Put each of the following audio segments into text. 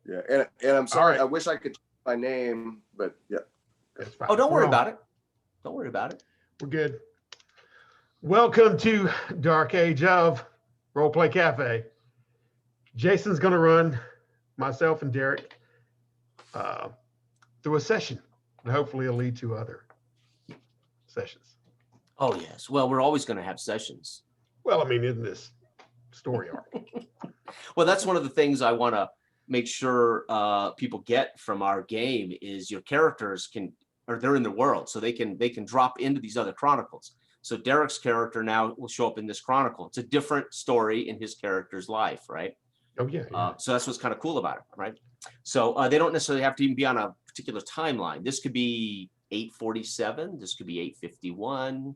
Yeah, and I'm sorry. right. I wish I could change my name, but yeah. That's fine. Oh, don't We're worry on. about it. Don't worry about it. We're good. Welcome to Dark Age of Roleplay Cafe. Jason's going to run myself and Derik through a session, and hopefully it'll lead to other sessions. Oh, yes. Well, we're always going to have sessions. Well, I mean, in this story arc. Well, that's one of the things I want to make sure people get from our game is your characters they're in the world, so they can drop into these other chronicles. So Derik's character now will show up in this chronicle. It's a different story in his character's life, right? Oh, yeah. So that's what's kind of cool about it, right? So they don't necessarily have to even be on a particular timeline. This could be 847. This could be 851.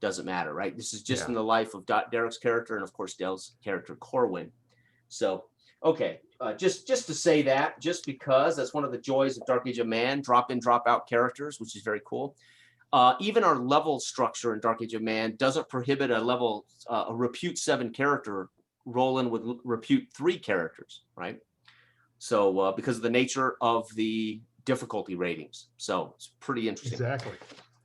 Doesn't matter, right? This is just in the life of Derik's character and, of course, Dale's character, Corwin. So, okay, just to say that, just because that's one of the joys of Dark Age of Man, drop in, drop out characters, which is very cool. Even our level structure in Dark Age of Man doesn't prohibit a repute 7 character rolling with repute 3 characters, right? So because of the nature of the difficulty ratings. So it's pretty interesting. Exactly.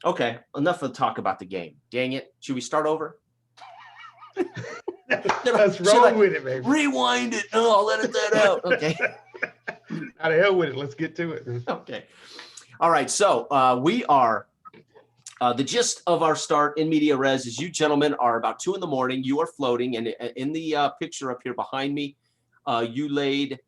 Okay, enough of the talk about the game. Dang it. Should we start over? Let's roll with it, baby. Rewind it. Oh, I'll edit that out. Okay. Out of hell with it. Let's get to it. Man. Okay. All right. So we are, the gist of our start in media res is you gentlemen are about 2 a.m. You are floating, and in the picture up here behind me, you laid,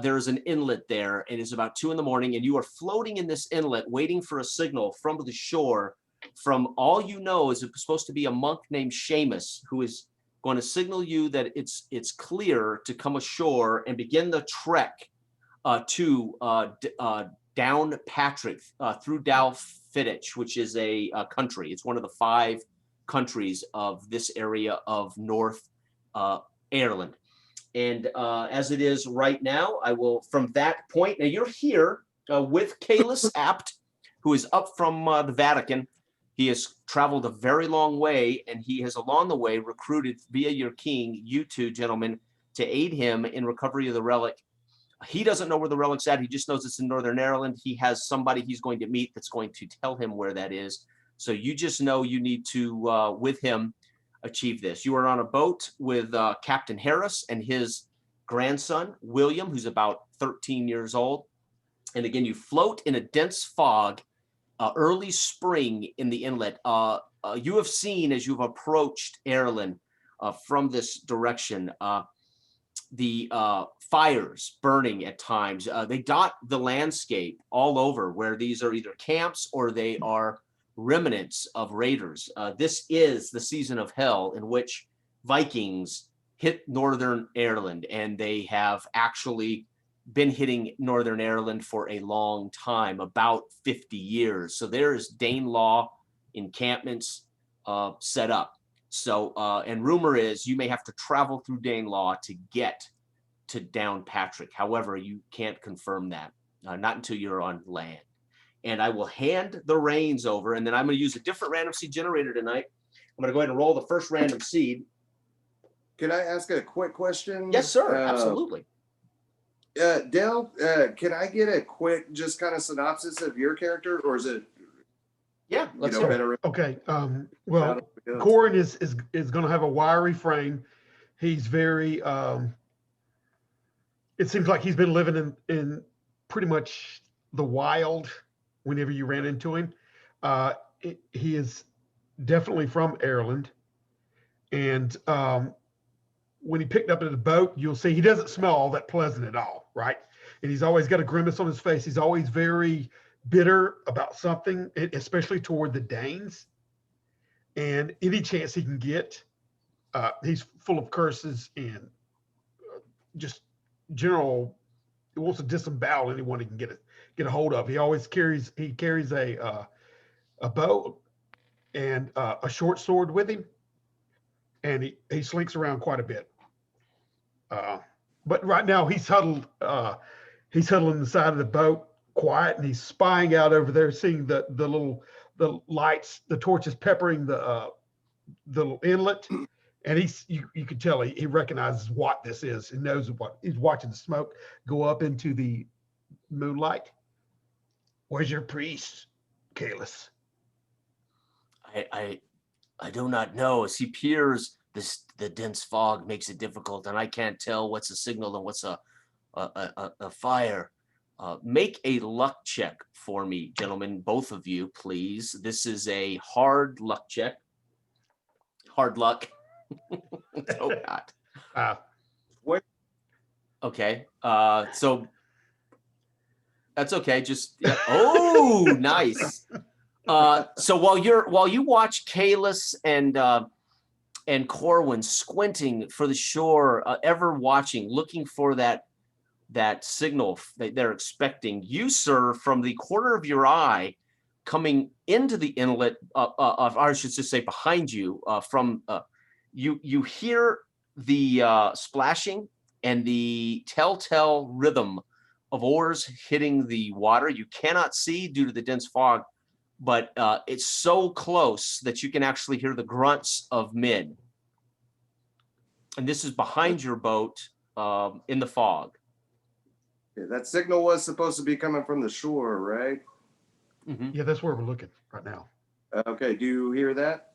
there's an inlet there, and it's about 2 a.m. and you are floating in this inlet waiting for a signal from the shore. From all you know is it's supposed to be a monk named Seamus who is going to signal you that it's clear to come ashore and begin the trek to down Patrick through Dalfidich, which is a country. It's one of the 5 countries of this area of North Ayerland. And as it is right now, I will, from that point, now you're here with Kalis Apt, who is up from the Vatican. He has traveled a very long way, and he has along the way recruited via your king, you 2 gentlemen, to aid him in recovery of the relic. He doesn't know where the relic's at. He just knows it's in Northern Ireland. He has somebody he's going to meet that's going to tell him where that is. So you just know you need to, with him, achieve this. You are on a boat with Captain Harris and his grandson, William, who's about 13 years old. And again, you float in a dense fog, early spring in the inlet. You have seen, as you've approached Ayerland from this direction, the fires burning at times. They dot the landscape all over where these are either camps or they are remnants of raiders. This is the season of hell in which Vikings hit Northern Ayerland, and they have actually been hitting Northern Ayerland for a long time, about 50 years. So there is Dane law encampments set up. So, and rumor is you may have to travel through Dane law to get to Down Patrick. However, you can't confirm that, not until you're on land. And I will hand the reins over, and then I'm going to use a different random seed generator tonight. I'm going to go ahead and roll the first random seed. Can I ask a quick question? Yes, sir. Absolutely. Dale, can I get a quick, just kind of synopsis of your character, or is it? Yeah, let's hear it. better. Okay. Well, Corin is going to have a wiry frame. He's very. It seems like he's been living in pretty much the wild. Whenever you ran into him, he is definitely from Ayerland, and when he picked up in the boat, you'll see he doesn't smell all that pleasant at all, right? And he's always got a grimace on his face. He's always very bitter about something, especially toward the Danes. And any chance he can get, he's full of curses and just general. He wants to disembowel anyone he can get a hold of. He always carries a bow and a short sword with him, and he slinks around quite a bit. But right now he's huddled in the side of the boat, quiet, and he's spying out over there, seeing the lights, the torches peppering the little inlet, And you can tell he recognizes what this is. He knows what he's watching the smoke go up into the moonlight. Where's your priest, Kalis? I do not know. As he peers, the dense fog makes it difficult, and I can't tell what's a signal and what's a fire. Make a luck check for me, gentlemen, both of you, please. This is a hard luck check. Hard luck. Oh God. What? Okay. So that's okay. Just yeah. Oh, nice. So while you watch Kalis and Corwin squinting for the shore, ever watching, looking for that signal that they're expecting, you, sir, from the corner of your eye, coming into the inlet, or I should just say behind you, you hear the splashing and the telltale rhythm of oars hitting the water. You cannot see due to the dense fog, but it's so close that you can actually hear the grunts of men. And this is behind your boat in the fog. Yeah, that signal was supposed to be coming from the shore, right? Mm-hmm. Yeah, that's where we're looking right now. Okay, do you hear that?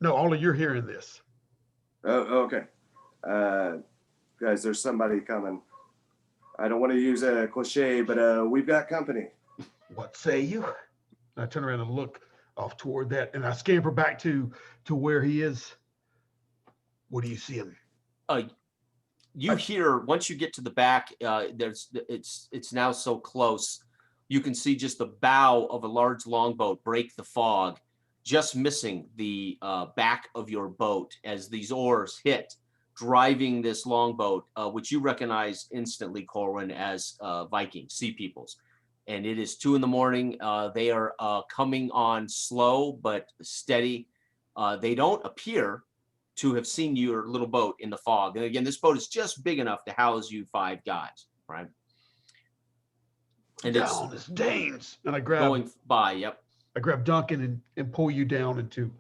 No, only you're hearing this. Oh, okay. Guys, there's somebody coming. I don't want to use a cliche, but we've got company. What say you? I turn around and look off toward that, and I scamper back to where he is. What do you see him? You hear, once you get to the back, it's now so close, you can see just the bow of a large longboat break the fog, just missing the back of your boat as these oars hit, driving this longboat, which you recognize instantly, Corwin, as Viking sea peoples. And it is 2 a.m. They are coming on slow but steady. They don't appear to have seen your little boat in the fog. And again, this boat is just big enough to house you 5 guys, right? And It's Danes. And I grab going by, yep. I grab Duncan and pull you down into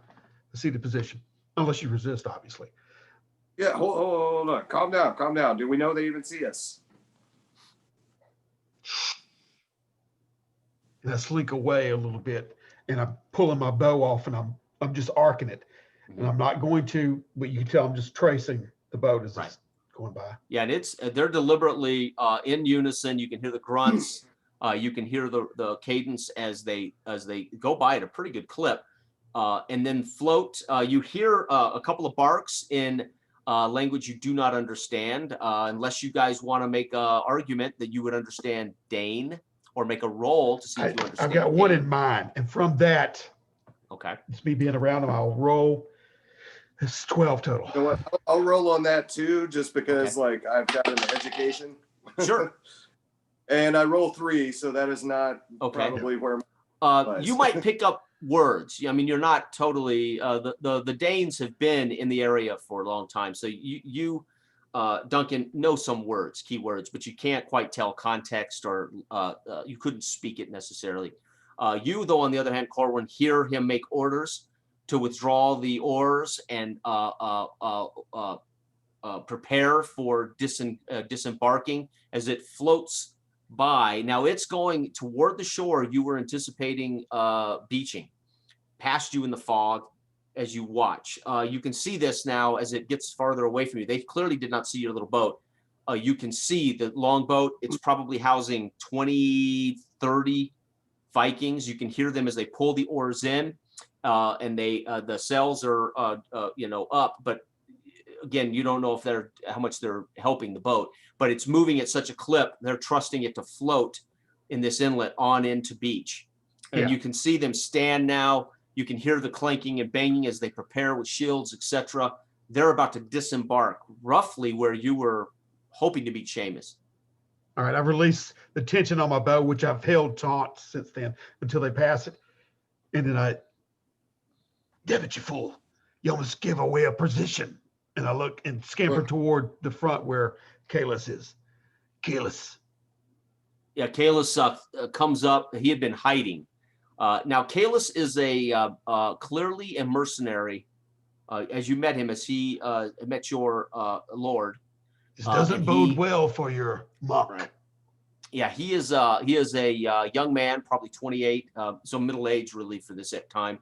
the seated position. Unless you resist, obviously. Yeah, hold on. Calm down. Do we know they even see us? And I slink away a little bit, and I'm pulling my bow off, and I'm just arcing it. And I'm not going to, but you can tell I'm just tracing the boat as it's going by. Yeah, and they're deliberately in unison. You can hear the grunts. You can hear the cadence as they go by at a pretty good clip. And then float. You hear a couple of barks in language you do not understand, unless you guys want to make an argument that you would understand Dane, or make a roll to see if you understand. I've got one in mind, and from that, okay, it's me being around them. I'll roll. It's 12 total. You know what? I'll roll on that too, just because like I've got an education. Sure. And I roll 3, so that is not probably where. You might pick up words. I mean, you're not totally. The Danes have been in the area for a long time, so you Duncan, know some words, keywords, but you can't quite tell context, or you couldn't speak it necessarily. You, though, on the other hand, Corwin, hear him make orders to withdraw the oars and prepare for disembarking as it floats by. Now it's going toward the shore you were anticipating beaching, past you in the fog as you watch. You can see this now as it gets farther away from you. They clearly did not see your little boat. You can see the longboat. It's probably housing 20, 30 Vikings. You can hear them as they pull the oars in. And the sails are up, but again, you don't know if how much they're helping the boat, but it's moving at such a clip. They're trusting it to float in this inlet on into beach. And you can see them stand now. You can hear the clanking and banging as they prepare with shields, etc. They're about to disembark roughly where you were hoping to beat Seamus. All right, I've released the tension on my bow, which I've held taut since then until they pass it. And then damn it, you fool. You almost give away a position. And I look and scamper toward the front where Kalis is. Kalis. Yeah, Kalis comes up. He had been hiding. Now, Kalis is clearly a mercenary as you met him, as he met your lord. This doesn't and bode he- well for your monk. Right. Yeah, he is a young man, probably 28, so middle age really for this time.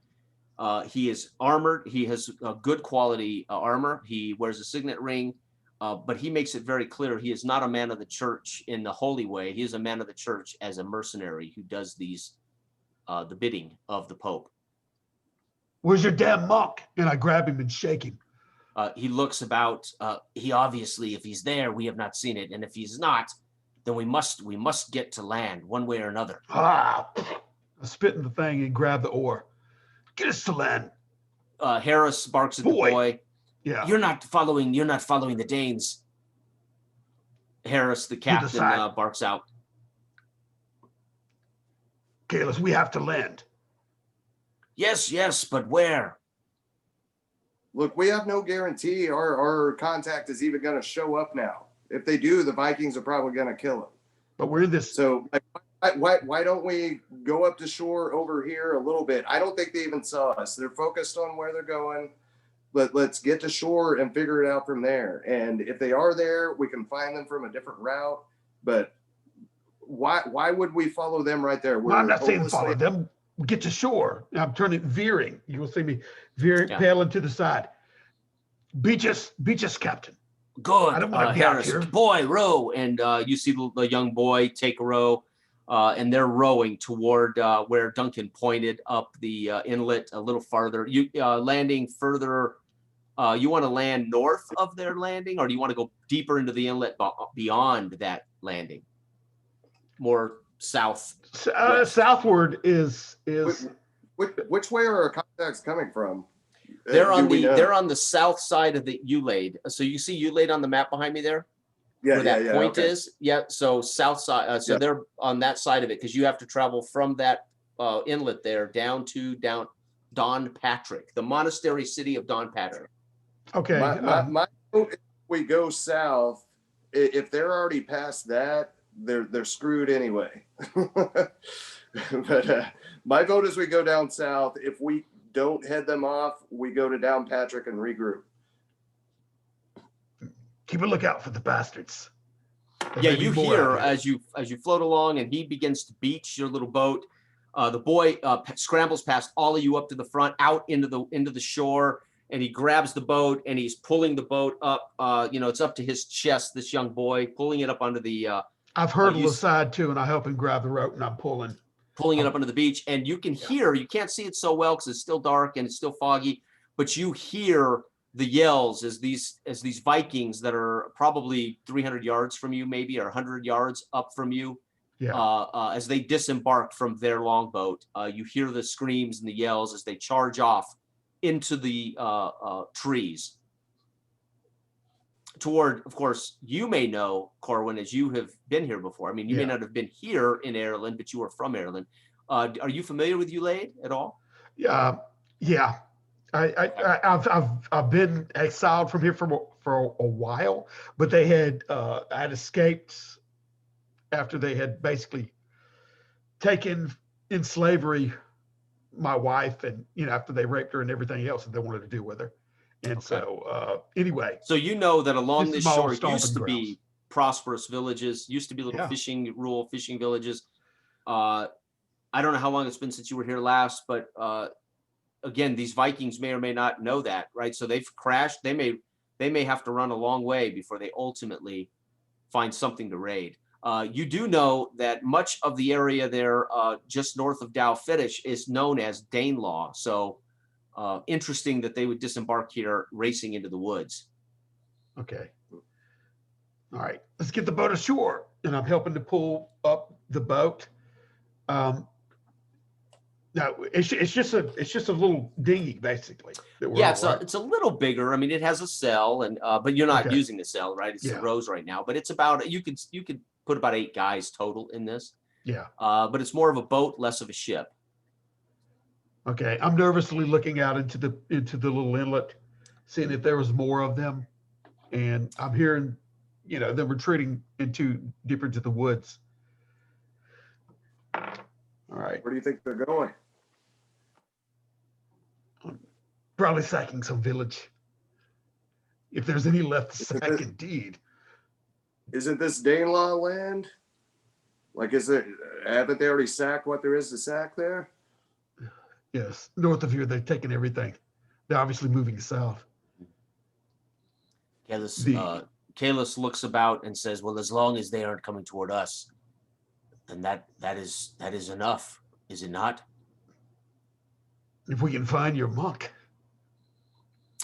He is armored. He has good quality armor. He wears a signet ring, but he makes it very clear he is not a man of the church in the holy way. He is a man of the church as a mercenary who does these the bidding of the Pope. Where's your damn monk? And I grab him and shake him. He looks about. He obviously, if he's there, we have not seen it, and if he's not, then we must get to land one way or another. I spit in the thing and grab the oar. Get us to land. Harris barks at the boy. Yeah. You're not following the Danes. Harris, the captain, barks out. Kalis, we have to land. Yes, but where? Look, we have no guarantee our contact is even going to show up now. If they do, the Vikings are probably going to kill him. But we're in this. So why don't we go up to shore over here a little bit? I don't think they even saw us. They're focused on where they're going. Let's get to shore and figure it out from there. And if they are there, we can find them from a different route. But why would we follow them right there? Well, I'm not saying follow them. Get to shore. I'm veering. You will see me veering, paddling to the side. Beach us, Captain. Good. I don't want to be out here. Boy, row. And you see the young boy take a row, and they're rowing toward where Duncan pointed up the inlet a little farther. You landing further. You want to land north of their landing, or do you want to go deeper into the inlet beyond that landing? More south. Southward is. Which way are our contacts coming from? They're on the south side of the Ulade. So you see Ulade on the map behind me there? Where that point is? Yeah. So south side. So they're on that side of it because you have to travel from that inlet there down to Don Patrick, the monastery city of Don Patrick. Okay. My vote, if we go south, if they're already past that, they're screwed anyway. But my vote is we go down south. If we don't head them off, we go to Down Patrick and regroup. Keep a lookout for the bastards. Yeah, you hear as you float along, and he begins to beach your little boat. The boy scrambles past all of you up to the front, out into the shore, and he grabs the boat and he's pulling the boat up. It's up to his chest. This young boy pulling it up onto the. I've hurdled aside too, and I help him grab the rope, and I'm pulling it up onto the beach, and you can hear. You can't see it so well because it's still dark and it's still foggy, but you hear the yells as these Vikings that are probably 300 yards from you, maybe, or 100 yards up from you. Yeah. As they disembark from their longboat, you hear the screams and the yells as they charge off into the trees. Toward, of course, you may know, Corwin, as you have been here before. I mean, you may not have been here in Ayerland, but you are from Ayerland. Are you familiar with Ulade at all? Yeah. I've been exiled from here for a while, but they had I had escaped after they had basically taken in slavery my wife, and after they raped her and everything else that they wanted to do with her. And so anyway. So you know that along this shore used to grounds. be prosperous villages, used to be little rural fishing villages. I don't know how long it's been since you were here last, but again, these Vikings may or may not know that, right? So they've crashed. They may have to run a long way before they ultimately find something to raid. You do know that much of the area there, just north of Dow Fetish, is known as Dane Law. So interesting that they would disembark here, racing into the woods. Okay. All right, let's get the boat ashore, and I'm helping to pull up the boat. No, it's just a little dinghy basically. It's a little bigger. I mean, it has a sail, and but you're not using the sail, right? It's the rows right now, but it's about you could put about 8 guys total in this. Yeah. But it's more of a boat, less of a ship. Okay, I'm nervously looking out into the little inlet, seeing if there was more of them, and I'm hearing, them retreating deeper into the woods. All right. Where do you think they're going? Probably sacking some village. If there's any left to Isn't sack, this- indeed. Isn't this Danelaw land? Like, haven't they already sacked what there is to sack there? Yes. North of here, they've taken everything. They're obviously moving south. Kalis looks about and says, well, as long as they aren't coming toward us, then that is enough, is it not? If we can find your monk.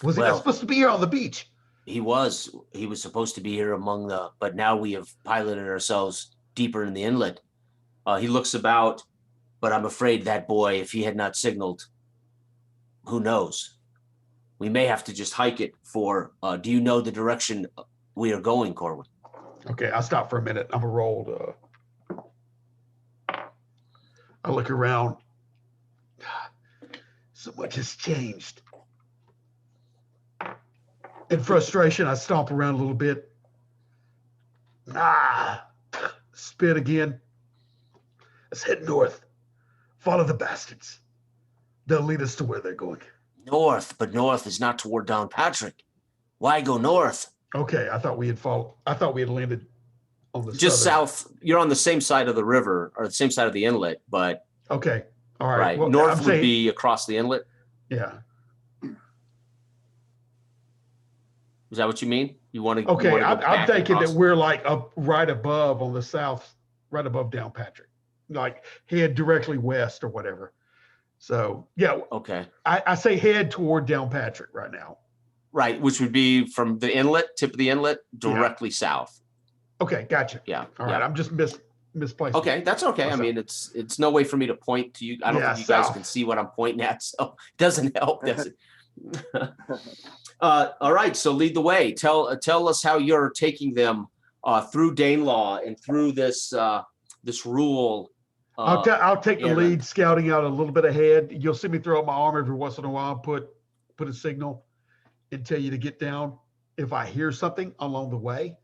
Was he Well- not supposed to be here on the beach? He was supposed to be here but now we have piloted ourselves deeper in the inlet. He looks about, but I'm afraid that boy, if he had not signaled, who knows? We may have to just hike it do you know the direction we are going, Corwin? Okay, I'll stop for a minute. I'm a rolled. I look around. So much has changed. In frustration, I stomp around a little bit. Spit again. Let's head north. Follow the bastards. They'll lead us to where they're going. North, but north is not toward Downpatrick. Why go north? Okay, I thought we had landed on the Just southern. south. You're on the same side of the river or the same side of the inlet, but Okay, all right. right. Well, North I'm would saying, be across the inlet. yeah. Is that what you mean? You want to? Okay, I'm thinking that we're like up right above on the south, right above Downpatrick, like head directly west or whatever. So yeah, Okay. I say head toward Downpatrick right now. Right, which would be from the inlet, tip of the inlet, directly south. Okay, gotcha. Yeah. All right, I'm just misplaced. Okay, that's okay. I mean, it's no way for me to point to you. I don't think you guys can see what I'm pointing at, so it doesn't help, does it? All right, so lead the way. Tell us how you're taking them through Danelaw and through this rule. I'll take the Ayerland. lead, scouting out a little bit ahead. You'll see me throw up my arm every once in a while, put a signal, and tell you to get down if I hear something along the way.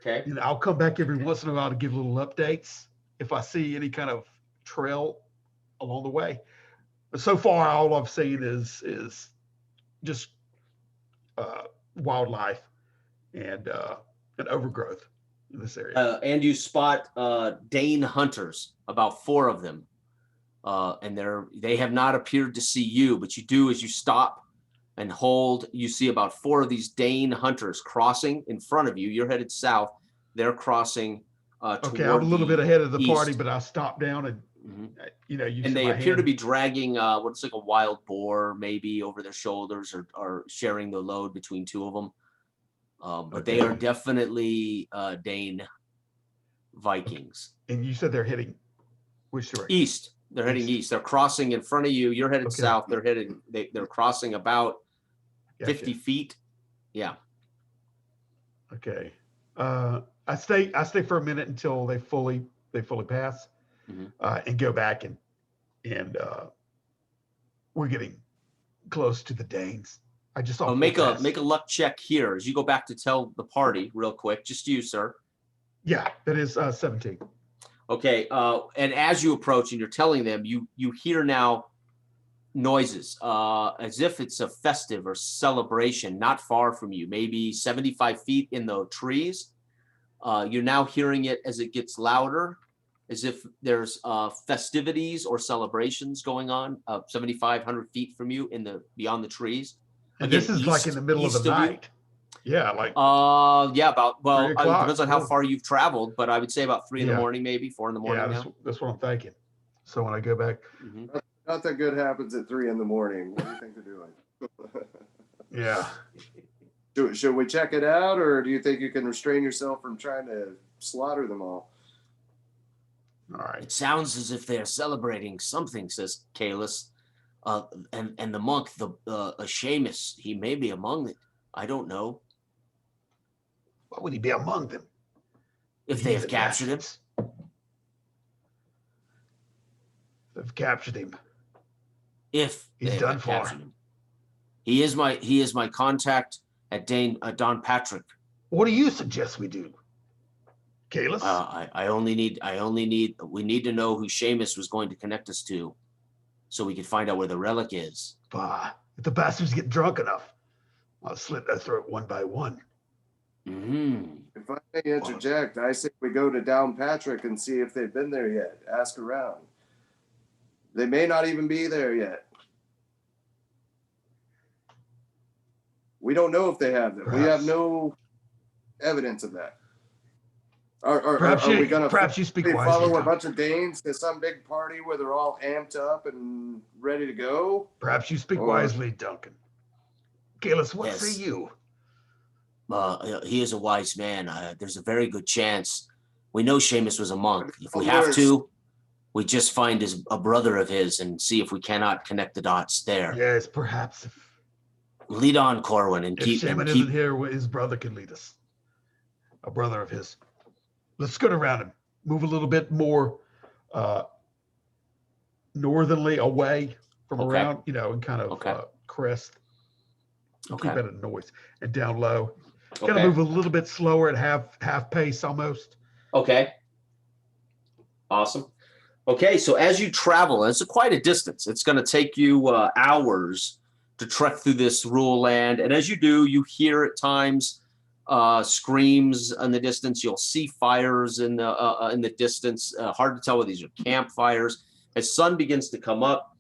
Okay. And I'll come back every once in a while to give little updates if I see any kind of trail along the way. But so far, all I've seen is just wildlife and overgrowth in this area. And you spot Dane hunters, about 4 of them, and they have not appeared to see you, but you do as you stop and hold. You see about 4 of these Dane hunters crossing in front of you. You're headed south. They're crossing. Okay, I'm a little bit ahead of the party, east. but I stop down and you And they appear to be dragging what's like a wild boar, maybe over their shoulders, or sharing the load between 2 of them. But they are definitely Dane Vikings. And you said they're heading which direction? East. They're heading east. They're crossing in front of you. You're headed Okay. south. They're crossing about Gotcha. 50 feet. Yeah. Okay. I stay for a minute until they fully pass, and go back and we're getting close to the Danes. I just saw. Make a luck check here as you go back to tell the party real quick. Just you, sir. Yeah, that is 17. Okay. And as you approach and you're telling them, you hear now noises as if it's a festive or celebration not far from you, maybe 75 feet in the trees. You're now hearing it as it gets louder, as if there's festivities or celebrations going on 7,500 feet from you beyond the trees. And this is like in the middle of the night. Yeah, like yeah, about 3 o'clock. depends on how far you've traveled, but I would say about 3 in the morning, maybe 4 in the morning. yeah, that's what I'm thinking. So when I go back, Nothing good happens at 3 in the morning. What do you think they're doing? yeah. Should we check it out, or do you think you can restrain yourself from trying to slaughter them all? All right. It sounds as if they're celebrating something, says Kalis. And the monk, Seamus, he may be among it. I don't know. Why would he be among them? If they have captured him. They've captured him. If He's they have done for. captured him. He is my contact at Don Patrick. What do you suggest we do, Kalis? We need to know who Seamus was going to connect us to, so we could find out where the relic is. Bah, If the bastards get drunk enough, I'll slit their throat one by one. If I may interject, I say we go to Downpatrick and see if they've been there yet. Ask around. They may not even be there yet. We don't know if they have them. We have no evidence of that. Perhaps Are we going you speak to wisely, follow a Tom. bunch of Danes to some big party where they're all amped up and ready to go? Perhaps you speak wisely, Duncan. Kalis, what say you? He is a wise man. There's a very good chance. We know Seamus was a monk. If we have to, we just find a brother of his and see if we cannot connect the dots there. Yes, perhaps. Lead on, Corwin, and If Shaman isn't here, his brother can lead us. A brother of his. Let's skirt around him. Move a little bit more northerly away from around, and kind of crest. Keep at a noise and down low. Kind of move a little bit slower at half pace almost. Okay. Awesome. Okay, so as you travel, it's quite a distance. It's going to take you hours to trek through this rural land, and as you do, you hear at times screams in the distance. You'll see fires in the distance. Hard to tell whether these are campfires. As sun begins to come up,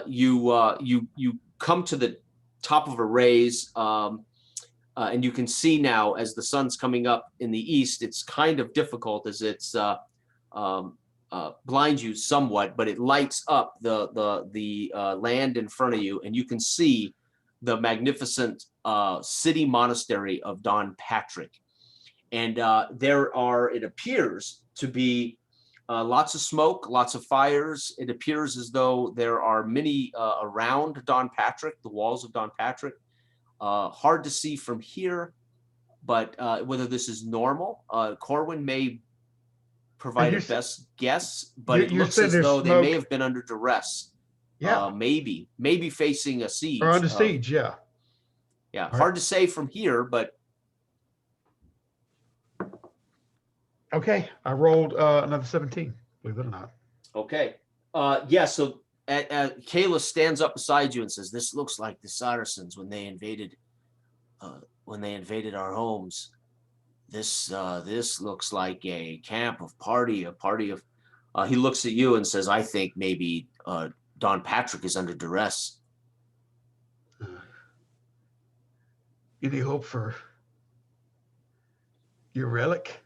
you come to the top of a raise, and you can see now as the sun's coming up in the east. It's kind of difficult as it's blinds you somewhat, but it lights up the land in front of you, and you can see the magnificent city monastery of Downpatrick. And it appears to be lots of smoke, lots of fires. It appears as though there are many around Downpatrick, the walls of Downpatrick. Hard to see from here, but whether this is normal, Corwin may provide a best guess, but it looks as though they may have been under duress. Yeah. Maybe facing a siege. Or under siege, yeah. Yeah, hard to say from here, but. Okay, I rolled another 17, believe it or not. Okay. So Kayla stands up beside you and says, "This looks like the Saracens when they invaded our homes. This looks like a camp of a party of." He looks at you and says, "I think maybe Downpatrick is under duress." Any hope for your relic?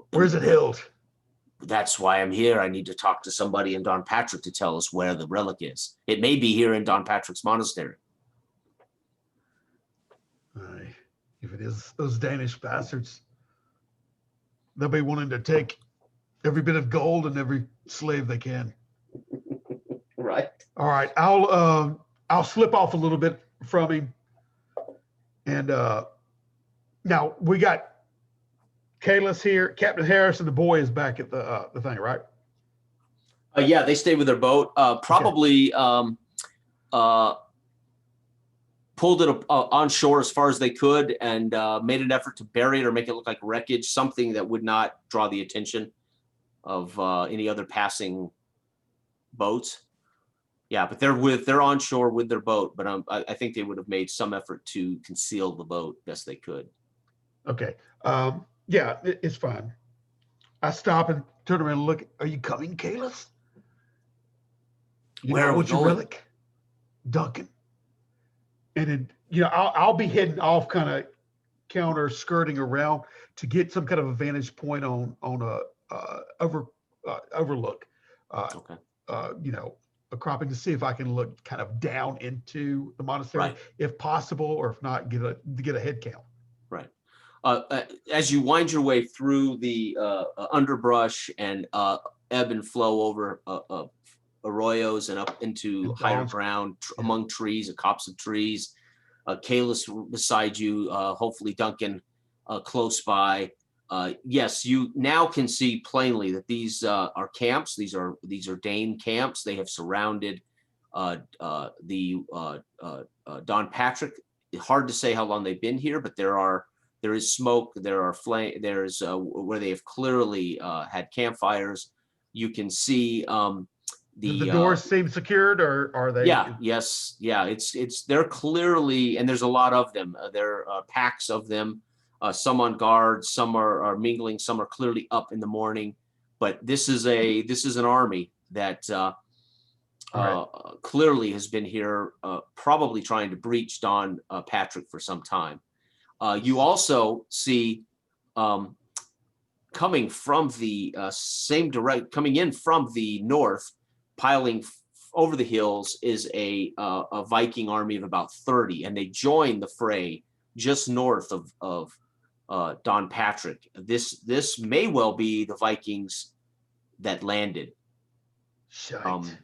Where's it held? That's why I'm here. I need to talk to somebody in Downpatrick to tell us where the relic is. It may be here in Downpatrick's monastery. If it is those Danish bastards, they'll be wanting to take every bit of gold and every slave they can. Right. All right. I'll slip off a little bit from him. And now we got Kalis here. Captain Harris and the boy is back at the thing, right? Yeah, they stayed with their boat. Probably pulled it on shore as far as they could and made an effort to bury it or make it look like wreckage, something that would not draw the attention of any other passing boats. Yeah, but they're on shore with their boat, but I think they would have made some effort to conceal the boat best they could. Okay. Yeah, it's fine. I stop and turn around and look. Are you coming, Kalis? Where are we what's your going? relic? Duncan. And then, I'll be heading off, kind of counter skirting around to get some kind of a vantage point on a overlook. Okay. A cropping to see if I can look kind of down into the monastery, if possible, or if not, get a head count. Right. As you wind your way through the underbrush and ebb and flow over arroyos and up into higher ground among trees, a copse of trees, Kalis beside you, hopefully Duncan close by. Yes, you now can see plainly that these are camps. These are Dane camps. They have surrounded the Downpatrick. Hard to say how long they've been here, but there is smoke. There are flame. There's where they have clearly had campfires. You can see Do the doors seem secured, or are they? Yeah, yes, yeah. They're clearly, and there's a lot of them. There are packs of them. Some on guard, some are mingling, some are clearly up in the morning. But this is an army that Right. clearly has been here, probably trying to breach Don Patrick for some time. You also see coming from the coming in from the north, piling over the hills is a Viking army of about 30, and they join the fray just north of Don Patrick. This may well be the Vikings that landed. Shite.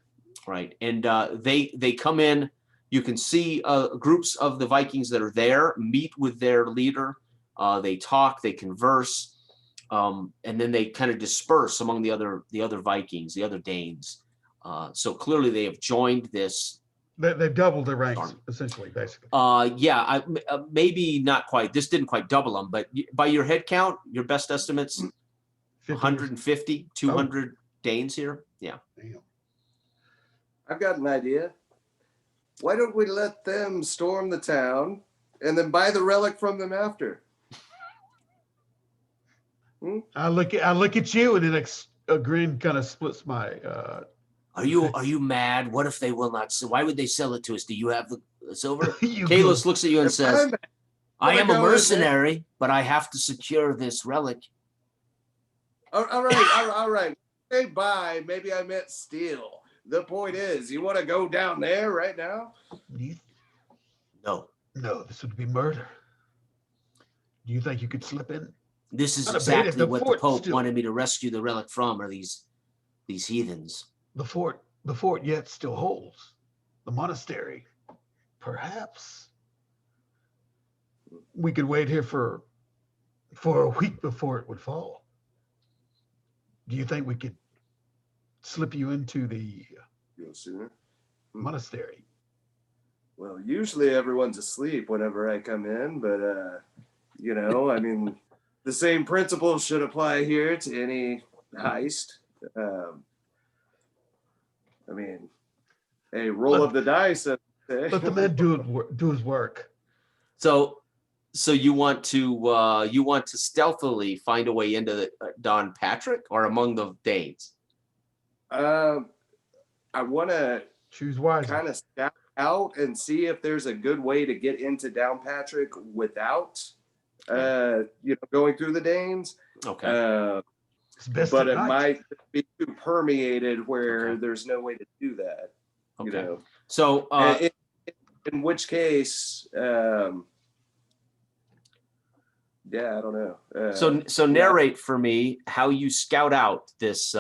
Right, and they come in. You can see groups of the Vikings that are there meet with their leader. They talk, they converse, and then they kind of disperse among the other Vikings, the other Danes. So clearly they have joined this. They've doubled their ranks, essentially, basically. Yeah, maybe not quite. This didn't quite double them, but by your head count, your best estimates, 150, 200 Danes here. Yeah. Damn. I've got an idea. Why don't we let them storm the town and then buy the relic from them after? I look at you, and then a grin kind of splits my. Are you mad? What if they will not sell? Why would they sell it to us? Do you have the silver? You Kalos good. looks at you and If says, I am a go in mercenary, but I have to secure this relic. All right. Hey, buy. Maybe I meant steal. The point is, you want to go down there right now? No. No, this would be murder. Do you think you could slip in? This is Unabated, exactly what the fort Pope still- wanted me to rescue the relic from, are these heathens. The fort yet still holds. The monastery. Perhaps we could wait here for a week before it would fall. Do you think we could slip you into the Go sooner. monastery? Well, usually everyone's asleep whenever I come in, but I mean, the same principles should apply here to any heist. I mean, hey, roll up the dice. Let the man do his work. So you want to stealthily find a way into Don Patrick or among the Danes? I want to Choose wisely. kind of scout out and see if there's a good way to get into Downpatrick without, going through the Danes. Okay. It's best But at it night. might be too permeated where Okay. there's no way to do that. Okay. So In which case, I don't know. so narrate for me how you scout out this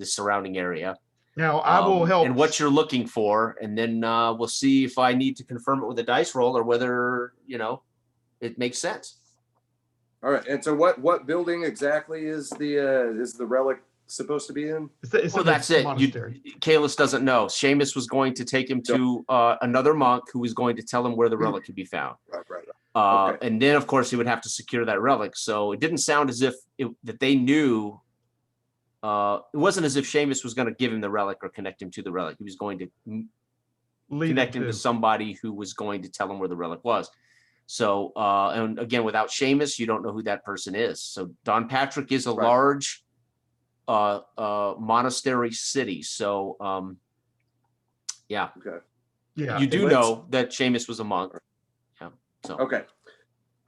surrounding area. Now I will help. And what you're looking for, and then we'll see if I need to confirm it with a dice roll or whether it makes sense. All right. And so, what building exactly is the relic supposed to be in? It's Well, in the that's it. monastery. Kalis doesn't know. Seamus was going to take him to another monk who was going to tell him where the relic could be found. Right. Okay. And then, of course, he would have to secure that relic. So it didn't sound as if that they knew. It wasn't as if Seamus was going to give him the relic or connect him to the relic. He was going to connect him to somebody who was going to tell him where the relic was. So, and again, without Seamus, you don't know who that person is. So Don Patrick is a large monastery city. So, yeah. Okay. Yeah. You do know that Seamus was a monk. Yeah. So. Okay.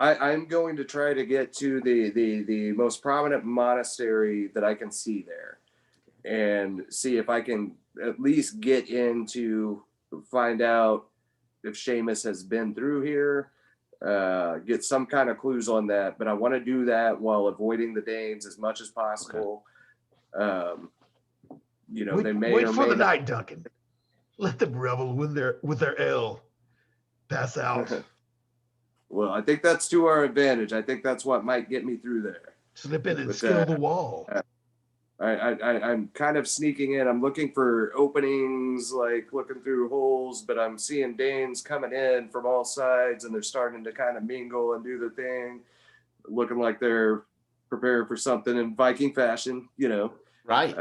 I'm going to try to get to the most prominent monastery that I can see there and see if I can at least get in to find out if Seamus has been through here, get some kind of clues on that. But I want to do that while avoiding the Danes as much as possible. Wait, they may wait or for may the not. night, Duncan. Let them revel with their ale. Pass out. Well, I think that's to our advantage. I think that's what might get me through there. Slip in and But, scale the wall. I'm kind of sneaking in. I'm looking for openings, like looking through holes, but I'm seeing Danes coming in from all sides, and they're starting to kind of mingle and do their thing, looking like they're prepared for something in Viking fashion, Right.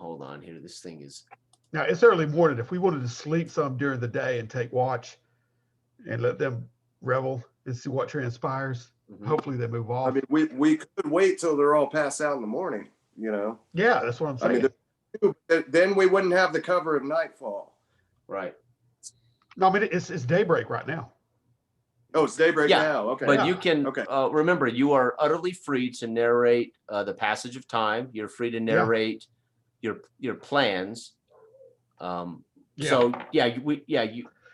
hold on here. This thing is. Now it's early morning. If we wanted to sleep some during the day and take watch and let them revel and see what transpires, hopefully they move off. I mean, we could wait till they're all passed out in the morning, you know? Yeah, that's what I'm saying. Then we wouldn't have the cover of nightfall. Right. No, I mean, it's daybreak right now. Oh, it's daybreak Yeah, now. Okay. But you can Okay. Remember, you are utterly free to narrate the passage of time. You're free to narrate your plans. So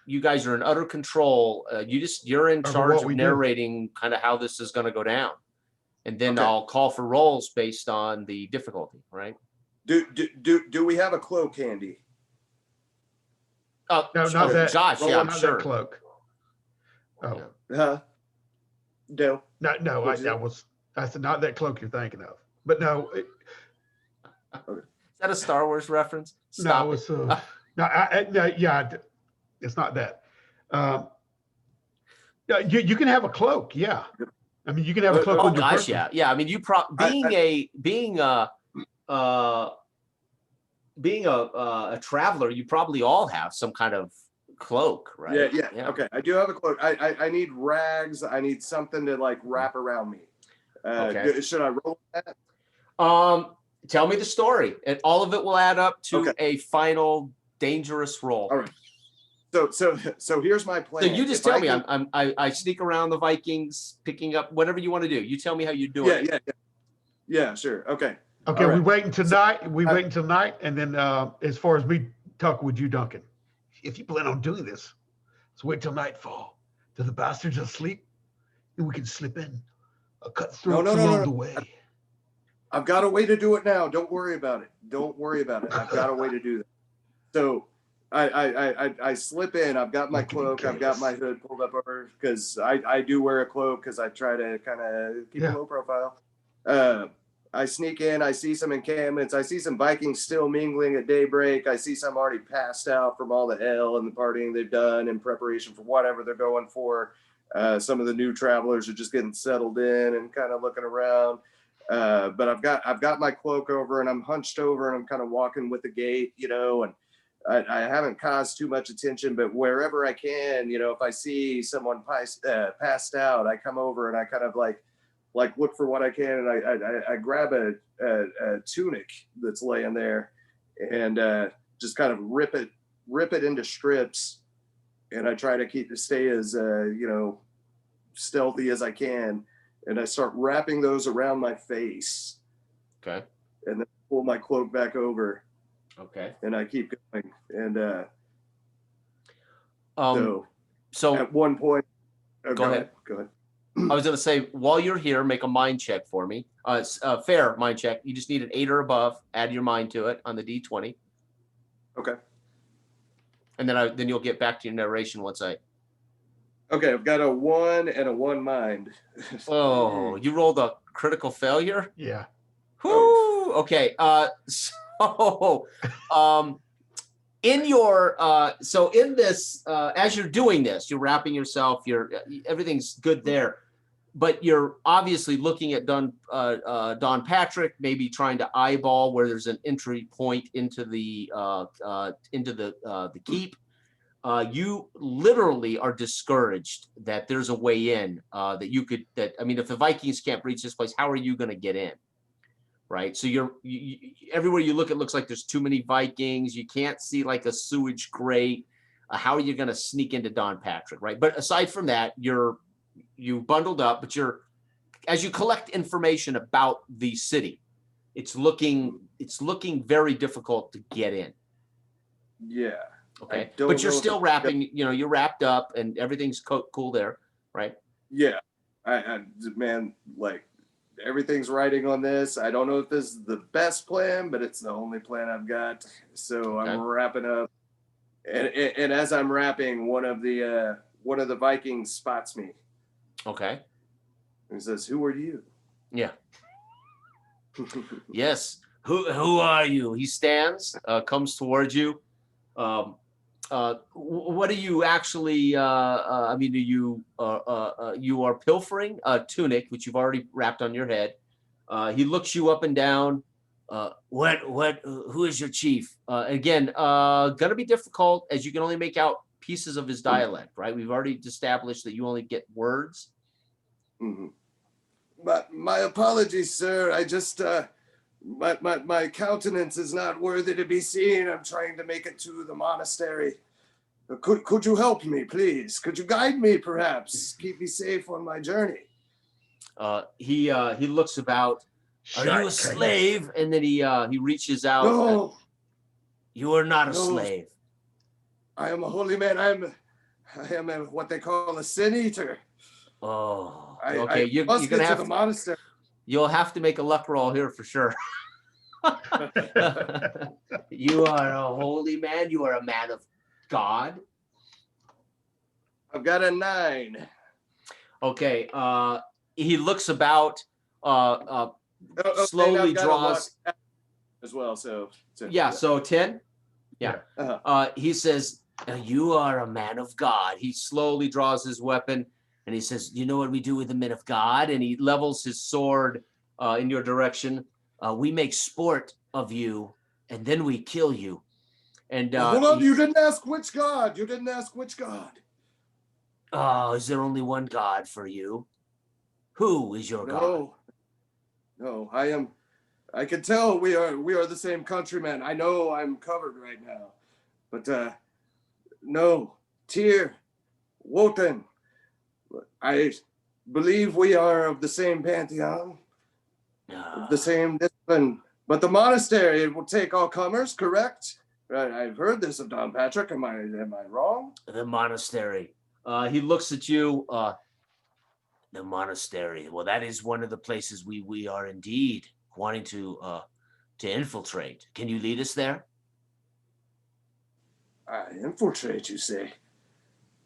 you guys are in utter control. You're in charge of narrating kind of how this is going to go down, and then I'll call for rolls based on the difficulty. Right? Do we have a cloak handy? No, not that. Josh, yeah, I'm sure. That cloak. Oh, Huh? No. I said not that cloak you're thinking of. But no. Is that a Star Wars reference? Stop it's not that. You can have a cloak, yeah. I mean, you can have a cloak on your person. Yeah. I mean, you being a traveler, you probably all have some kind of cloak, right? Yeah. Okay, I do have a cloak. I need rags. I need something to like wrap around me. Should I roll that? Tell me the story, and all of it will add up to a final dangerous roll. All right. So here's my plan. So you just tell me. I sneak around the Vikings, picking up whatever you want to do. You tell me how you do it. Yeah. Sure. Okay. Okay. Right. We wait until night. Wait until night, and then as far as me talking with you, Duncan, if you plan on doing this, let's wait till nightfall, till the bastards are asleep, and we can slip in a cutthroat along the way. I've got a way to do it now. Don't worry about it. I've got a way to do that. So I slip in. I've got my cloak. I've got my hood pulled up over because I do wear a cloak because I try to kind of keep a low profile. I sneak in. I see some encampments. I see some Vikings still mingling at daybreak. I see some already passed out from all the ale and the partying they've done in preparation for whatever they're going for. Some of the new travelers are just getting settled in and kind of looking around. But I've got my cloak over and I'm hunched over and I'm kind of walking with the gait, and I haven't caused too much attention, but wherever I can, if I see someone passed out, I come over and I kind of like look for what I can. And I grab a tunic that's laying there and just kind of rip it into strips. And I try to stay as, stealthy as I can. And I start wrapping those around my face. Okay. And then pull my cloak back over. Okay. And I keep going. And so at one point, go ahead. I was going to say, while you're here, make a mind check for me. It's a fair mind check. You just need an 8 or above. Add your mind to it on the D20. Okay. And then you'll get back to your narration once I. Okay, I've got a 1 and a 1 mind. Oh, you rolled a critical failure? Yeah. Whoo! Okay. In this, as you're doing this, you're wrapping yourself, everything's good there, but you're obviously looking at Don Patrick, maybe trying to eyeball where there's an entry point into the keep. You literally are discouraged that there's a way in, if the Vikings can't reach this place, how are you going to get in? Right. So you everywhere you look, it looks like there's too many Vikings. You can't see like a sewage grate. How are you going to sneak into Don Patrick? Right. But aside from that, you bundled up, but as you collect information about the city, it's looking very difficult to get in. Yeah. Okay. But you're still wrapping, you're wrapped up and everything's cool there. Right. Yeah. Man, everything's riding on this. I don't know if this is the best plan, but it's the only plan I've got. So I'm wrapping up, and as I'm wrapping, one of the Vikings spots me. Okay. He says, "Who are you?" Yeah. Yes. Who are you? He stands, comes towards you. What do you actually? You are pilfering a tunic, which you've already wrapped on your head. He looks you up and down. Who is your chief? Again, gonna be difficult as you can only make out pieces of his dialect, right? We've already established that you only get words. Mhm. But my apologies, sir. I just my countenance is not worthy to be seen. I'm trying to make it to the monastery. Could you help me, please? Could you guide me, perhaps? Keep me safe on my journey. He looks about. Are you a slave? And then he reaches out. No, You are not a No. slave. I am a holy man. I am what they call a sin eater. Oh, I okay. You're must gonna get to have the monastery. You'll have to make a luck roll here for sure. You are a holy man. You are a man of God. I've got a 9. Okay. He looks about. Slowly I've got a draws luck as well. So yeah. So 10. Yeah. Uh-huh. He says, "You are a man of God." He slowly draws his weapon and he says, "You know what we do with the men of God?" And he levels his sword in your direction. We make sport of you, and then we kill you. And Hold on, you didn't ask which god. You didn't ask which god. Oh, is there only one God for you? Who is your God? No, I can tell we are the same countrymen. I know I'm covered right now. But no, Tyr, Wotan. I believe we are of the same pantheon, of the same discipline. But the monastery, it will take all comers, correct? Right, I've heard this of Don Patrick. Am I wrong? The monastery. He looks at you. The monastery. Well, that is one of the places we are indeed wanting to infiltrate. Can you lead us there? Infiltrate, you say?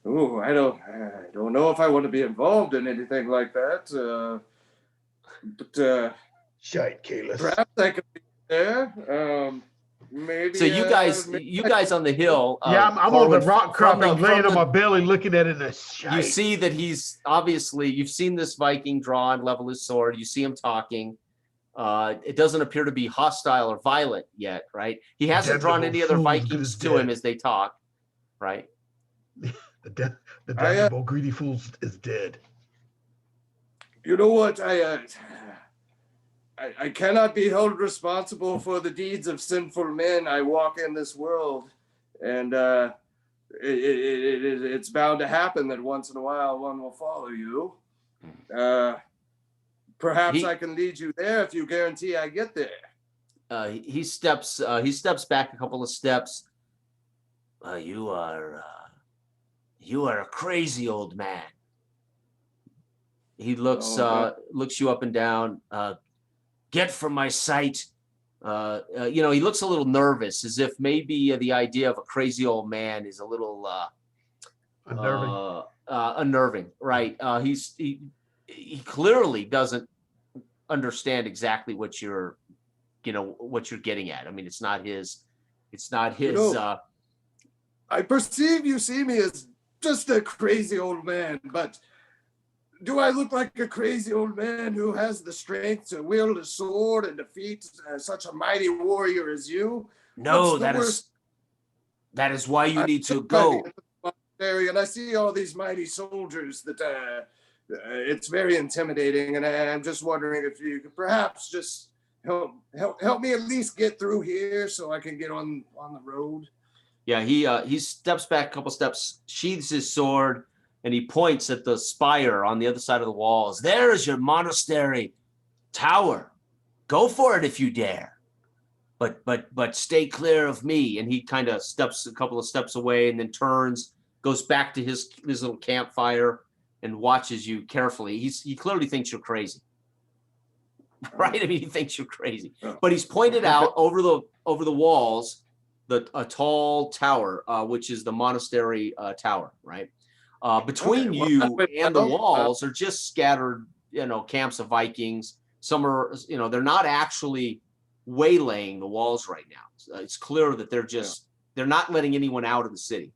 Oh, I don't know if I want to be involved in anything like that. But Shite, Kalis. perhaps I could be there. Maybe. So you guys on the hill. Yeah, I'm on the Corwin, rock from cropping, the- laying from on my the- belly, looking at it in the shite. You see that he's obviously, you've seen this Viking draw and level his sword. You see him talking. It doesn't appear to be hostile or violent yet, right? He hasn't drawn any other Vikings to him as they talk, right? The damnable greedy fool is dead. You know what? I cannot be held responsible for the deeds of sinful men. I walk in this world, and it's bound to happen that once in a while one will follow you. Perhaps I can lead you there if you guarantee I get there. He steps back a couple of steps. You are a crazy old man. He looks you up and down. Get from my sight. He looks a little nervous, as if maybe the idea of a crazy old man is a little unnerving. Right? He clearly doesn't understand exactly what you're getting at. I mean, it's not his. I perceive you see me as just a crazy old man, but do I look like a crazy old man who has the strength to wield a sword and defeat such a mighty warrior as you? No, that is why you need to go. And I see all these mighty soldiers that it's very intimidating, and I'm just wondering if you could perhaps just help me at least get through here so I can get on the road. Yeah, he steps back a couple steps, sheathes his sword, and he points at the spire on the other side of the walls. There is your monastery tower. Go for it if you dare. But stay clear of me. And he kind of steps a couple of steps away and then turns, goes back to his little campfire and watches you carefully. He clearly thinks you're crazy. Right? I mean, he thinks you're crazy. But he's pointed out over the walls a tall tower, which is the monastery tower, right? Between you and the walls are just scattered, camps of Vikings. Some are, they're not actually waylaying the walls right now. It's clear that they're not letting anyone out of the city.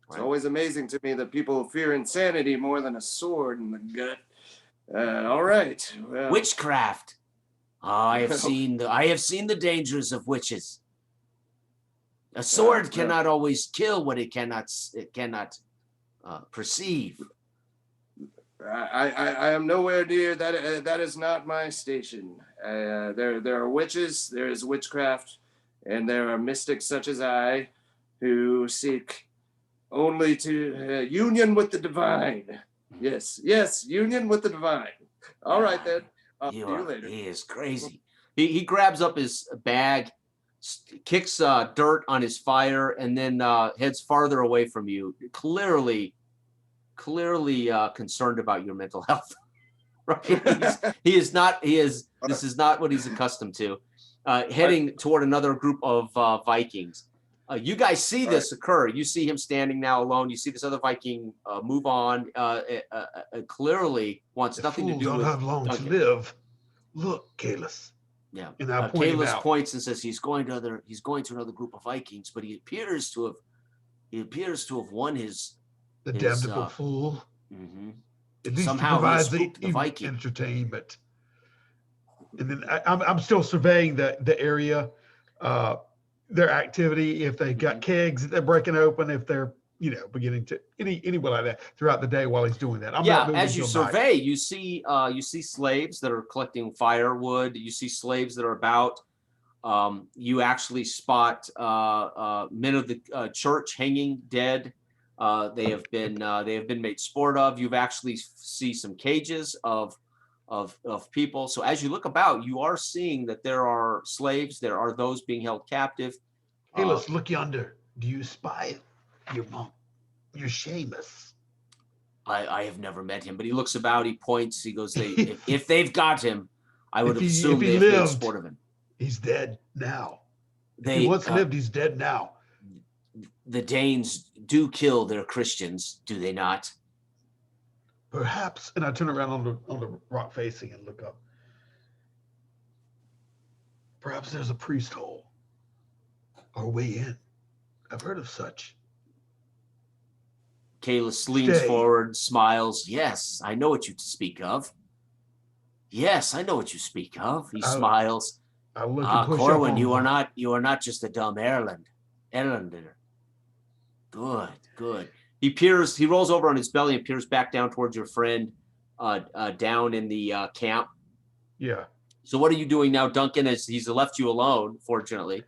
Right? It's always amazing to me that people fear insanity more than a sword in the gut. All right. Well, witchcraft. I have seen the dangers of witches. A sword cannot always kill what it cannot perceive. I am nowhere near that. That is not my station. There are witches. There is witchcraft, and there are mystics such as I, who seek only to union with the divine. Yes, union with the divine. All right then. I'll see you later. He is crazy. He grabs up his bag, kicks dirt on his fire, and then heads farther away from you. Clearly concerned about your mental health. Right? This is not what he's accustomed to. Heading toward another group of Vikings. You guys see this occur. You see him standing now alone. You see this other Viking move on. Clearly wants nothing to do don't with have long Duncan. to live. Look, Kalis. Yeah. And I point him Kalis out. points and says he's going to another group of Vikings, but he appears to have won his The damnable fool. mhm. At least Somehow he provides he spooked the the Viking. entertainment. And then I'm still surveying the area, their activity. If they got kegs that they're breaking open, if they're beginning to anyone like that throughout the day while he's doing that. I'm not moving As you till night. survey, you see slaves that are collecting firewood. You see slaves that are about. You actually spot men of the church hanging dead. They have been made sport of. You've actually see some cages of people. So as you look about, you are seeing that there are slaves. There are those being held captive. Hey, let's look yonder. Do you spy your monk, your Seamus? I have never met him, but he looks about. He points. He goes, if they've got him, I would have assumed they've made sport of him. He's dead now. If he once lived, he's dead now. The Danes do kill their Christians, do they not? Perhaps. And I turn around on the rock facing and look up. Perhaps there's a priest hole or way in. I've heard of such. Kalis leans forward, smiles. Yes, I know what you speak of. Yes, I know what you speak of. He smiles. I look and push Corwin, up you are not just a dumb Ayerlander. Good. He rolls over on his belly and peers back down towards your friend down in the camp. Yeah. So what are you doing now, Duncan, as he's left you alone, fortunately?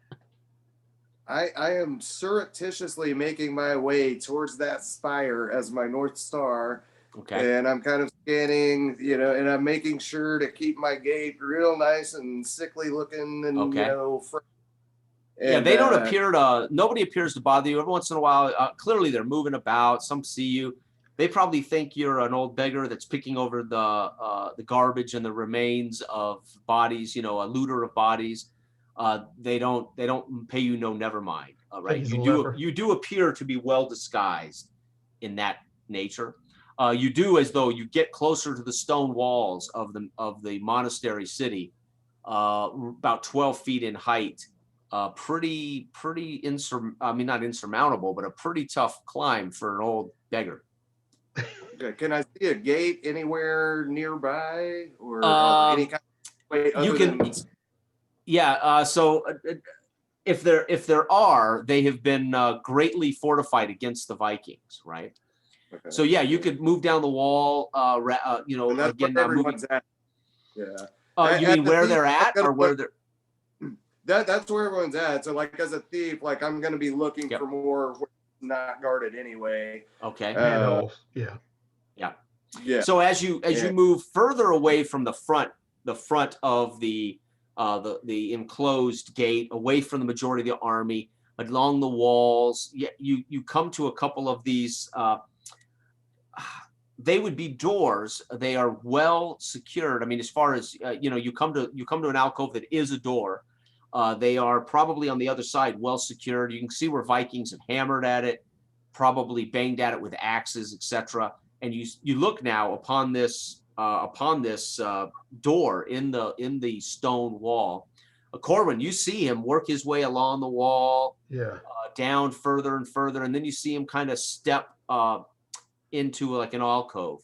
I am surreptitiously making my way towards that spire as my North Star. Okay. And I'm kind of scanning, and I'm making sure to keep my gait real nice and sickly looking and, And, they don't appear to, nobody appears to bother you. Every once in a while, clearly they're moving about. Some see you. They probably think you're an old beggar that's picking over the garbage and the remains of bodies, a looter of bodies. They don't pay you no never mind. Right. You do appear to be well disguised in that nature. You do, as though you get closer to the stone walls of the monastery city, about 12 feet in height. Not insurmountable, but a pretty tough climb for an old beggar. Okay. Can I see a gate anywhere nearby or any kind of way other than... Yeah. So if there are, they have been greatly fortified against the Vikings, right? Okay. So yeah, you could move down the wall. And that's again, where everyone's at. Yeah. You mean where they're at, or where they're? That's where everyone's at. So like as a thief, like I'm going to be looking for more where it's not guarded anyway. Okay. Yeah. So as you move further away from the front of the enclosed gate, away from the majority of the army, along the walls, you come to a couple of these. They would be doors. They are well secured. I mean, as far as you come to an alcove that is a door. They are probably on the other side, well secured. You can see where Vikings have hammered at it, probably banged at it with axes, etc. And you look now upon this door in the stone wall. Corwin, you see him work his way along the wall, down further and further, and then you see him kind of step into like an alcove.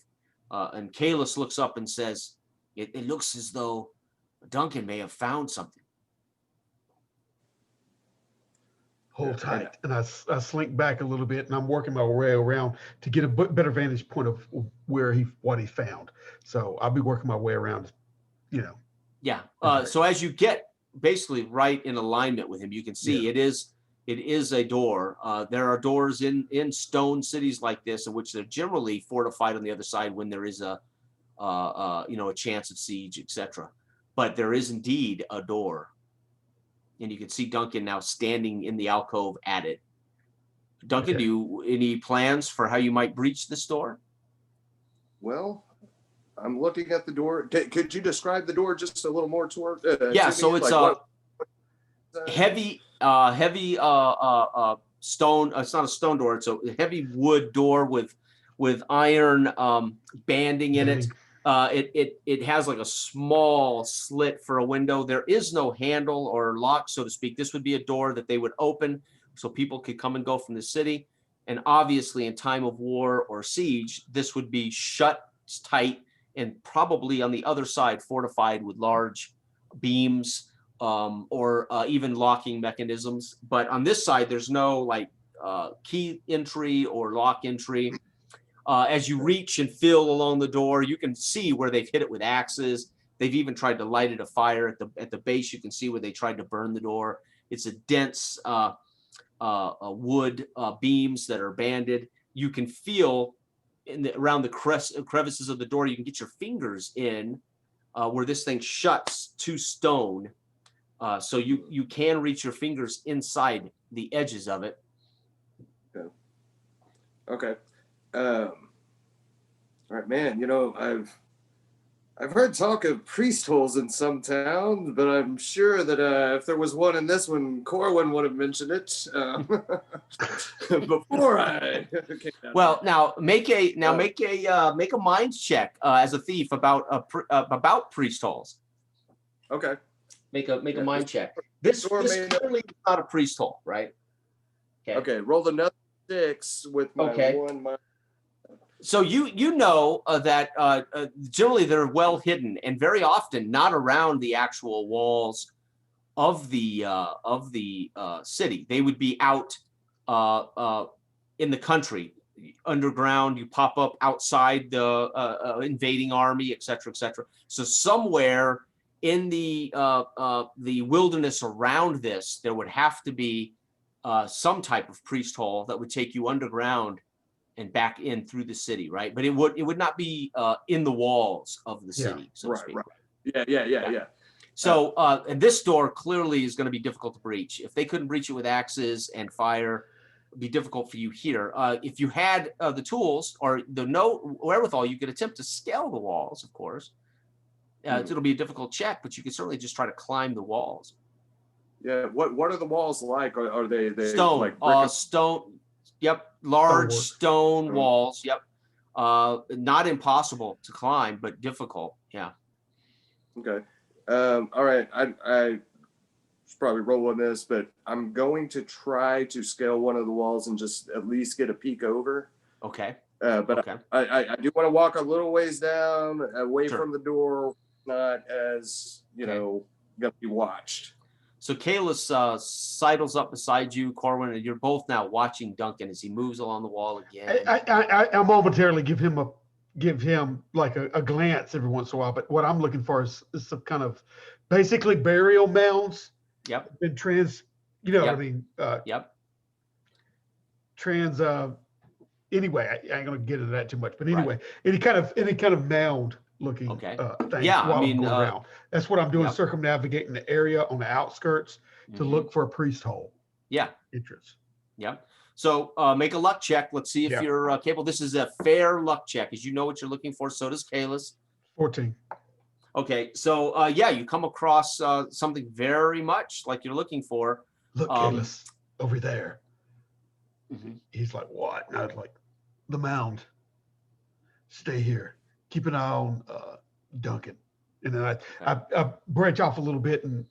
And Kalis looks up and says, "It looks as though Duncan may have found something. Hold tight. And I slink back a little bit, and I'm working my way around to get a better vantage point of what he found. So I'll be working my way around, Yeah. So as you get basically right in alignment with him, you can see it is a door. There are doors in stone cities like this, in which they're generally fortified on the other side when there is a chance of siege, etc. But there is indeed a door, and you can see Duncan now standing in the alcove at it. Duncan, do any plans for how you might breach this door? Well, I'm looking at the door. Could you describe the door just a little more toward? Yeah, so it's heavy stone. It's not a stone door. It's a heavy wood door with iron banding in it. It has like a small slit for a window. There is no handle or lock, so to speak. This would be a door that they would open so people could come and go from the city. And obviously, in time of war or siege, this would be shut tight and probably on the other side fortified with large beams or even locking mechanisms. But on this side, there's no key entry or lock entry. As you reach and feel along the door, you can see where they've hit it with axes. They've even tried to light it afire at the base. You can see where they tried to burn the door. It's a dense wood beams that are banded. You can feel around the crevices of the door. You can get your fingers in where this thing shuts to stone. So you can reach your fingers inside the edges of it. Okay. All right, man. I've heard talk of priest holes in some towns, but I'm sure that if there was one in this one, Corwin would have mentioned it before I came down. Well, now make a mind check as a thief about priest holes. Okay. Make a mind check. This clearly is not a priest hole, right? Okay. Roll another 6 with my one. So you know that generally they're well hidden and very often not around the actual walls of the city. They would be out in the country, underground. You pop up outside the invading army, etc., etc. So somewhere in the wilderness around this, there would have to be some type of priest hole that would take you underground and back in through the city, right? But it would not be in the walls of the city, so to speak. Right. Yeah. So, and this door clearly is going to be difficult to breach. If they couldn't breach it with axes and fire, it'd be difficult for you here. If you had the tools or the wherewithal, you could attempt to scale the walls, of course. It'll be a difficult check, but you can certainly just try to climb the walls. Yeah. What are the walls like? Are they stone? Like brick stone. Yep. Large stone walls. Yep. Not impossible to climb, but difficult. Yeah. Okay. All right. I should probably roll on this, but I'm going to try to scale one of the walls and just at least get a peek over. Okay. But I do want to walk a little ways down, away Sure. from the door, not as going to be watched. So Kalis sidles up beside you, Corwin, and you're both now watching Duncan as he moves along the wall again. I momentarily give him like a glance every once in a while, but what I'm looking for is some kind of basically burial mounds. Yep. Been what I mean? Anyway, I ain't gonna get into that too much, but anyway, any kind of mound looking thing. Yeah, I mean, around. That's what I'm doing, circumnavigating the area on the outskirts to look for a priest hole. Yeah. Entrance. Yeah. So make a luck check. Let's see if you're capable. This is a fair luck check, as you know what you're looking for. So does Kalis. 14. Okay. So you come across something very much like you're looking for. Look, Kalis, over there. He's like, what? And I was like, the mound. Stay here. Keep an eye on Duncan. And then I branch off a little bit and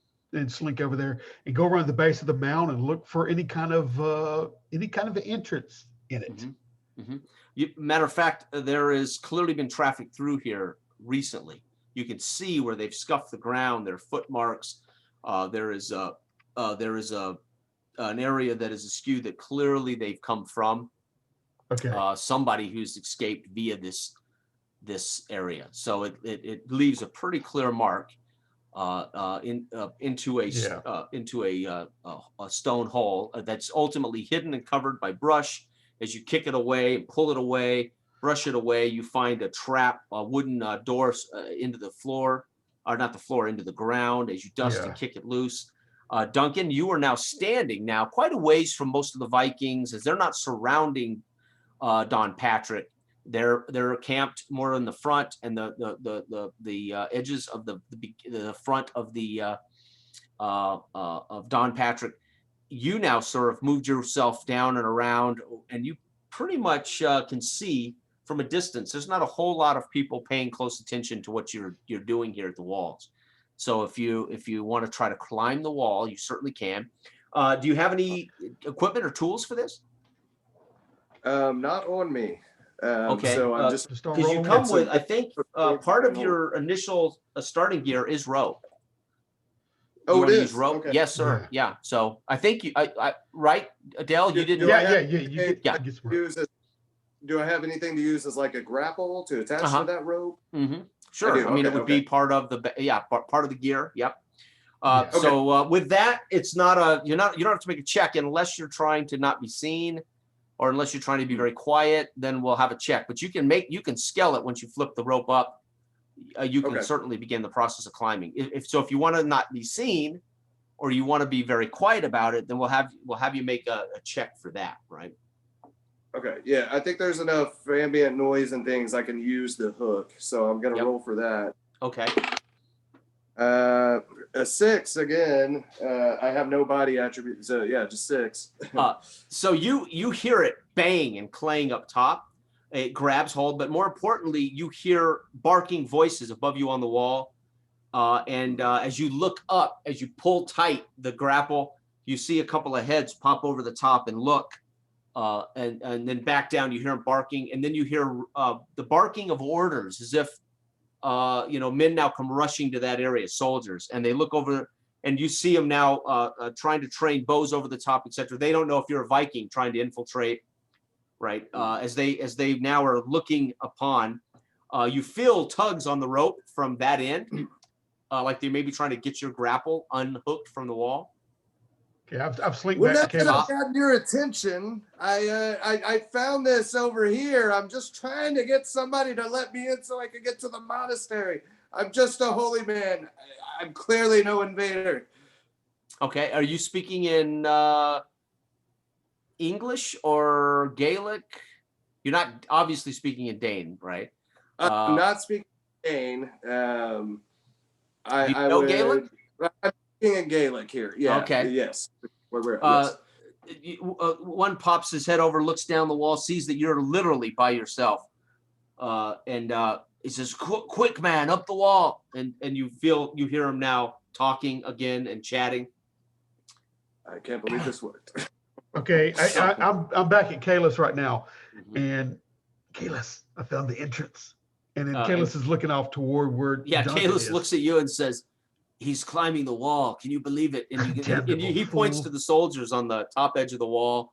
slink over there and go around the base of the mound and look for any kind of entrance in it. Matter of fact, there has clearly been traffic through here recently. You can see where they've scuffed the ground. There are foot marks. There is an area that is askew that clearly they've come from Okay. somebody who's escaped via this area. So it leaves a pretty clear mark into a stone hole that's ultimately hidden and covered by brush. As you kick it away, pull it away, brush it away, you find a trap, a wooden door into the floor, or not the floor, into the ground. As you dust and kick it loose. Duncan, you are now standing quite a ways from most of the Vikings, as they're not surrounding Don Patrick. They're camped more in the front and the edges of the front of the of Don Patrick. You now sort of moved yourself down and around, and you pretty much can see from a distance. There's not a whole lot of people paying close attention to what you're doing here at the walls. So if you want to try to climb the wall, you certainly can. Do you have any equipment or tools for this? Not on me. Okay. So I'm just Just don't Because roll you them. come with, I think, part of your initial starting gear is rope. Oh, You it wanna is? use rope? Okay. Yes, sir. Yeah. So I think right, Adele, you didn't. Yeah, you get, Yeah. get some rope. use it. Do I have anything to use as like a grapple to attach to that rope? Mm-hmm. Sure. I do. I mean, it Okay, would be part of the part of the gear. Yep. Yeah. So with that, it's not you don't have to make a check unless you're trying to not be seen, or unless you're trying to be very quiet. Then we'll have a check. But you can scale it once you flip the rope up. You can certainly begin the process of climbing. If you want to not be seen, or you want to be very quiet about it, then we'll have you make a check for that, right? Okay. Yeah, I think there's enough ambient noise and things I can use the hook, so I'm gonna roll for that. Okay. A 6 again. I have no body attribute, so yeah, just 6. So you hear it bang and clang up top. It grabs hold, but more importantly, you hear barking voices above you on the wall. And as you look up, as you pull tight the grapple, you see a couple of heads pop over the top and look, and then back down. You hear them barking, and then you hear the barking of orders, as if men now come rushing to that area, soldiers, and they look over, and you see them now trying to train bows over the top, etc. They don't know if you're a Viking trying to infiltrate, right? As they now are looking upon, you feel tugs on the rope from that end. Like they may be trying to get your grapple unhooked from the wall. Okay, I've slinked Well, back that to could have Caleb. gotten your attention. I found this over here. I'm just trying to get somebody to let me in so I could get to the monastery. I'm just a holy man. I'm clearly no invader. Okay, are you speaking in English or Gaelic? You're not obviously speaking in Dane, right? I'm not speaking Dane. Do you know Gaelic? I'm speaking in Gaelic here. Yeah. Okay. Yes. Yes. One pops his head over, looks down the wall, sees that you're literally by yourself, and he says, "Quick, man, up the wall!" And you hear him now talking again and chatting. I can't believe this worked. Okay, I'm back at Kalis right now, Mhm. and Kalis, I found the entrance, and then And- Kalis is looking off toward where Duncan Kalis is. looks at you and says, "He's climbing the wall. Can you believe it?" And Damnable he points fool. to the soldiers on the top edge of the wall.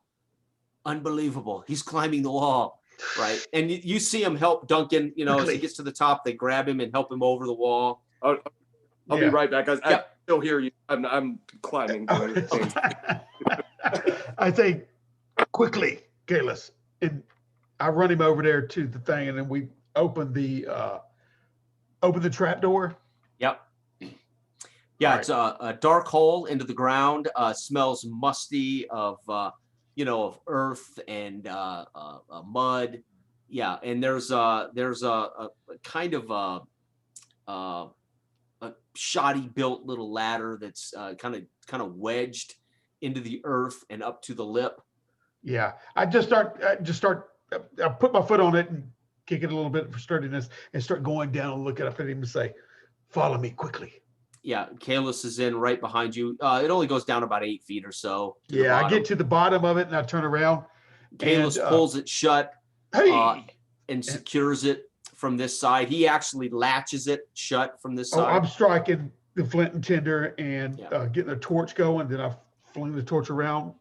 Unbelievable. He's climbing the wall, right? And you see him help Duncan, as he Quickly. gets to the top, they grab him and help him over the wall. I'll be right back, guys. I Yep. still hear you. I'm climbing. Doing things. I say, quickly, Kalis, and I run him over there to the thing, and then we open the trap door. Yep. Yeah, All it's a dark hole into the ground. Smells musty of earth and mud. Yeah, and there's a kind of a shoddy built little ladder that's kind of wedged into the earth and up to the lip. Yeah, I put my foot on it and kick it a little bit for sturdiness, and start going down and looking up at him and say, "Follow me quickly." Yeah, Kalis is in right behind you. It only goes down about 8 feet or so. Yeah, I get to the bottom of it and I turn around. Kalis and, pulls it shut Hey, and secures it from this side. He actually latches it shut from this Oh, side. I'm striking the flint and tinder and Yeah. getting a torch going. Then I fling the torch around. And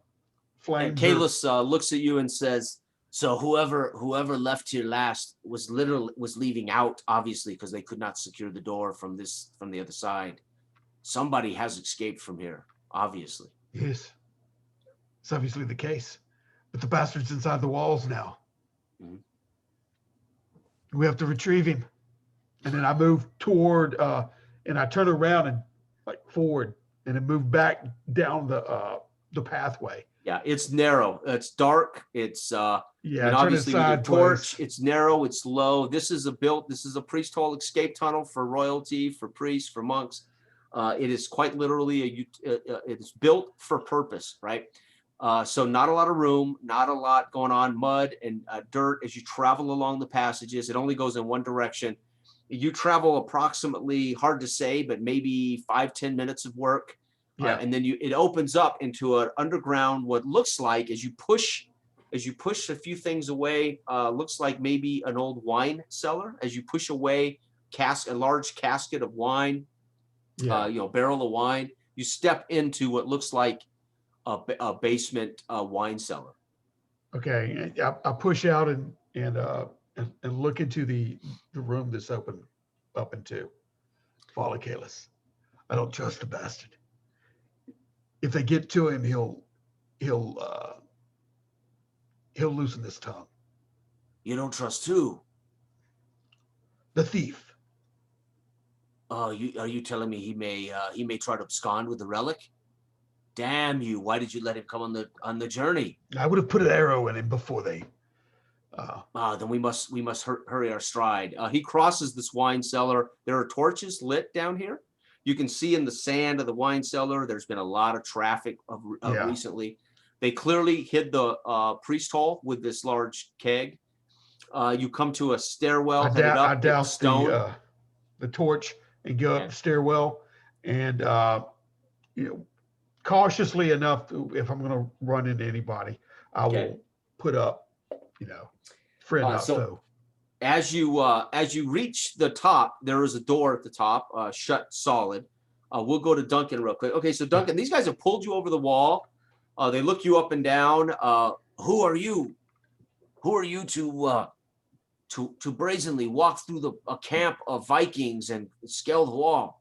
Flames. Kalis looks at you and says, "So whoever left here last was leaving out, obviously, because they could not secure the door from the other side. Somebody has escaped from here, obviously." Yes, it's obviously the case. But the bastard's inside the walls now. Mhm. We have to retrieve him. And then I move toward, and I turn around and like forward, and then move back down the pathway. Yeah, it's narrow. It's dark. It's Yeah, and turn it obviously with your sideways. torch, it's narrow, it's low. This is a priest hall escape tunnel for royalty, for priests, for monks. It is quite literally it's built for purpose, right? So not a lot of room, not a lot going on, mud and dirt as you travel along the passages. It only goes in one direction. You travel approximately, hard to say, but maybe 5-10 minutes of work. Yeah. And then it opens up into an underground, what looks like as you push a few things away, looks like maybe an old wine cellar. As you push away a large casket of wine, Yeah. Barrel of wine, you step into what looks like a basement wine cellar. Okay. I push out and look into the room that's open up into. Follow Kalis. I don't trust the bastard. If they get to him, he'll loosen his tongue. You don't trust who? The thief. Are you telling me he may try to abscond with the relic? Damn you! Why did you let him come on the journey? I would have put an arrow in him before they. Then we must hurry our stride. He crosses this wine cellar. There are torches lit down here. You can see in the sand of the wine cellar. There's been a lot of traffic recently. They clearly hid the priest hall with this large keg. You come to a stairwell headed up. I douse stone. the torch and go up the stairwell, and cautiously enough, if I'm going to run into anybody, I will put up, friend not foe. As you reach the top, there is a door at the top, shut solid. We'll go to Duncan real quick. Okay, so Duncan, these guys have pulled you over the wall. They look you up and down. Who are you? Who are you to brazenly walk through a camp of Vikings and scale the wall?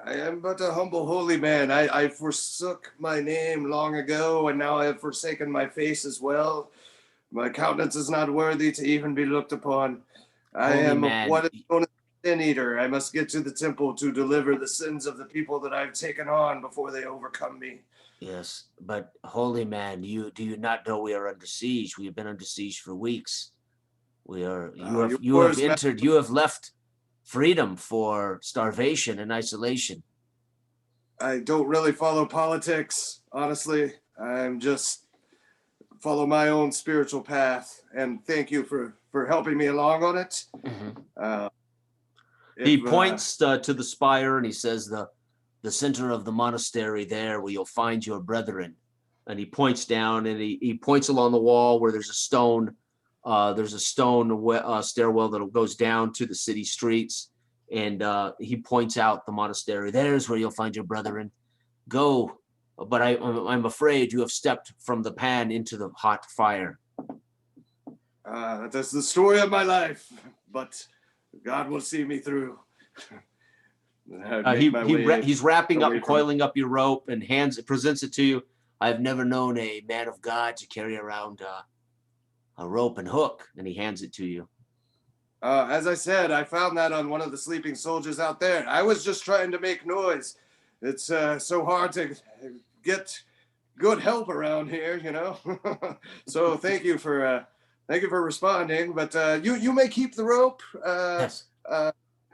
I am but a humble holy man. I forsook my name long ago, and now I have forsaken my face as well. My countenance is not worthy to even be looked upon. I am what is known as a sin eater. I must get to the temple to deliver the sins of the people that I've taken on before they overcome me. Yes, but holy man, do you not know we are under siege? We have been under siege for weeks. You have left freedom for starvation and isolation. I don't really follow politics, honestly. I'm just follow my own spiritual path, and thank you for helping me along on it. Mm-hmm. He points to the spire and he says, the center of the monastery there where you'll find your brethren. And he points down and he points along the wall where there's a stone stairwell that goes down to the city streets. And he points out the monastery. There's where you'll find your brethren. Go. But I'm afraid you have stepped from the pan into the hot fire. That's the story of my life, but God will see me through. He's wrapping up and coiling up your rope and presents it to you. I've never known a man of God to carry around a rope and hook, and he hands it to you. As I said, I found that on one of the sleeping soldiers out there. I was just trying to make noise. It's so hard to get good help around here, So thank you for responding. But you may keep the rope. Yes.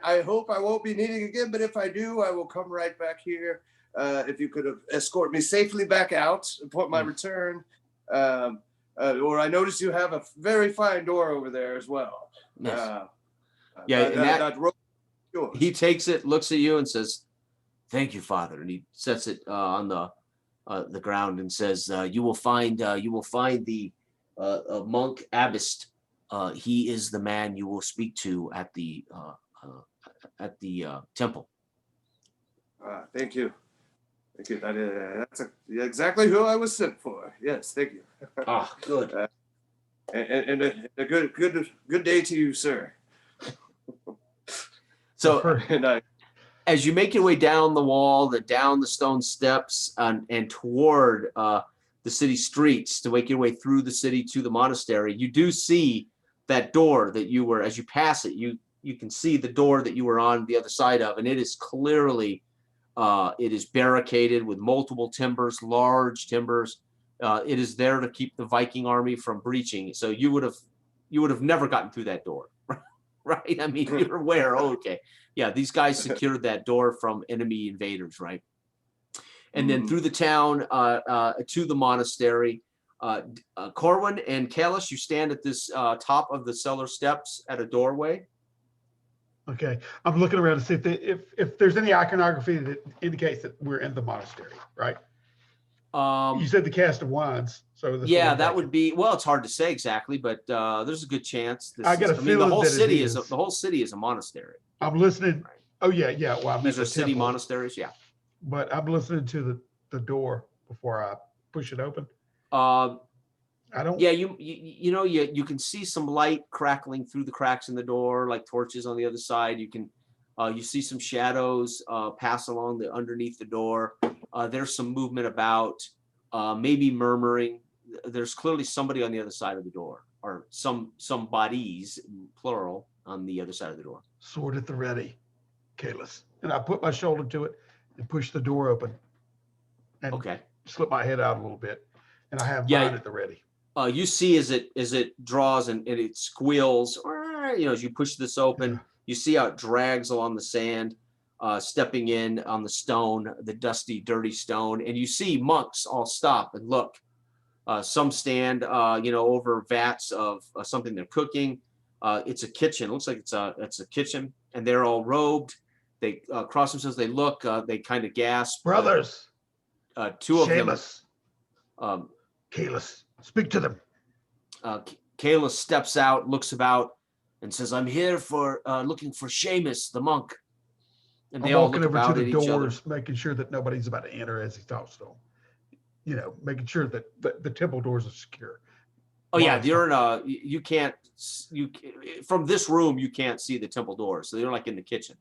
I hope I won't be needing it again, but if I do, I will come right back here. If you could escort me safely back out upon my return. Or I notice you have a very fine door over there as well. Yes. That rope is yours. He takes it, looks at you, and says, "Thank you, Father." And he sets it on the ground and says, "You will find the monk abbess he is the man you will speak to at the temple. Thank you. Thank you. That's exactly who I was sent for. Yes, thank you. Ah, good. And a good day to you, sir. So And as you make your way down the wall, down the stone steps, and toward the city streets to make your way through the city to the monastery, you do see that door that you were, as you pass it, you can see the door that you were on the other side of, and it is clearly, it is barricaded with multiple timbers, large timbers. It is there to keep the Viking army from breaching. So you would have never gotten through that door, right? I mean, you're aware. Oh, okay, yeah, these guys secured that door from enemy invaders, right? And then through the town to the monastery. Corwin and Kalish, you stand at this top of the cellar steps at a doorway. Okay, I'm looking around to see if there's any iconography that indicates that we're in the monastery, right? You said the cast of wands, so yeah, that would be, well, it's hard to say exactly, but there's a good chance. I got a feeling the whole that city is the whole city is a monastery. I'm listening. Right. Oh yeah. Well, these are city monasteries, yeah. But I'm listening to the door before I push it open. I don't. Yeah, you know, you can see some light crackling through the cracks in the door, like torches on the other side. You can you see some shadows pass along underneath the door. There's some movement about, maybe murmuring. There's clearly somebody on the other side of the door, or some bodies, plural, on the other side of the door. Sword at the ready, Kalis. And I put my shoulder to it and push the door open. And okay. Slip my head out a little bit, and I have mine at the ready. You see as it draws and it squeals, you know, as you push this open, you see how it drags along the sand, stepping in on the stone, the dusty, dirty stone, and you see monks all stop and look. Some stand, you know, over vats of something they're cooking. It's a kitchen. It looks like it's a kitchen, and they're all robed. They cross themselves. They look. They kind of gasp. Brothers. Two of Seamus. them. Kalis, speak to them. Kalis steps out, looks about, and says, "I'm here for looking for Seamus, the monk." And they all look about at each other. I'm walking over to the doors, making sure that nobody's about to enter as he talks to them. You know, making sure that the temple doors are secure. Oh yeah, you're in you can't, from this room, you can't see the temple doors. So they're like in the kitchen.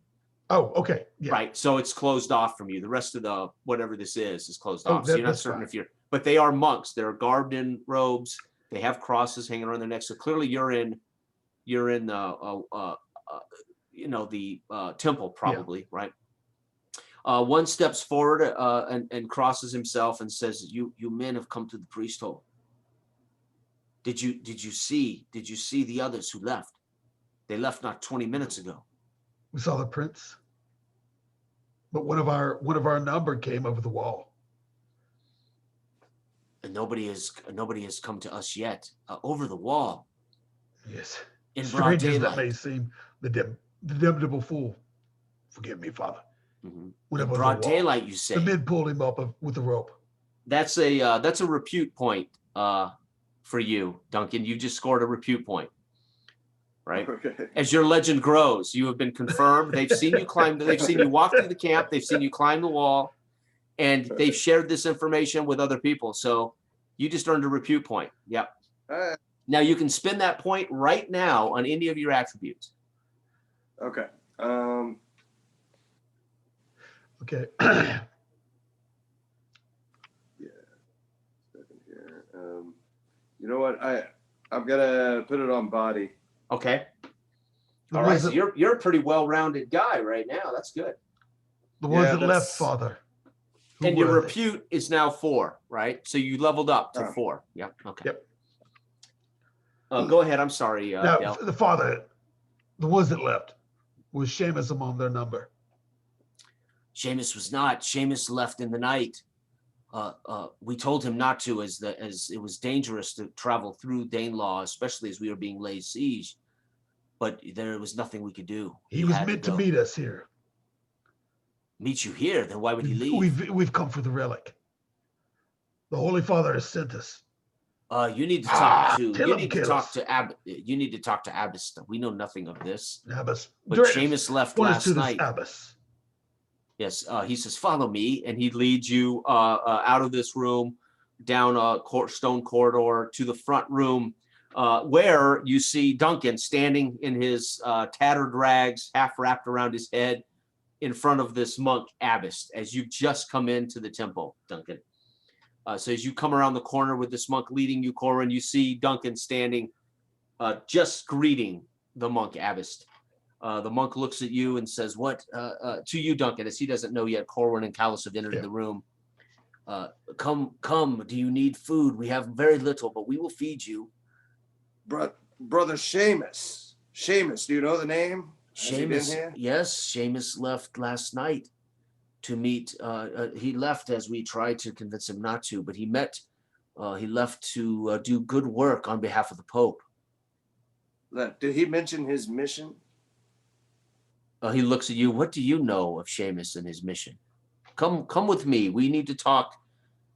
Oh, okay. Yeah. Right. So it's closed off from you. The rest of the, whatever this is closed off. So you're not certain fine. But they are monks. They're garbed in robes. They have crosses hanging around their necks. So clearly you're in the, you know, the temple probably, right? One steps forward and crosses himself and says, "You men have come to the priest hole. Did you see the others who left? They left not 20 minutes ago." We saw the prince, but one of our number came over the wall. And nobody has come to us yet. Over the wall. Yes. In broad Strange as daylight. that may seem, the damnable fool. Forgive me, Father. Mm-hmm. In broad daylight, you say. The men pulled him up with a rope. That's a repute point for you, Duncan. You just scored a repute point. Right? Okay. As your legend grows, you have been confirmed. They've seen you climb. They've seen you walk through the camp. They've seen you climb the wall, and they've shared this information with other people. So you just earned a repute point. Yep. Now you can spend that point right now on any of your attributes. Okay. Okay. Yeah. Here. You know what? I'm gonna put it on body. Okay. All right. So you're a pretty well-rounded guy right now. That's good. The ones that left, Father. And your repute is now 4, right? So you leveled up to 4. Yeah. Okay. Yep. Go ahead. I'm sorry. Now, the Father, the ones that left, was Seamus among their number? Seamus was not. Seamus left in the night. We told him not to, as it was dangerous to travel through Danelaw, especially as we were being laid siege. But there was nothing we could do. He was meant to meet us here. Meet you here? Then why would he leave? We've come for the relic. The Holy Father has sent us. You need to talk to. tell You him, need to talk Kalis. to You need to talk to Abbas. We know nothing of this. Abbas. But Seamus left point us last to this night. Abbas. Yes, he says, "Follow me," and he leads you out of this room, down a stone corridor to the front room, where you see Duncan standing in his tattered rags, half wrapped around his head, in front of this monk Abbas. As you've just come into the temple, Duncan. So as you come around the corner with this monk leading you, Corwin, you see Duncan standing, just greeting the monk Abbas. The monk looks at you and says, "What to you, Duncan?" As he doesn't know yet, Corwin and Kalis have entered the room. Come. Do you need food? We have very little, but we will feed you. Brother Seamus. Seamus, do you know the name? Seamus, yes, Seamus left last night to meet. He left as we tried to convince him not to, but he left to do good work on behalf of the Pope. Did he mention his mission? He looks at you. What do you know of Seamus and his mission? Come with me. We need to talk.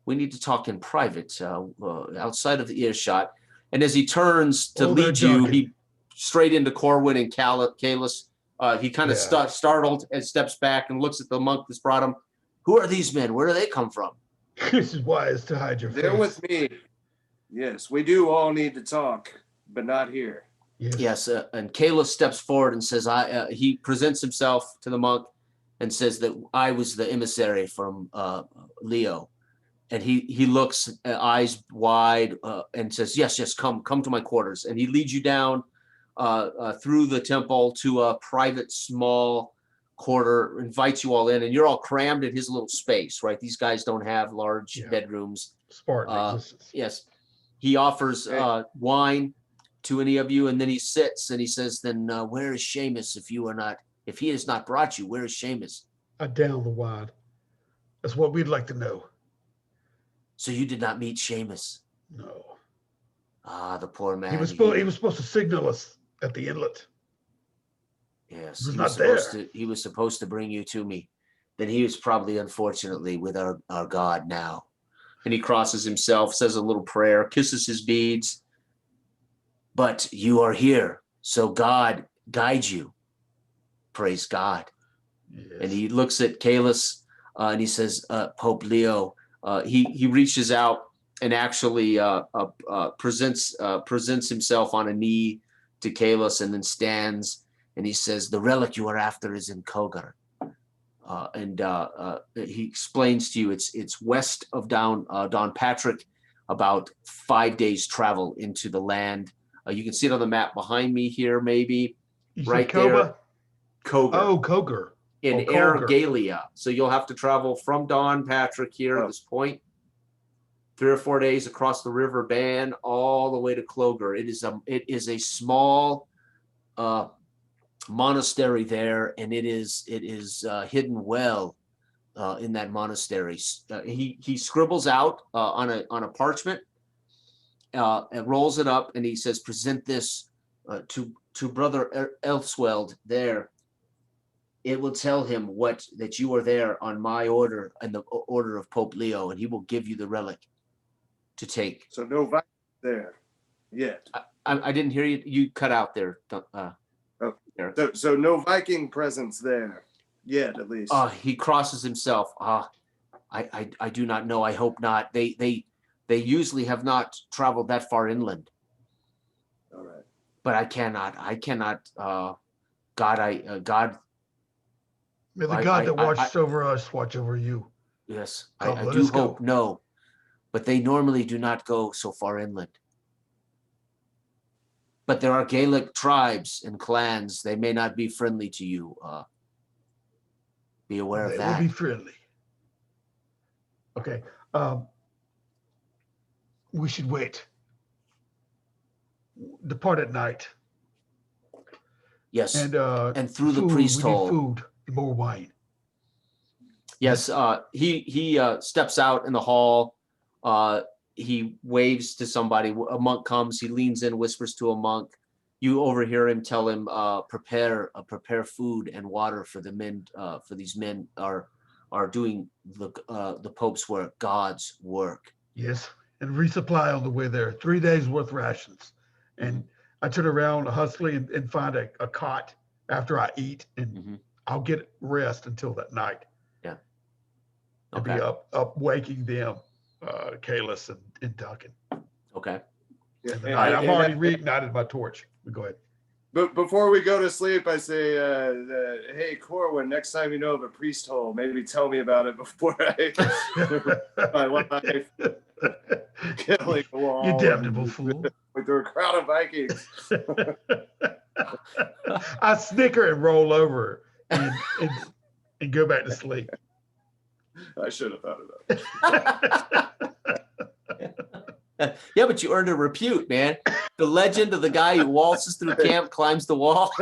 We need to talk in private, outside of the earshot. And as he turns to lead you, he straight into Corwin and Kalis. He kind of startled and steps back and looks at the monk that's brought him. Who are these men? Where do they come from? This is wise to hide your face. They're with me. Yes, we do all need to talk, but not here. Yes, and Kalis steps forward and says, he presents himself to the monk and says that I was the emissary from Leo. And he looks, eyes wide, and says, yes, come to my quarters. And he leads you down through the temple to a private small quarter, invites you all in, and you're all crammed in his little space, right? These guys don't have large bedrooms. Spartan existence. Yes. He offers wine to any of you, and then he sits and he says, then where is Seamus if he has not brought you, where is Seamus? Down the wide. That's what we'd like to know. So you did not meet Seamus? No. The poor man. He was supposed to signal us at the inlet. Yes, he was supposed to bring you to me. Then he was probably, unfortunately, with our God now. And he crosses himself, says a little prayer, kisses his beads. But you are here, so God guides you. Praise God. Yes. And he looks at Kalis and he says, Pope Leo. He reaches out and actually presents himself on a knee to Kalis and then stands. And he says, the relic you are after is in Kogar. And he explains to you it's west of Don Patrick, about 5 days travel into the land. You can see it on the map behind me here, maybe. Right there. Kogar. Oh, Kogar. In Ergalia. So you'll have to travel from Don Patrick here at this point, 3 or 4 days across the River Ban, all the way to Clogar. It is a small monastery there, and it is hidden well in that monastery. He scribbles out on a parchment and rolls it up, and he says, present this to Brother Elsweld there. It will tell him that you are there on my order and the order of Pope Leo, and he will give you the relic to take. So no Vikings there yet. I didn't hear you. You cut out there. So no Viking presence there yet, at least. He crosses himself. I do not know. I hope not. They usually have not traveled that far inland. All right. But I cannot. God. May the God that watches over us watch over you. Yes, I do hope no. But they normally do not go so far inland. But there are Gaelic tribes and clans. They may not be friendly to you. Be aware of that. They will be friendly. Okay. We should wait. Depart at night. Yes. And through food, the priest hole. Food, more wine. Yes. He steps out in the hall. He waves to somebody. A monk comes. He leans in, whispers to a monk. You overhear him tell him, prepare food and water for the men. For these men are doing the Pope's work, God's work. Yes. and resupply on the way there. 3 days worth of rations. And I turn around huskily and find a cot after I eat, and I'll get rest until that night. Yeah. I'll be up waking them, Kalis and Duncan. Okay. Yeah. And I've already reignited my torch. Go ahead. But before we go to sleep, I say, hey, Corwin, next time you know of a priest hole, maybe tell me about it before my wife killing a wall. You damnable fool. Through a crowd of Vikings. I snicker and roll over and go back to sleep. I should have thought of that. Yeah, but you earned a repute, man. The legend of the guy who waltzes through camp, climbs the wall.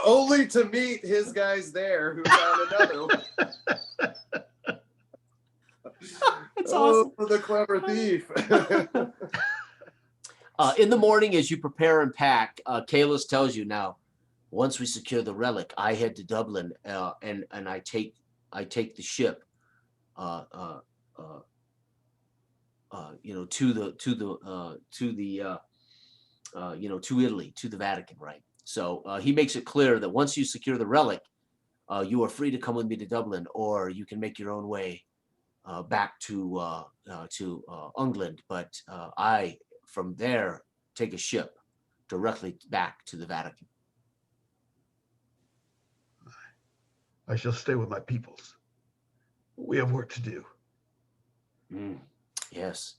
Only to meet his guys there who found another one. That's awesome. The clever thief. In the morning, as you prepare and pack, Kalis tells you, now, once we secure the relic, I head to Dublin and I take the ship, to Italy, to the Vatican, right? So he makes it clear that once you secure the relic, you are free to come with me to Dublin, or you can make your own way back to England. But I, from there, take a ship directly back to the Vatican. I shall stay with my peoples. We have work to do. Yes.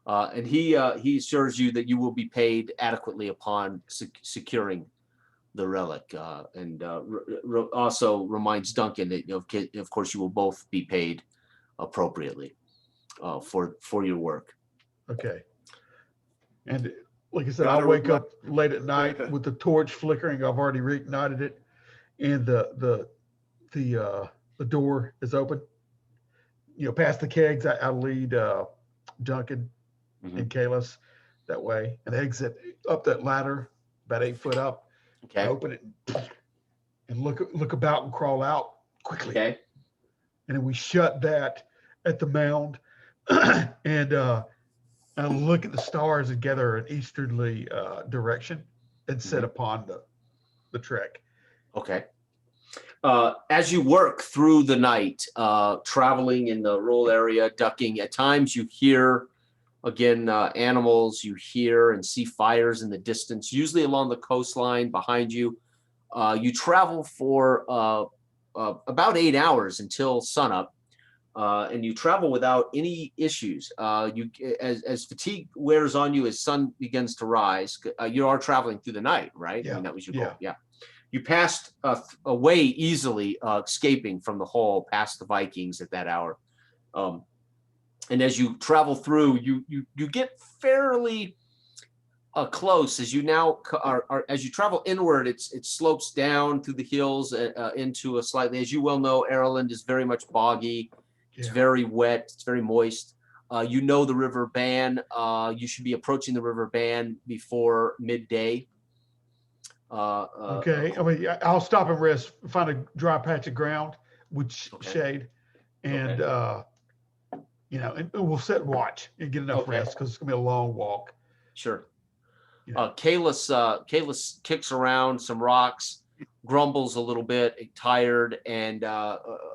And he assures you that you will be paid adequately upon securing the relic, and also reminds Duncan that, of course, you will both be paid appropriately for your work. Okay. And like I said, I'll wake up late at night with the torch flickering. I've already reignited it, and the door is open. Past the kegs, I lead Duncan and Kalis that way, and exit up that ladder about 8 foot up. Okay. I open it and look about and crawl out quickly. Okay. And then we shut that at the mound, and I look at the stars and gather an easterly direction and set upon the trek. Okay. As you work through the night, traveling in the rural area, ducking, at times you hear, again, animals, you hear and see fires in the distance, usually along the coastline behind you. You travel for about 8 hours until sunup, and you travel without any issues. As fatigue wears on you, as sun begins to rise, you are traveling through the night, right? Yeah. I mean, that was your goal. Yeah. You passed away easily, escaping from the hole past the Vikings at that hour. And as you travel through, you get fairly close as you now as you travel inward. It slopes down through the hills into a slightly, as you well know, Ayerland is very much boggy. It's very wet. It's very moist. The River Bann. You should be approaching the River Bann before midday. Okay. I mean, I'll stop and rest, find a dry patch of ground with shade, and and we'll sit and watch and get enough rest, because it's gonna be a long walk. Sure. Yeah. Kalis kicks around some rocks, grumbles a little bit, tired, and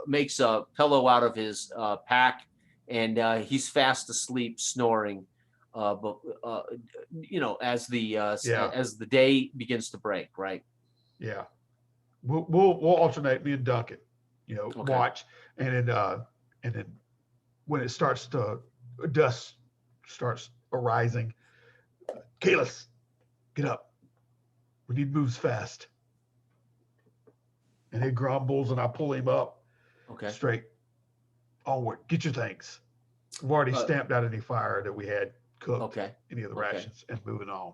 makes a pillow out of his pack, and he's fast asleep, snoring. But as the day begins to break, right? Yeah, we'll alternate, me and Duncan, watch, and then when it starts to dust starts arising, Kalis, get up. We need moves fast. And he grumbles, and I pull him up. Okay. Straight onward. Get your things. We've already stamped out any fire that we had cooked, any of the rations, and moving on.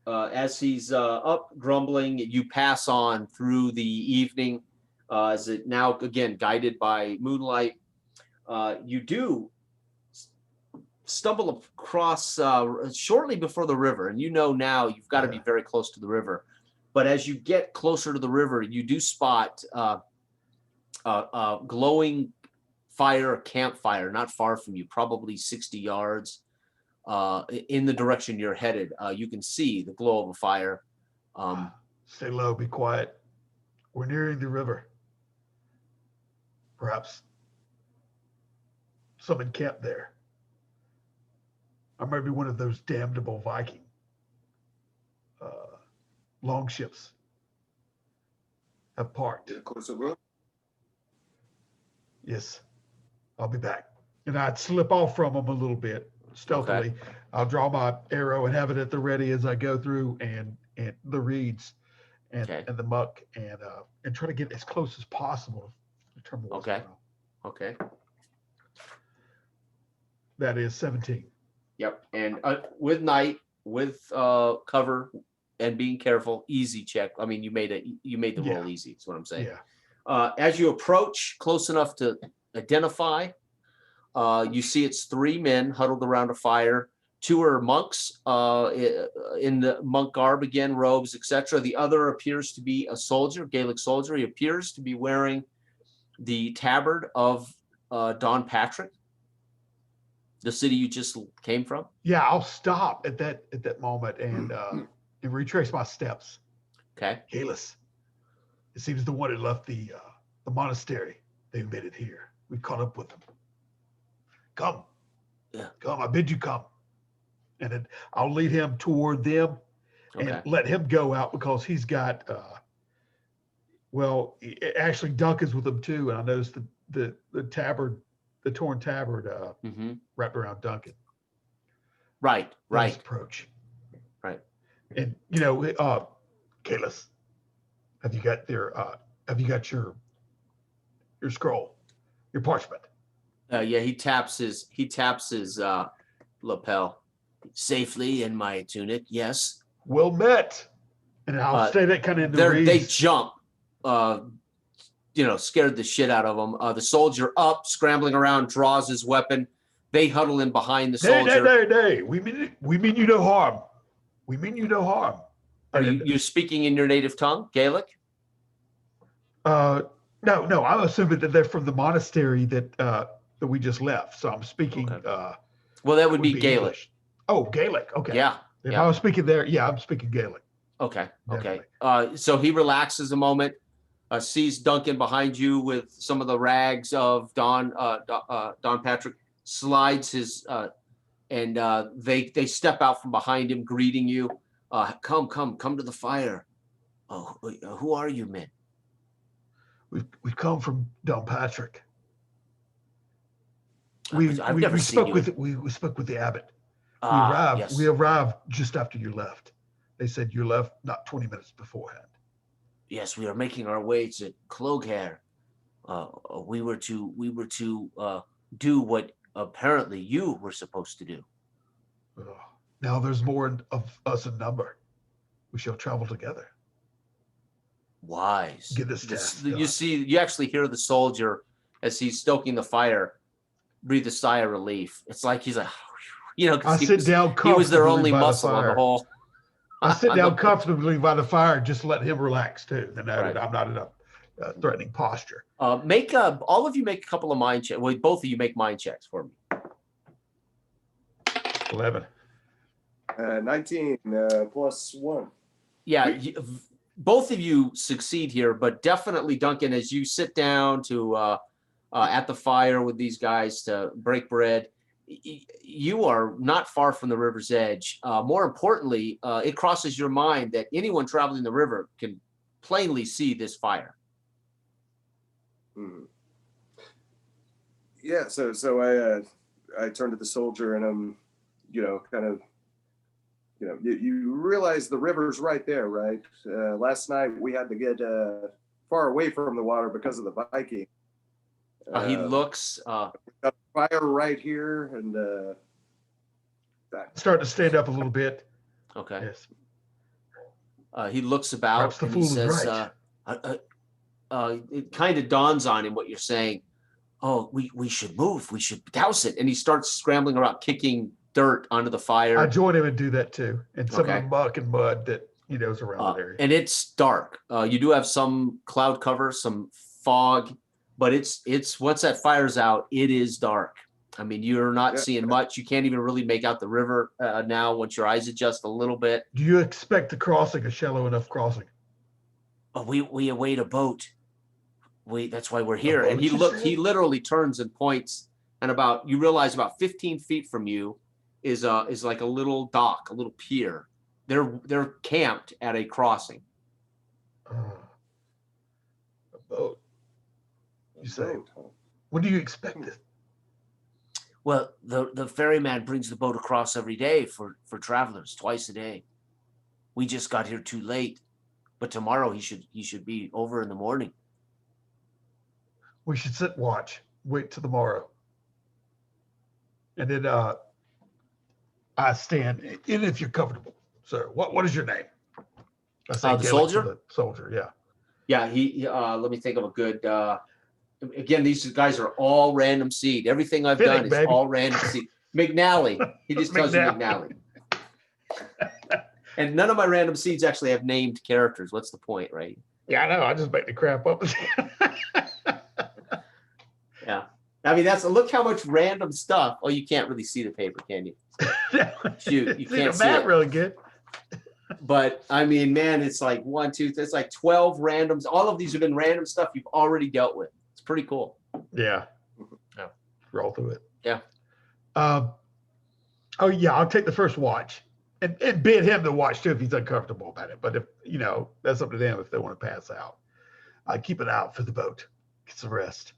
As he's up grumbling, you pass on through the evening, as it now, again, guided by moonlight. You do stumble across shortly before the river, and now you've got to be very close to the river. But as you get closer to the river, you do spot glowing fire, a campfire, not far from you, probably 60 yards in the direction you're headed. You can see the glow of a fire. Stay low, be quiet. We're nearing the river. Perhaps some encamped there. Or maybe one of those damnable Viking longships have parked. Get a closer look. Yes, I'll be back. And I'd slip off from them a little bit stealthily. Okay. I'll draw my arrow and have it at the ready as I go through and the reeds and the muck and try to get as close as possible to determine what's going on. Okay. That is 17. Yep. And with night, with cover and being careful, easy check. I mean, you made the roll easy. That's what I'm saying. Yeah. As you approach close enough to identify, you see it's 3 men huddled around a fire. 2 are monks in the monk garb again, robes, etc. The other appears to be a soldier, Gaelic soldier. He appears to be wearing the tabard of Don Patrick, the city you just came from. Yeah, I'll stop at that moment and retrace my steps. Okay. Galus, it seems the one who left the monastery. They've made it here. We caught up with them. Come. Yeah. Come. I bid you come. And then I'll lead him toward them and let him go out because he's got, actually Duncan's with him too. And I noticed the tabard, the torn tabard wrapped around Duncan. Right. Nice approach. Right. And, Galus, have you got your scroll, your parchment? He taps his lapel. Safely in my tunic, yes. Well met. And I'll say that kind of in the reeds. They jump, scared the shit out of them. The soldier up, scrambling around, draws his weapon. They huddle in behind the soldier. Nay. We mean you no harm. We mean you no harm. Are you speaking in your native tongue, Gaelic? No. I'm assuming that they're from the monastery that we just left. So I'm speaking. Well, that would be Gaelic. English. Oh, Gaelic. Okay. Yeah. If I was speaking there, I'm speaking Gaelic. Okay. Definitely. Okay. So he relaxes a moment, sees Duncan behind you with some of the rags of Don Patrick, slides his, and they step out from behind him, greeting you. Come to the fire. Oh, who are you, men? We've come from Don Patrick. I've never seen you. We spoke with the abbot. Yes. We arrived just after you left. They said you left not 20 minutes beforehand. Yes, we are making our way to Cloghair. We were to do what apparently you were supposed to do. Now there's more of us in number. We shall travel together. Wise. Get this task done. You actually hear the soldier as he's stoking the fire breathe a sigh of relief. It's like he's like, because he was their only muscle on the whole. I sit down comfortably by the fire, just let him relax too. And I'm not in a threatening posture. All of you make a couple of mind checks. Well, both of you make mind checks for me. 11. 19 plus 1. Yeah, both of you succeed here, but definitely Duncan, as you sit down to at the fire with these guys to break bread, you are not far from the river's edge. More importantly, it crosses your mind that anyone traveling the river can plainly see this fire. Yeah, so I turn to the soldier and I'm, you realize the river's right there, right? Last night we had to get far away from the water because of the Viking. He looks. Got a fire right here, and starting to stand up a little bit. Okay. Yes. He looks about and he says, it kind of dawns on him what you're saying. Oh, we should move. We should douse it. And he starts scrambling around, kicking dirt onto the fire. I join him and do that too. And some of the muck and mud that is around the area. And it's dark. You do have some cloud cover, some fog. but it's once that fire's out, it is dark. I mean, you're not Yeah. seeing much. You can't even really make out the river now once your eyes adjust a little bit. Do you expect the crossing a shallow enough crossing? But we await a boat. That's why we're here. And boat, you he said? literally turns and points, and you realize about 15 feet from you is like a little dock, a little pier. They're camped at a crossing. A boat. You say, Boat, huh? when do you expect it? Well, the ferryman brings the boat across every day for travelers, twice a day. We just got here too late, but tomorrow he should be over in the morning. We should sit watch, wait till tomorrow. And then I stand, and if you're comfortable, sir. What is your name? I say The Gaelic to soldier? the soldier, yeah. Yeah, he let me think of a good again, these guys are all random seed. Everything I've Finnick, done is baby. all random seed. McNally. He just tells you McNally. McNally. And none of my random seeds actually have named characters. What's the point, right? Yeah, I know. I just make the crap up. Yeah. I mean, look how much random stuff. Oh, you can't really see the paper, can you? Shoot, you See can't the see map it. really good. But I mean, man, it's like 1, 2, it's like 12 randoms. All of these have been random stuff you've already dealt with. It's pretty cool. Yeah. Yeah. Roll through it. Yeah. Oh yeah, I'll take the first watch and bid him to watch too if he's uncomfortable about it. But if that's up to them if they want to pass out. I keep an eye out for the boat. Get some rest.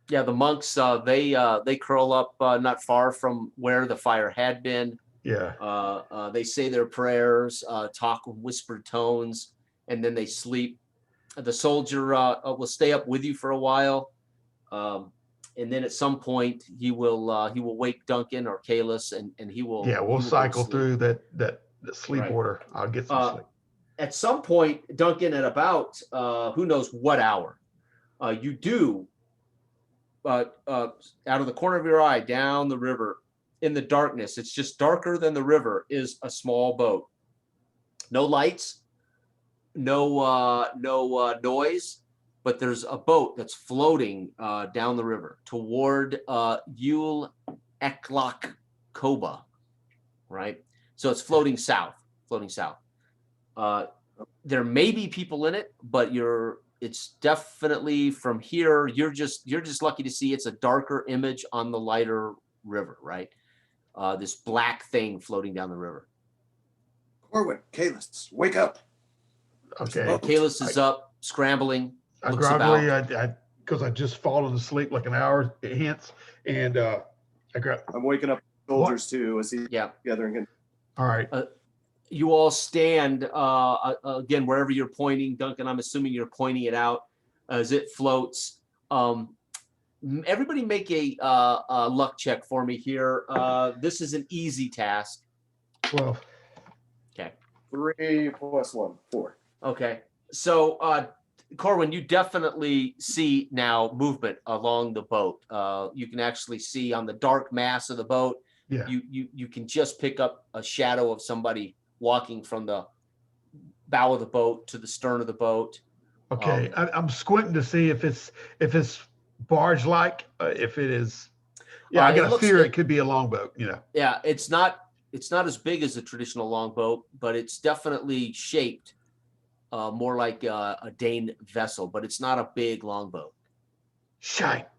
Yeah, the monks they curl up not far from where the fire had been. Yeah. They say their prayers, talk with whispered tones, and then they sleep. The soldier will stay up with you for a while, and then at some point he will wake Duncan or Kalis, and he will. Yeah, we'll he will go to cycle sleep. through that sleep Right. order. I'll get some sleep. At some point, Duncan, at about who knows what hour, you do. Out of the corner of your eye, down the river, in the darkness, it's just darker than the river, is a small boat. No lights, no noise, but there's a boat that's floating down the river toward Yule Eklok Koba, right? So it's floating south. There may be people in it, but it's definitely from here. You're just lucky to see it's a darker image on the lighter river, right? This black thing floating down the river. Corwin, Kalis, wake up. Okay. Kalis is up, scrambling, I looks groggily, about. because I just fallen asleep like an hour hence, and I grab. I'm waking up soldiers too. I see Yeah. gathering. All right. You all stand again wherever you're pointing, Duncan. I'm assuming you're pointing it out as it floats. Everybody make a luck check for me here. This is an easy task. 12. Okay. 3 + 1, 4. Okay. So, Corwin, you definitely see now movement along the boat. You can actually see on the dark mass of the boat. Yeah. You can just pick up a shadow of somebody walking from the bow of the boat to the stern of the boat. Okay. I'm squinting to see if it's barge-like, if it is. Yeah, I got a fear it could be a longboat. Yeah, it's not as big as a traditional longboat, but it's definitely shaped more like a Dane vessel, but it's not a big longboat. Shite.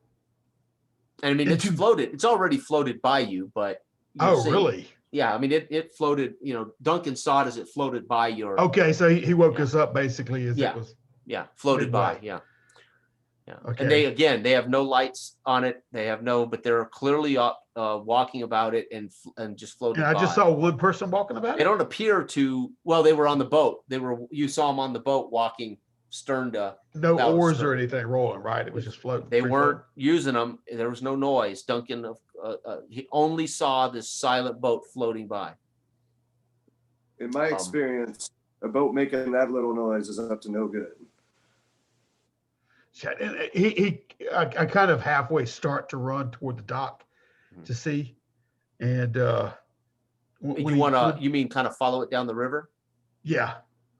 I mean, it's floated. It's already floated by you, but Oh, really? Yeah, I mean, it floated. Duncan saw it as it floated by your. Okay, so he woke us up basically as it was. Yeah, floated by. Mid-way. Yeah. Okay. And they have no lights on it. But they're clearly walking about it and just floating. And I just by. saw a wood person walking about They it. don't appear to. Well, they were on the boat. You saw them on the boat walking stern to. No bow to oars stern. or anything rolling, right? It was just floating. They free weren't using them. There was no noise. Duncan, he only saw this silent boat floating by. In my experience, a boat making that little noise is up to no good. floating. I kind of halfway start to run toward the dock to see, and You mean kind of follow it down the river? Yeah.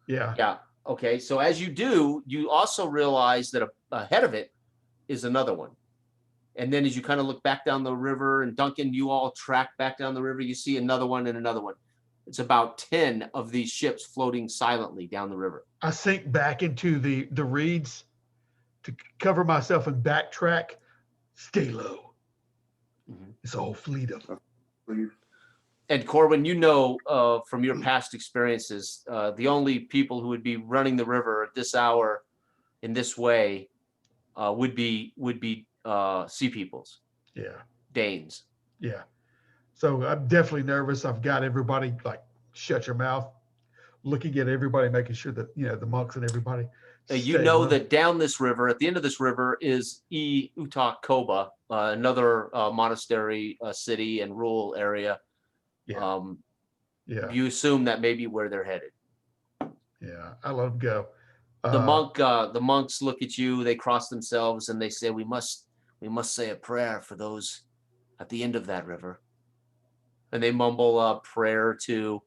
Yeah. Okay. So as you do, you also realize that ahead of it is another one. And then as you kind of look back down the river, and Duncan, you all track back down the river, you see another one and another one. It's about 10 of these ships floating silently down the river. I sink back into the reeds to cover myself and backtrack. Stay low. It's a whole fleet of them. And Corwin, you know from your past experiences, the only people who would be running the river at this hour in this way would be sea peoples. Yeah. Danes. Yeah. So I'm definitely nervous. I've got everybody like shut your mouth, looking at everybody, making sure that, you know, the monks and everybody. You know that down this river, at the end of this river, is Utakoba, another monastery city and rural area. Yeah. Yeah. You assume that may be where they're headed. Yeah. I let them go. The monks look at you, they cross themselves, and they say, we must say a prayer for those at the end of that river. And they mumble a prayer to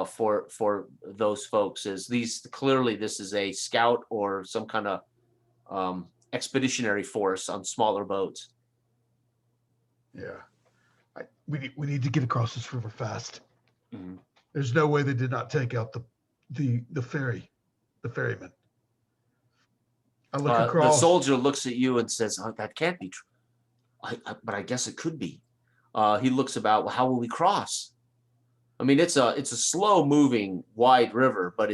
for those folks. As these clearly this is a scout or some kind of expeditionary force on smaller boats. Yeah. We need to get across this river fast. Mm-hmm. There's no way they did not take out the ferryman. I look across. The soldier looks at you and says, oh, that can't be true. But I guess it could be. He looks about, well, how will we cross? I mean, it's a slow moving wide river, but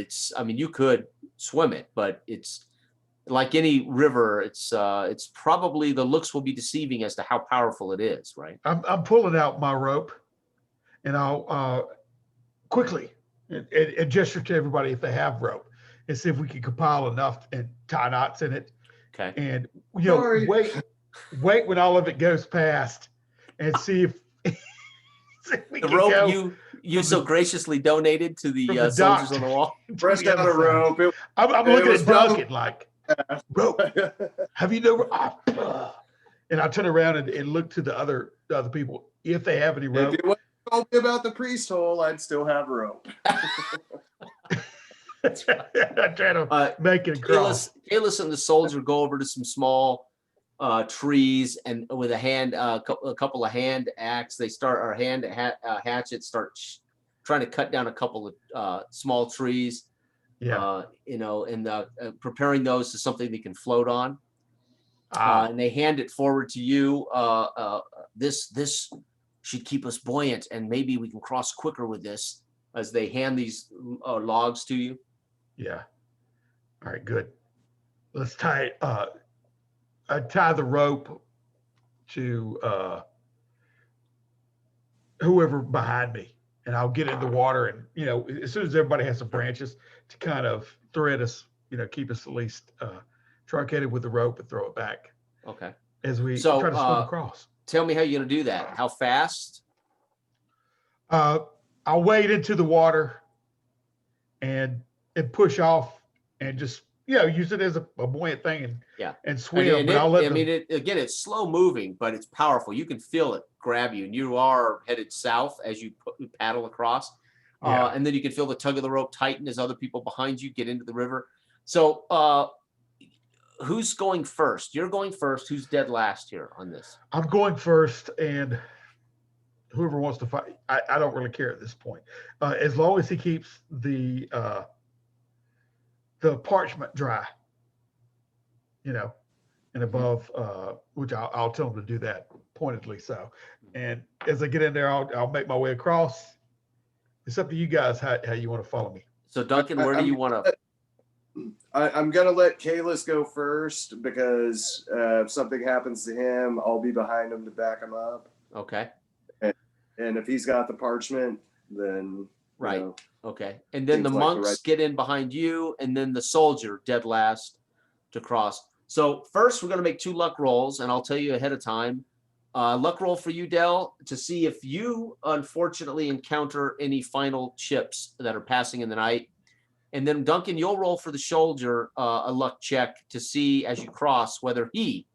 you could swim it, but it's like any river. It's probably the looks will be deceiving as to how powerful it is, right? I'm pulling out my rope, and I'll quickly and gesture to everybody if they have rope, and see if we can compile enough and tie knots in it. Okay. And wait when all of it goes past, and see if we the can rope go you so graciously donated to the the soldiers dock on the wall. Pressed out a rope. I'm looking at Duncan like, rope. Have you never? And I turn around and look to the other people if they have any rope. If you would have told me about the priest hole, I'd still have rope. I try to make it across. Kalis and the soldier go over to some small trees, and with a couple of hand axe, they start our hand hatchet, trying to cut down a couple of small trees. Yeah. And preparing those to something they can float on. And they hand it forward to you. This should keep us buoyant, and maybe we can cross quicker with this, as they hand these logs to you. Yeah. All right, good. Let's tie it. I tie the rope to whoever behind me, and I'll get in the water, and as soon as everybody has some branches to kind of thread us, keep us at least truncated with the rope and throw it back. Okay. As we try to swim across. Tell me how you're going to do that. How fast? I'll wade into the water and push off and just use it as a buoyant thing and swim. And again, it's slow moving, but it's powerful. You can feel it grab you, and you are headed south as you paddle across. And then you can feel the tug of the rope tighten as other people behind you get into the river. So who's going first? You're going first. Who's dead last here on this? I'm going first, and whoever wants to fight, I don't really care at this point. As long as he keeps the parchment dry, and above, which I'll tell him to do that pointedly. So, and as I get in there, I'll make my way across. It's up to you guys how you want to follow me. So Duncan, where do you want to? I'm gonna let Kalis go first, because if something happens to him, I'll be behind him to back him up. Okay. And if he's got the parchment, then right. Okay. And then the Seems like the monks right- get in behind you, and then the soldier dead last to cross. So first, we're going to make 2 luck rolls, and I'll tell you ahead of time. Luck roll for you, Del, to see if you unfortunately encounter any final ships that are passing in the night. And then Duncan, you'll roll for the soldier a luck check to see as you cross whether he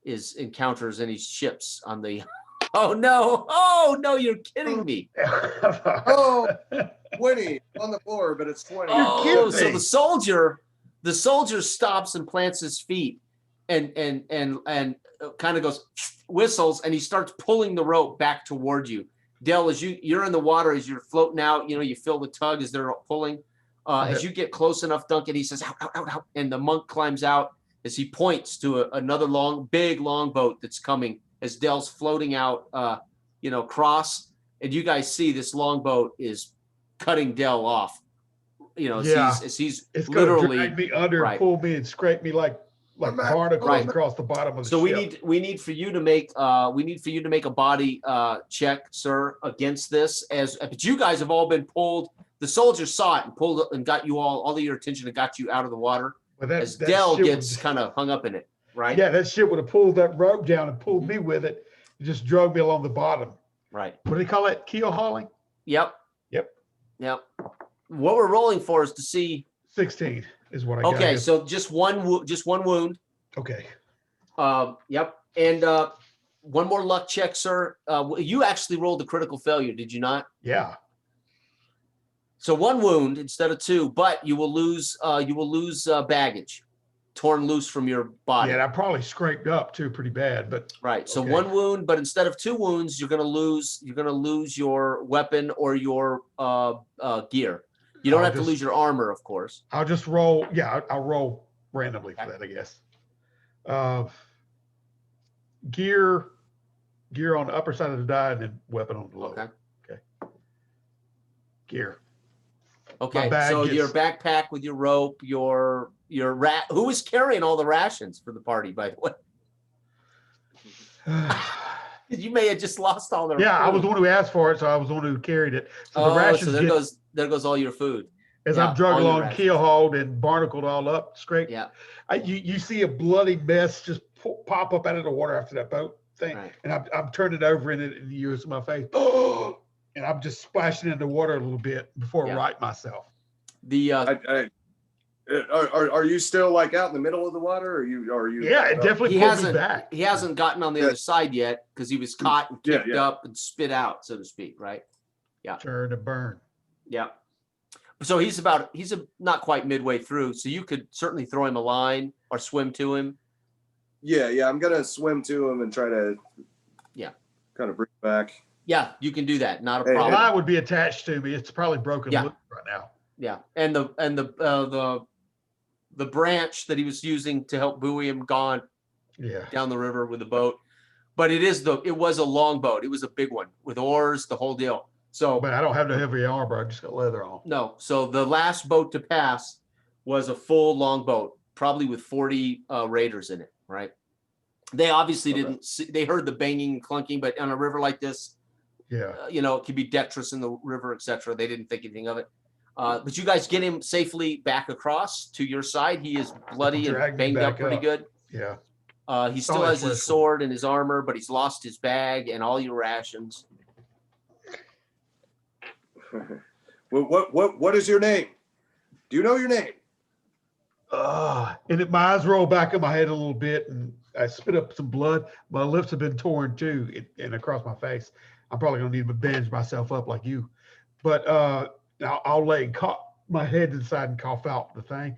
encounters any ships on the. Oh no! You're kidding me. Oh, 20 on the floor, but it's 20. Oh, kidding so me. the soldier stops and plants his feet, and kind of goes, whistles, and he starts pulling the rope back toward you. Dale, as you're in the water, as you're floating out, you feel the tug as they're pulling. As you get close enough, Duncan, he says, out, and the monk climbs out as he points to another big long boat that's coming as Dell's floating out, across, and you guys see this long boat is cutting Dell off. As he's it's literally drag me under, right. pull me, and scrape me like barnacles Right. across the bottom of the So ship. we need for you to make a body check, sir, against this. But you guys have all been pulled. The soldiers saw it and pulled and got you all of your attention and got you out of the water. But As Dell gets kind of hung up in it, right? Yeah, that ship would have pulled that rope down and pulled me with it. It just drug me along the bottom. Right. What do they call it? Keel hauling? Yep. Yep. What we're rolling for is to see. 16 is what I got. Okay, so just one wound. Okay. Yep. And one more luck check, sir. You actually rolled a critical failure, did you not? Yeah. So one wound instead of two, but you will lose baggage, torn loose from your body. Yeah, I probably scraped up too pretty bad, but Right. So okay. one wound, but instead of two wounds, you're gonna lose your weapon or your gear. You don't have to lose your armor, of course. I'll just roll. Yeah, I'll roll randomly for that, I guess. Gear on the upper side of the die, and then weapon on the lower. Okay. Gear. Okay. So your backpack with your rope, your rat. Who was carrying all the rations for the party, by the way? You may have just lost all their. Yeah, food. I was the one who asked for it, so I was the one who carried it. So the rations. So there goes all your food. As I'm drugged along, keel hauled and barnacled all up, scraped. Yeah. You see a bloody mess just pop up out of the water after that boat thing, Right. and I'm turning over in it and using my face, and I'm just splashing in the water a little bit before I right myself. The are you still like out in the middle of the water? Or are you? Yeah, it definitely pulled me back. He hasn't gotten on the other side yet because he was caught and kicked up and spit out, so to speak. Right. Yeah. Turn to burn. Yeah. So he's not quite midway through. So you could certainly throw him a line or swim to him. Yeah. I'm gonna swim to him and try to. Yeah. Kind of bring him back. Yeah, you can do that. Not a problem. The line would be attached to me. It's probably broken loose right now. Yeah, and the branch that he was using to help buoy him gone. Yeah. Down the river with the boat, but it was a long boat. It was a big one with oars, the whole deal. So, but I don't have no heavy armor. I just got leather on. No. So the last boat to pass was a full long boat, probably with 40 raiders in it. Right. They obviously didn't see. They heard the banging and clunking, but on a river like this, it could be dexterous in the river, etc. They didn't think anything of it. But you guys get him safely back across to your side. He is bloody and banged up pretty good. Yeah. He still has his sword and his armor, but he's lost his bag and all your rations. What is your name? Do you know your name? And my eyes roll back in my head a little bit, and I spit up some blood. My lips have been torn too, and across my face. I'm probably gonna need to bandage myself up like you, but I'll lay my head inside and cough out the thing,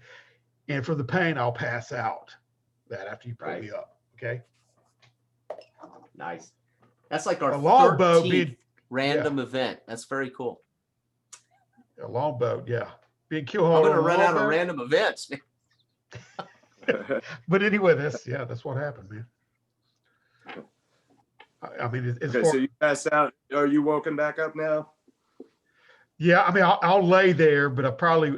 and for the pain, I'll pass out. That after you pull me up, okay? Nice. That's like our longboat 13th random event. That's very cool. A longboat, yeah. Being keel hauled. I'm gonna run out of random events. But anyway, that's what happened, man. I mean, so you passed out. Are you woken back up now? Yeah, I mean, I'll lay there, but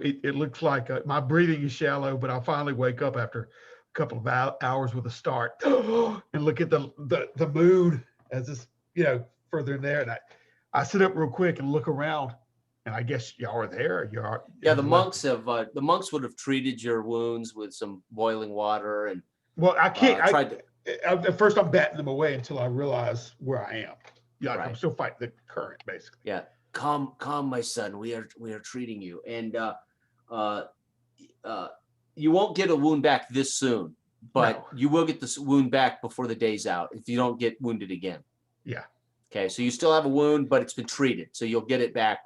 it looks like my breathing is shallow, but I'll finally wake up after a couple of hours with a start and look at the moon as this, further in there. And I sit up real quick and look around, and I guess y'all are there. Yeah, the monks would have treated your wounds with some boiling water and. Well, I can't. At first, I'm batting them away until I realize where I am. Yeah, I'm still fighting the current, basically. Yeah, calm, my son. We are treating you, and you won't get a wound back this soon, but you will get this wound back before the day's out if you don't get wounded again. Yeah. Okay, so you still have a wound, but it's been treated, so you'll get it back,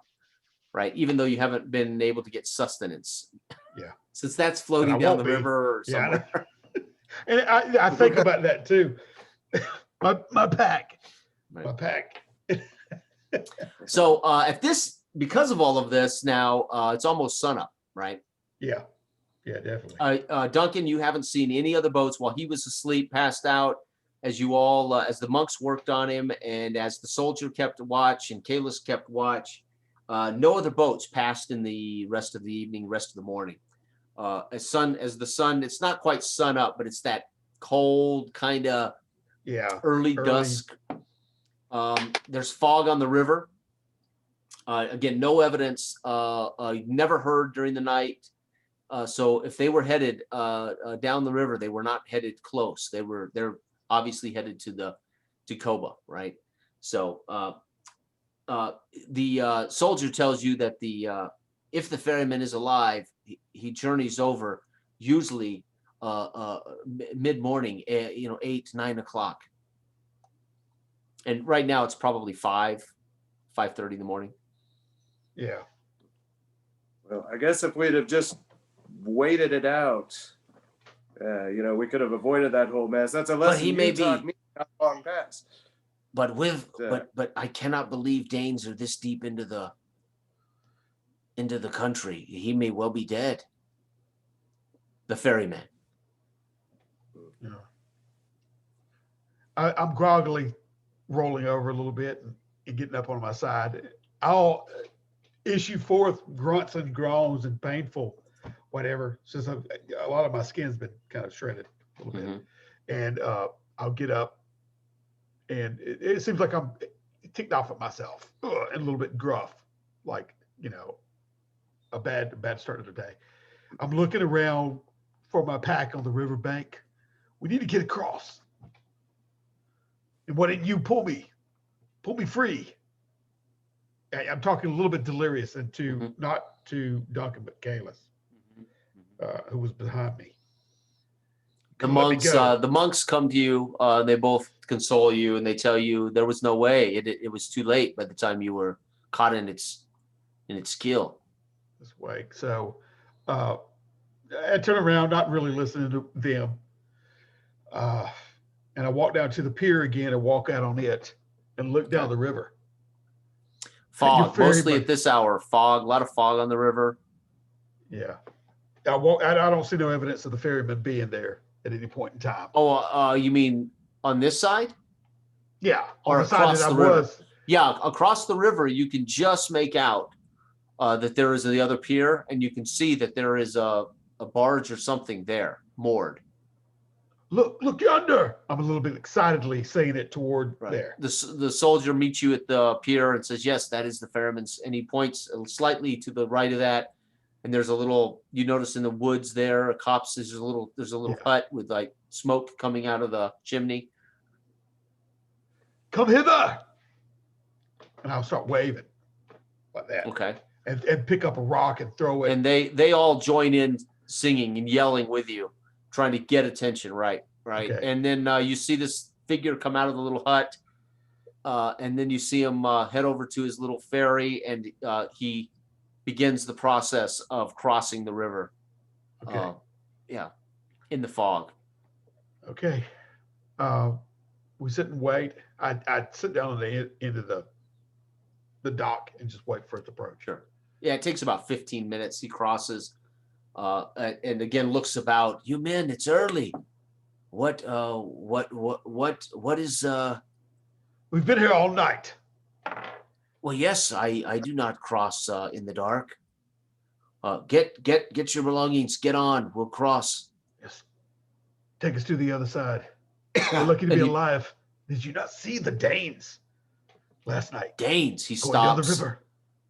right? Even though you haven't been able to get sustenance. Yeah. Since that's floating down the river or somewhere. And I think about that too. My pack, Right. my pack. So because of all of this now, it's almost sunup, right? Yeah, definitely. Duncan, you haven't seen any other boats while he was asleep, passed out, as you all, as the monks worked on him, and as the soldier kept watch and Kalis kept watch. No other boats passed in the rest of the evening, rest of the morning. As the sun, it's not quite sun up, but it's that cold kind of early dusk. There's fog on the river. Again, no evidence. Never heard during the night. So if they were headed down the river, they were not headed close. They're obviously headed to Koba, right? So the soldier tells you that if the ferryman is alive, he journeys over usually mid-morning, 8, 9 o'clock. And right now it's probably 5:30 in the morning. Yeah. Well, I guess if we'd have just waited it out, we could have avoided that whole mess. That's a lesson he may taught be- me not long past. But but I cannot believe Danes are this deep into the country. He may well be dead. The ferryman. Yeah. I'm groggily rolling over a little bit and getting up on my side. I'll issue forth grunts and groans and painful whatever, since a lot of my skin's been kind of shredded a little bit. And I'll get up, and it seems like I'm ticked off at myself and a little bit gruff, like, a bad start to the day. I'm looking around for my pack on the riverbank. We need to get across. And why didn't you pull me free? I'm talking a little bit delirious, and not to Duncan, but Kalis, who was behind me. The monks come to you. They both console you, and they tell you there was no way. It was too late by the time you were caught in its gill. This way. So I turn around, not really listening to them. And I walk down to the pier again and walk out on it and look down the river. Fog, mostly at this hour. Fog, a lot of fog on the river. Yeah. I don't see no evidence of the ferryman being there at any point in time. Oh, you mean on this side? Yeah. Or on the side that I river. was. Yeah, across the river, you can just make out that there is the other pier, and you can see that there is a barge or something there, moored. Look yonder. I'm a little bit excitedly saying it toward there. The soldier meets you at the pier and says, yes, that is the ferryman's. And he points slightly to the right of that. And there's a little, you notice in the woods there, there's a little hut with like smoke coming out of the chimney. Come hither. And I'll start waving like that. Okay. And pick up a rock and throw it. And they all join in singing and yelling with you, trying to get attention. Right. Okay. And then you see this figure come out of the little hut. And then you see him head over to his little ferry, and he begins the process of crossing the river. Okay. In the fog. Okay. We sit and wait. I'd sit down on the end of the dock and just wait for it to approach. Sure. Yeah, it takes about 15 minutes. He crosses, and again looks about. You men, it's early. What is? We've been here all night. Well, yes, I do not cross in the dark. Get your belongings. Get on. We'll cross. Yes. Take us to the other side. We're lucky to be alive. Did you not see the Danes last night? Danes. He going down the stops river.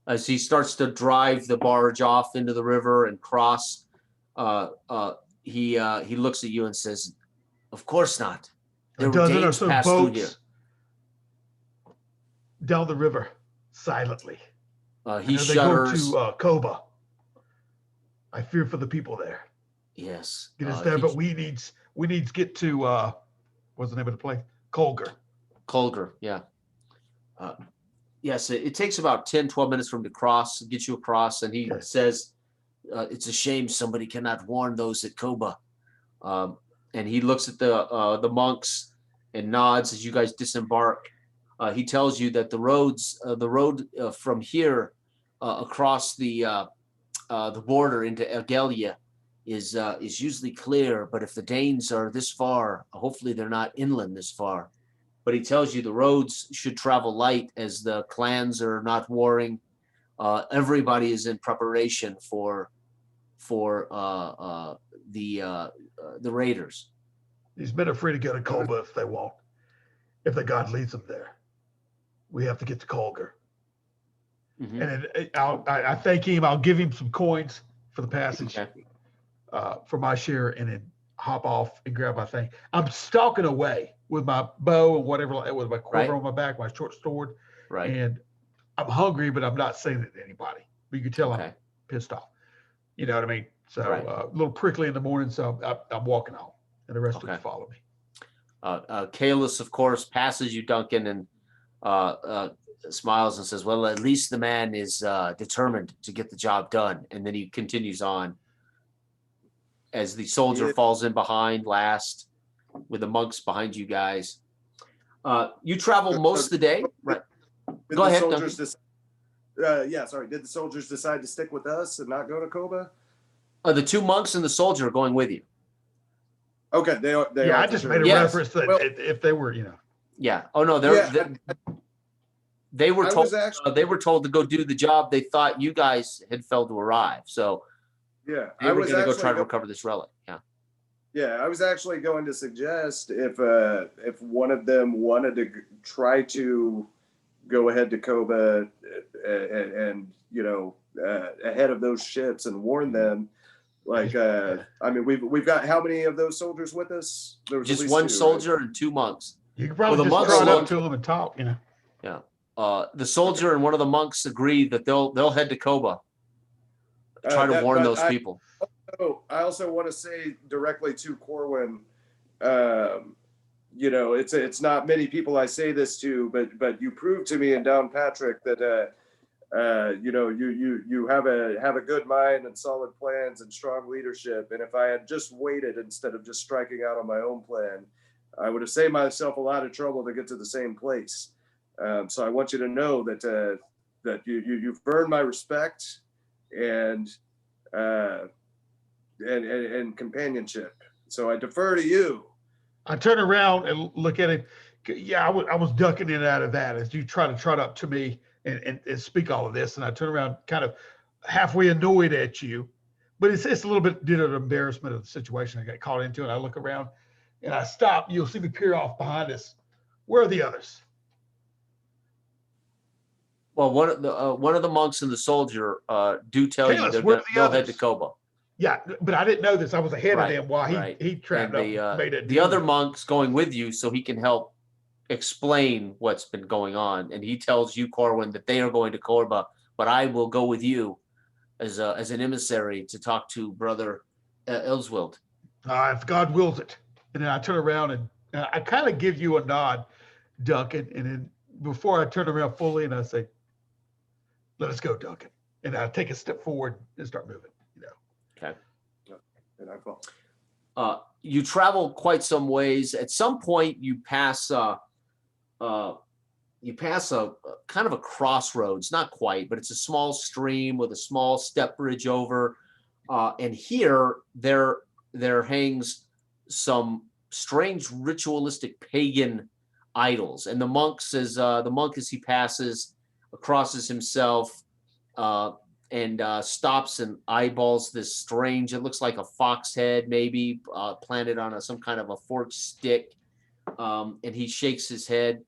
As he starts to drive the barge off into the river and cross. He looks at you and says, "Of course not. There were Danes passed through here." Down the river, silently. He shudders. They go to Koba. I fear for the people there. Yes. Get us there, but we need to get to what's the name of the place? Colgar, yeah. Yes, it takes about 10, 12 minutes for him to cross, get you across, and he says, it's a shame somebody cannot warn those at Koba. and he looks at the monks and nods as you guys disembark. He tells you that the road from here across the border into Ergelia is usually clear, but if the Danes are this far, hopefully they're not inland this far. But he tells you the roads should travel light as the clans are not warring. Everybody is in preparation for the raiders. These men are free to go to Kolba if they want, if the god leads them there. We have to get to Kolgar. Mhm. And I thank him. I'll give him some coins for the passage, Okay. for my share, and then hop off and grab my thing. I'm stalking away with my bow and whatever, with my quiver Right. on my back, my short sword, Right. and I'm hungry, but I'm not saying it to anybody. But you can tell Okay. I'm pissed off. You know what I mean? So Right. a little prickly in the morning, so I'm walking home, and the rest of Okay. you follow me. Kalis, of course, passes you Duncan and smiles and says, well, at least the man is determined to get the job done. And then he continues on as the soldier falls in behind last with the monks behind you guys. You travel most of the day, right? Go ahead, Duncan. Did the soldiers decide to stick with us and not go to Koba? The two monks and the soldier are going with you. Okay, they are. I just made a Yes. reference that if they were, Yeah. Oh no, they were told they were told to go do the job. They thought you guys had failed to arrive, so yeah, they were going to go try to recover this relic. Yeah. Yeah, I was actually going to suggest if one of them wanted to try to go ahead to Koba and ahead of those ships and warn them. Like, I mean, we've got how many of those soldiers with us? There was Just at least one two, soldier right? and two monks. you could probably Well, the just monks trot up look- to them and talk, Yeah. The soldier and one of the monks agree that they'll head to Koba. Try to warn those people. I also want to say directly to Corwin, it's not many people I say this to, but you proved to me in Downpatrick that you have a good mind and solid plans and strong leadership. And if I had just waited instead of just striking out on my own plan, I would have saved myself a lot of trouble to get to the same place. So I want you to know that you've earned my respect and companionship. So I defer to you. I turn around and look at him. Yeah, I was ducking in and out of that as you try to trot up to me and speak all of this. And I turn around kind of halfway annoyed at you, but it's a little bit due to the embarrassment of the situation I got caught into. And I look around and I stop. You'll see me peer off behind us. Where are the others? Well, one of the monks and the soldier do tell you they'll head to Koba. Yeah, but I didn't know this. I was ahead of them while he trapped and up. Made it. The other monk's going with you so he can help explain what's been going on. And he tells you, Corwin, that they are going to Korba, but I will go with you as an emissary to talk to Brother Elswild. If God wills it. And then I turn around and I kind of give you a nod, Duncan. And then before I turn around fully and I say, let us go, Duncan. And I take a step forward and start moving. Okay. And I fall. You travel quite some ways. At some point, you pass a kind of a crossroads. Not quite, but it's a small stream with a small step bridge over. And here there hangs some strange ritualistic pagan idols. And the monk as he passes, crosses himself. And stops and eyeballs this strange, it looks like a fox head maybe planted on some kind of a forked stick, and he shakes his head.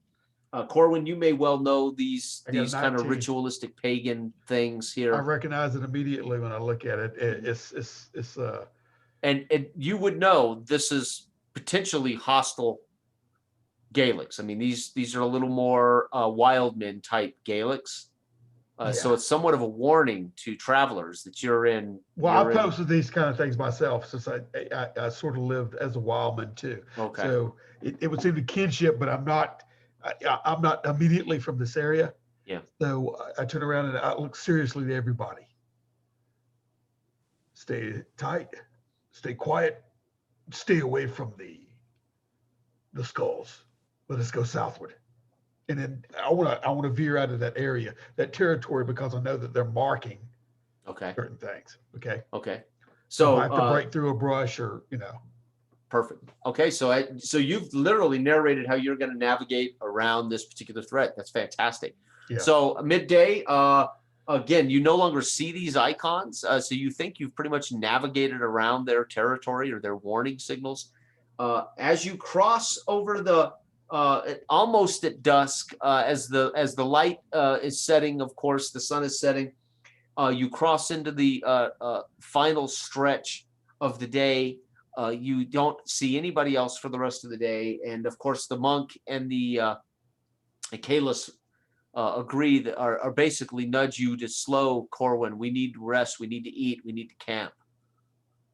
Corwin, you may well know these kind of ritualistic pagan things here. I recognize it immediately when I look at it. It's and you would know this is potentially hostile Gaelics. I mean, these are a little more wildmen type Gaelics. So it's somewhat of a warning to travelers that you're in. Well, I posted these kind of things myself since I sort of lived as a wildman too. Okay. So it would seem to kinship, but I'm not immediately from this area. Yeah. So I turn around and I look seriously to everybody. Stay tight, stay quiet. stay away from the skulls. Let us go southward. And then I want to veer out of that area, that territory, because I know that they're marking Okay. certain things. Okay. Okay. So So if I have to break through a brush or, perfect. Okay. So you've literally narrated how you're going to navigate around this particular threat. That's fantastic. Yeah. So midday, again, you no longer see these icons. So you think you've pretty much navigated around their territory or their warning signals. As you cross over the almost at dusk, as the light is setting, of course, the sun is setting. You cross into the final stretch of the day. You don't see anybody else for the rest of the day, and of course, the monk and the Kalis agree that are basically nudge you to slow, Corwin. We need rest. We need to eat. We need to camp.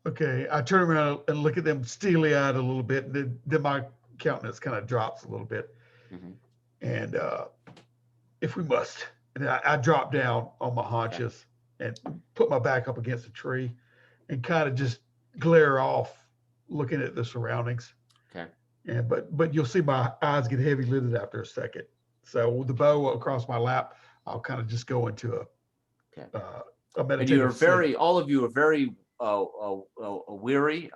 Okay. I turn around and look at them steely-eyed a little bit, and then my countenance kind of drops a little bit. Mm-hmm. And if we must, and I drop down on my haunches and put my back up against a tree and kind of just glare off, looking at the surroundings. Okay. And but you'll see my eyes get heavy lidded after a second. So with the bow across my lap, I'll kind of just go into a meditative And you're sleep. all of you are very weary.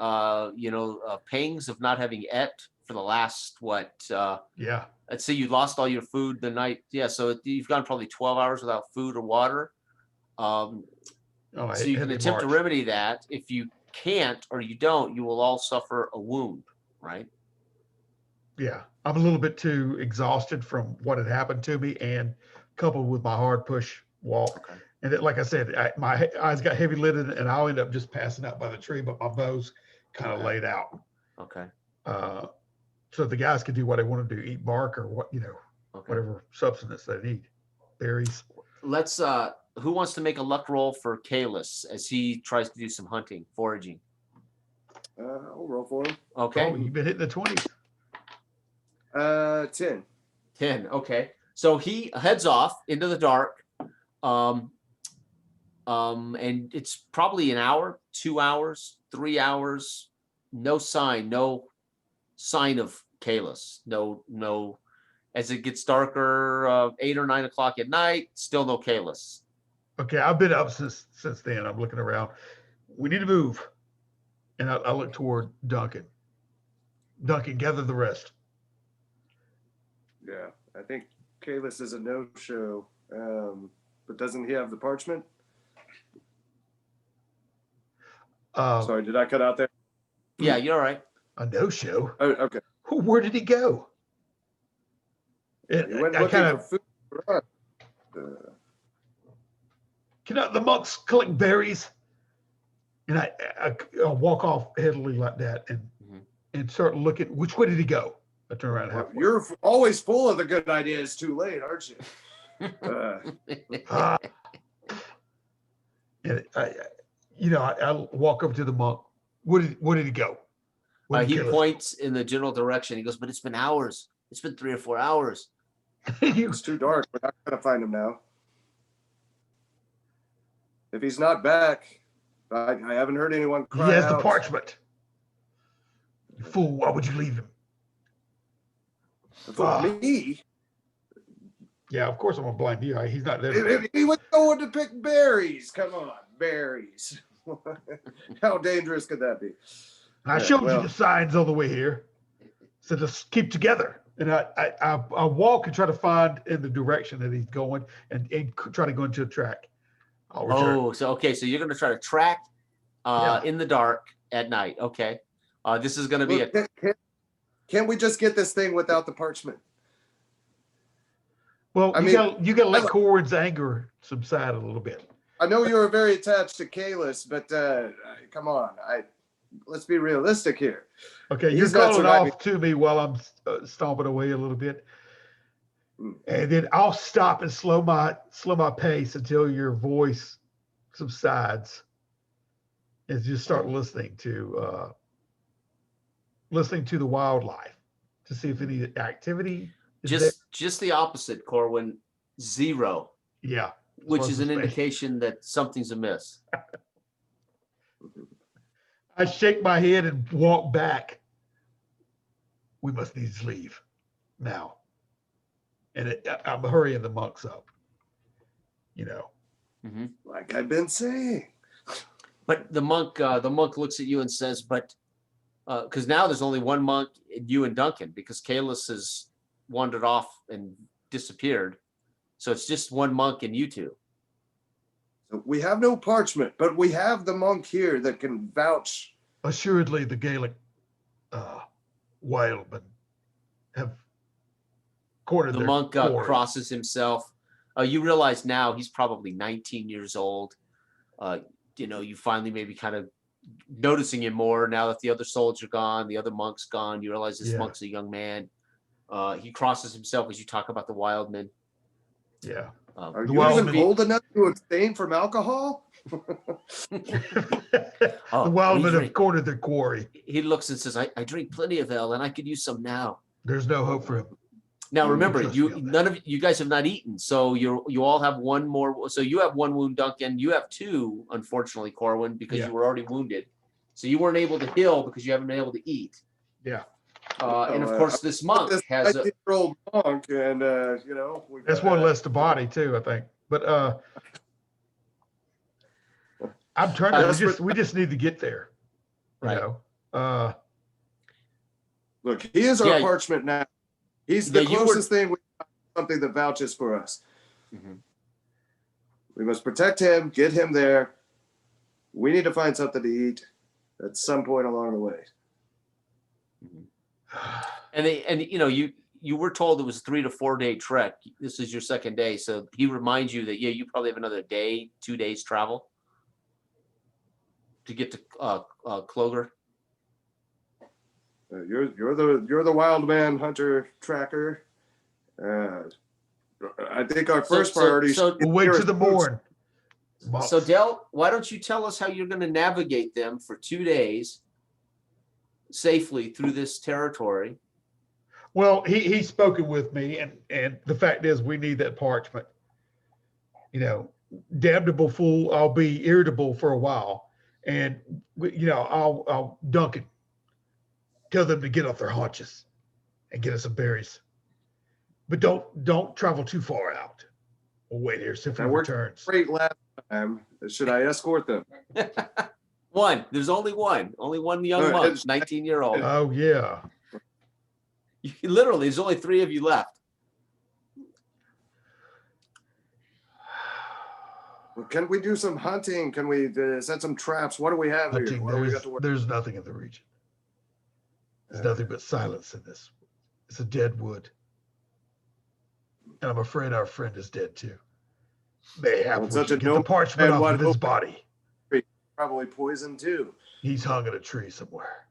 Pangs of not having ate for the last Yeah. let's say you lost all your food the night. Yeah, so you've gone probably 12 hours without food or water. So you can attempt to remedy that. If you can't or you don't, you will all suffer a wound, right? Yeah. I'm a little bit too exhausted from what had happened to me, and coupled with my hard push walk. Okay. And then, like I said, my eyes got heavy lidded, and I'll end up just passing out by the tree, but my bow's kind of laid out. Okay. So the guys can do what they want to do, eat bark or whatever substance they need, berries. Let's who wants to make a luck roll for Kalis as he tries to do some hunting, foraging? I'll roll for him. Okay. Oh, you've been hitting the 20s. 10. 10. Okay. So he heads off into the dark. And it's probably an hour, 2 hours, 3 hours. No sign of Kalis. No. As it gets darker, 8 or 9 o'clock at night, still no Kalis. Okay, I've been up since then. I'm looking around. We need to move. And I look toward Duncan. Duncan, gather the rest. Yeah, I think Kalis is a no-show. But doesn't he have the parchment? Sorry, did I cut out there? Yeah, you're all right. A no-show? Oh, okay. Where did he go? He went looking for food for us. Can the monks collect berries? And I'll walk off heavily like that and start looking. Which way did he go? I turn around halfway. You're always full of the good ideas too late, aren't you? And I walk up to the monk. Where did he go? He points in the general direction. He goes, but it's been hours. It's been 3 or 4 hours. It's too dark. We're not going to find him now. If he's not back, I haven't heard anyone cry out. He has the parchment. You fool, why would you leave him? For me? Yeah, of course I'm going to blame you. He's not there. He was going to pick berries. Come on, berries. How dangerous could that be? I showed you the signs on the way here. So just keep together. And I walk and try to find in the direction that he's going and try to go into a track. So you're going to try to track in the dark at night. Okay. This is going to be Can't we just get this thing without the parchment? Well, you got to let Corwin's anger subside a little bit. I know you were very attached to Kalis, but come on, let's be realistic here. Okay, you're calling off to me while I'm stomping away a little bit, and then I'll stop and slow my pace until your voice subsides, and just start listening to the wildlife to see if any activity is just the opposite, Corwin. 0. Yeah. Which is an indication that something's amiss. I shake my head and walk back. We must needs leave now. And I'm hurrying the monks up. Mhm. Like I've been saying. But the monk looks at you and says, "But because now there's only one monk, you and Duncan, because Kalis has wandered off and disappeared. So it's just one monk and you two." So we have no parchment, but we have the monk here that can vouch. Assuredly, the Gaelic wildmen have cornered The their monk quarry. crosses himself. You realize now he's probably 19 years old. You finally maybe kind of noticing him more now that the other soldiers are gone, the other monk's gone. You realize this monk's a young man. He crosses himself as you talk about the wild men. Yeah. Are The you wild even men- old enough to abstain from alcohol? The we wild men have drink. cornered their quarry. He looks and says, I drink plenty of ale and I could use some now. There's no hope for him. Now remember, trust me on that. none of you guys have not eaten, so you all have one more. So you have one wound, Duncan. You have two, unfortunately, Corwin, because you were already wounded. So you weren't able to heal because you haven't been able to eat. Yeah. And of course, this monk This has. 19-year-old monk, and we've That's got- one less to body too, I think. But I'm turning. We just need to get there. Right. Look, he is our Yeah. parchment now. He's the Yeah, you were- closest thing we have to something that vouches for us. Mhm. We must protect him, get him there. We need to find something to eat at some point along the way. And you were told it was a 3 to 4 day trek. This is your second day, so he reminds you that you probably have another day, 2 days travel to get to Cloger. You're the wild man hunter tracker. I think our first priority. We'll wait to the morn. So Del, why don't you tell us how you're going to navigate them for 2 days safely through this territory? Well, he's spoken with me, and the fact is, we need that parchment. Damnable fool, I'll be irritable for a while, and I'll Duncan, tell them to get off their haunches and get us some berries, but don't travel too far out. We'll wait here, see if he That worked returns. great last time. Should I escort them? One. There's only one young All right. monk, 19-year-old. Oh yeah. Literally, there's only 3 of you left. Well, can we do some hunting? Can we set some traps? What do we have here? Hunting, What do we got to work? there's nothing in the region. There's nothing but silence in this. It's a dead wood. And I'm afraid our friend is dead too. Mayhap we Such should a get the noble parchment man, off what of his hope- body. Probably poison too. He's hung in a tree somewhere.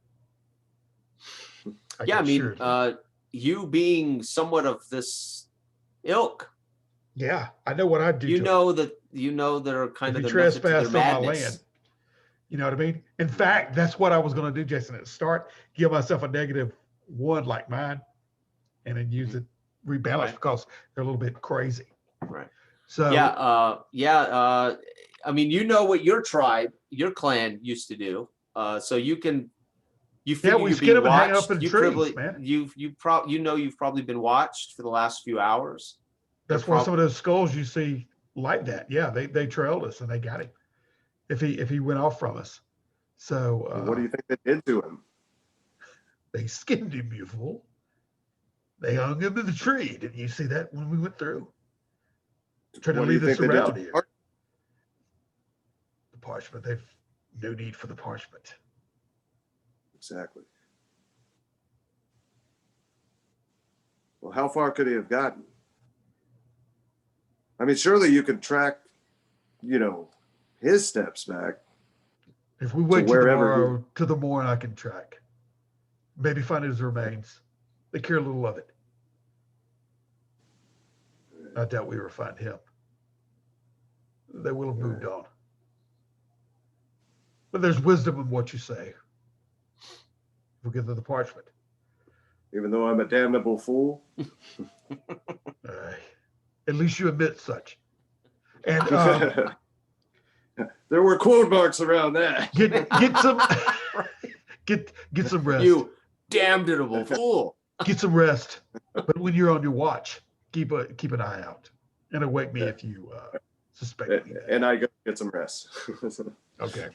I can mean, assure you. you being somewhat of this ilk, Yeah, I know what I'd do. you to know that they're kind if of he the method to their trespassed on my madness. land. You know what I mean? In fact, that's what I was going to do, Jason. At the start, give myself a -1 like mine, and then use it rebalance Right. because they're a little bit crazy. Right. So I mean, you know what your tribe, your clan used to do. So you figure we you're skin being 'em and hang 'em watched. up in You trees, probably, man. you've probably been watched for the last few hours. that's why some of those skulls you see like that. Yeah, they trailed us and they got him. If he went off from us, so What do you think they did to him? they skinned him, you fool. They hung him in the tree. Didn't you see that when we went through? Trying to What do you leave us think they did around to here. Park? The parchment. They've no need for the parchment. Exactly. Well, how far could he have gotten? I mean, surely you could track, his steps back. If we wait till wherever the morn, I can track. Maybe find his remains. They care little of it. I doubt we ever find him. They will have moved on. But there's wisdom in what you say. We'll give them the parchment. Even though I'm a damnable fool. At least you admit such. And There were quote marks around that. get some. Get some rest. You damnable fool. Get some rest. But when you're on your watch, keep an eye out and awake me if you suspect anything. And I go get some rest. Okay.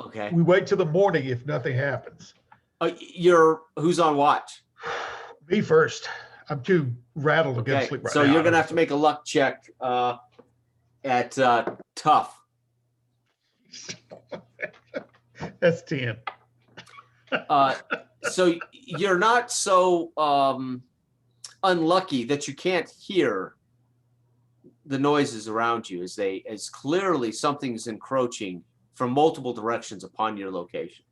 Okay. We wait till the morning if nothing happens. Who's on watch? Me first. I'm too rattled to go to Okay. sleep right So now. you're gonna have to make a luck check at tough. That's 10. So you're not so unlucky that you can't hear the noises around you as clearly something's encroaching from multiple directions upon your location.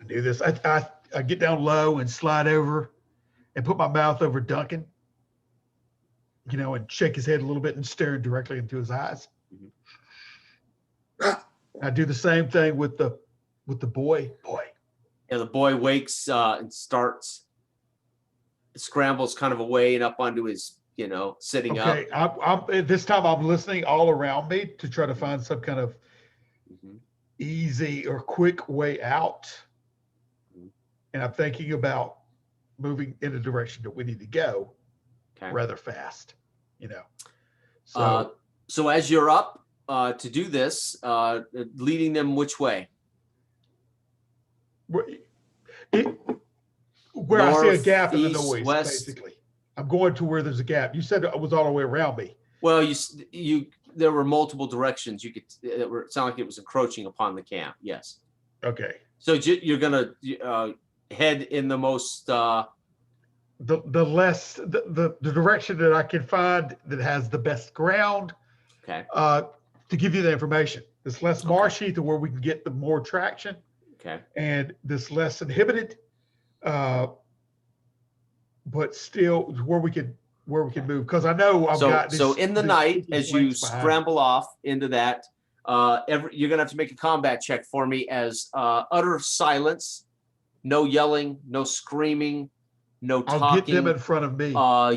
I do this. I get down low and slide over and put my mouth over Duncan, and shake his head a little bit and stare directly into his eyes. I do the same thing with the boy. Yeah, the boy wakes and scrambles kind of away and up onto his, sitting up. Okay, I'm this time I'm listening all around me to try to find some kind of easy or quick way out. And I'm thinking about moving in a direction that we need to go rather fast, So as you're up to do this, leading them which way? Where I see a North, gap in the east, noise, west? basically. I'm going to where there's a gap. You said it was all the way around me. Well, there were multiple directions you could. It sounded like it was encroaching upon the camp. Yes. Okay. So you're gonna head in the most. The direction that I can find that has the best ground. Okay. To give you the information, this less marshy to where we can get the more traction. Okay. And this less inhibited, but still where we can move. Because I know I've got this. So in the night, as you scramble off into that, you're gonna have to make a combat check for me as utter silence, no yelling, no screaming, no talking. I'll get them in front of me.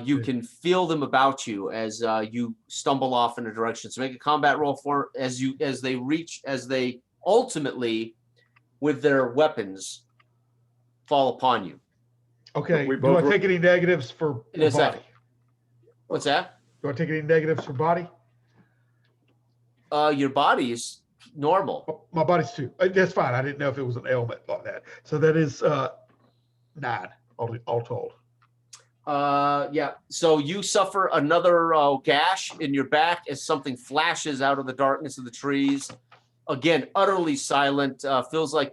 You can feel them about you as you stumble off in a direction. So make a combat roll as they ultimately, with their weapons, fall upon you. Okay. Do I take any negatives for body? What's that? Do I take any negatives for body? Your body is normal. Oh, my body's 2. That's fine. I didn't know if it was an ailment like that. So that is 9 all told. Yeah. So you suffer another gash in your back as something flashes out of the darkness of the trees. Again, utterly silent. Feels like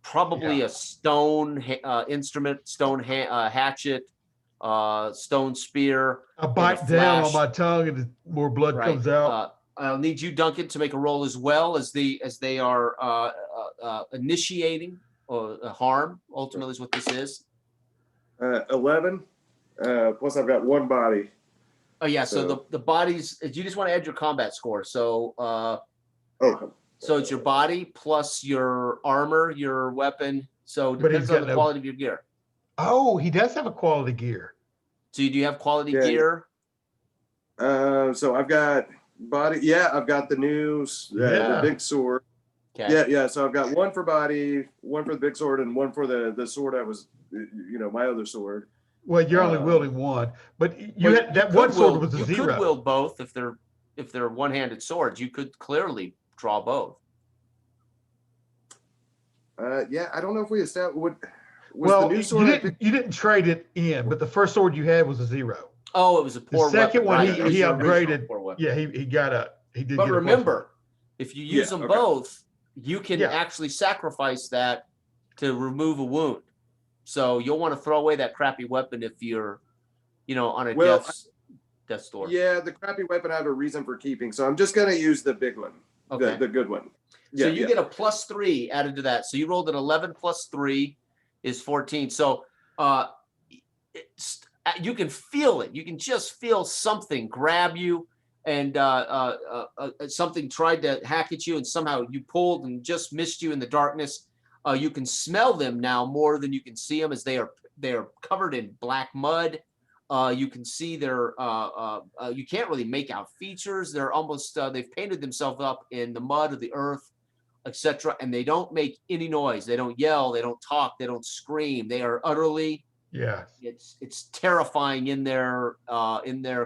probably a stone instrument, stone hatchet, stone spear. I bite down on my tongue and more blood comes out. I'll need you, Duncan, to make a roll as well as they are initiating harm. Ultimately, is what this is. 11. Plus, I've got 1 body. Oh yeah. So the bodies. You just want to add your combat score. So. So it's your body plus your armor, your weapon. So it depends on the quality of your gear. Oh, he does have a quality gear. So do you have quality gear? So I've got body. Yeah, I've got the new the big sword. Okay. Yeah. So I've got 1 for body, 1 for the big sword, and 1 for the sword I was, my other sword. Well, you're only wielding 1, but you had that one sword was a 0. You could wield both if they're one-handed swords. You could clearly draw both. Yeah, I don't know if we established the new sword. You didn't trade it in, but the first sword you had was a 0. Oh, it was a poor. The second weapon. one he upgraded. Yeah, he did. But remember, if you use them both, you can actually sacrifice that to remove a wound. So you'll want to throw away that crappy weapon if you're, on a death's door. Yeah, the crappy weapon I have a reason for keeping, so I'm just gonna use the big one, the good one. So you get a +3 added to that. So you rolled an 11 plus 3 is 14. So you can feel it. You can just feel something grab you, and something tried to hack at you, and somehow you pulled and just missed you in the darkness. You can smell them now more than you can see them, as they are covered in black mud. You can see you can't really make out features. They're almost, they've painted themselves up in the mud of the earth, etc. And they don't make any noise. They don't yell. They don't talk. They don't scream. They are utterly, it's terrifying in their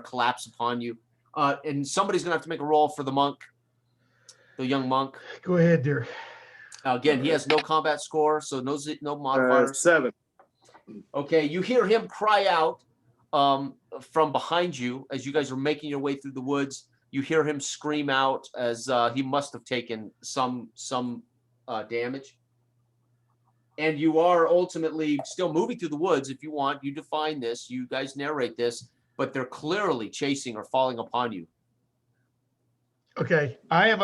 collapse upon you. And somebody's gonna have to make a roll for the monk, the young monk. Go ahead, Derik. Again, he has no combat score, so no modifiers. 7. Okay, you hear him cry out from behind you as you guys are making your way through the woods. You hear him scream out as he must have taken some damage. And you are ultimately still moving through the woods. If you want, you define this, you guys narrate this, but they're clearly chasing or falling upon you. Okay, I am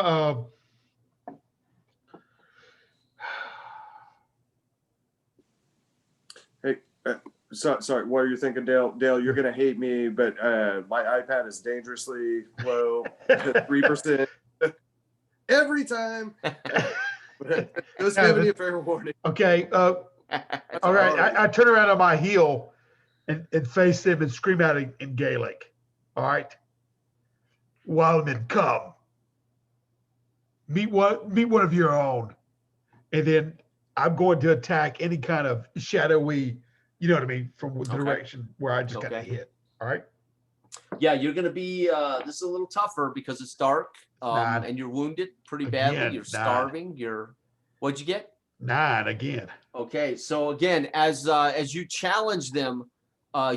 Hey, sorry, what are you thinking, Dale? Dale, you're gonna hate me, but my iPad is dangerously low, 3% every time. Just giving you a fair warning. okay. All right, I turn around on my heel and face him and scream out in Gaelic. All right, Wildman, come. Meet one of your own, and then I'm going to attack any kind of shadowy, you know what I mean, from the direction where I just got hit. All right. Yeah, you're going to be. This is a little tougher because it's dark, and you're wounded pretty badly. Again, you're starving. What'd you get? 9 again. Okay, so again, as you challenge them,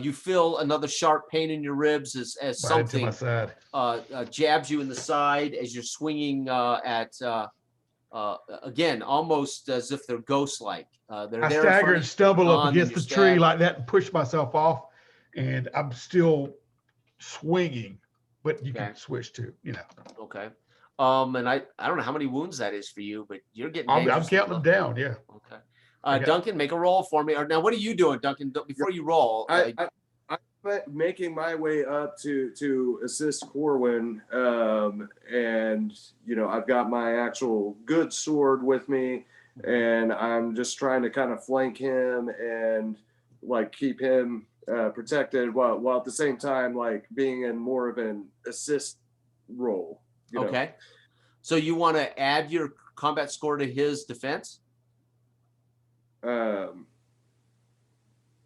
you feel another sharp pain in your ribs as Right something into my side. jabs you in the side as you're swinging again, almost as if they're ghost-like. They're I there in front stagger of and you, stumble up on, against and the you're tree stabbed. like that and push myself off, and I'm still swinging, but you Okay. can switch to, you know. Okay. And I don't know how many wounds that is for you, but you're getting I'm dangerously counting them low. down. Yeah. Okay. Okay. Duncan, make a roll for me. Or now, what are you doing, Duncan? Before you roll, I'm making my way up to assist Corwin, and I've got my actual good sword with me, and I'm just trying to kind of flank him and like keep him protected while at the same time like being in more of an assist role. okay. So you want to add your combat score to his defense?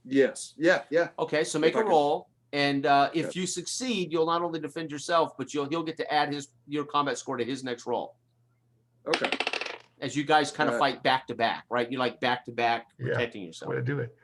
Yes. Yeah. Okay, so make If I a could- roll, and if you succeed, you'll not only defend yourself, but he'll get to add your combat score to his next roll. Okay. As you guys kind of fight back to back, right? You like back to back, protecting yourself. Way to do it.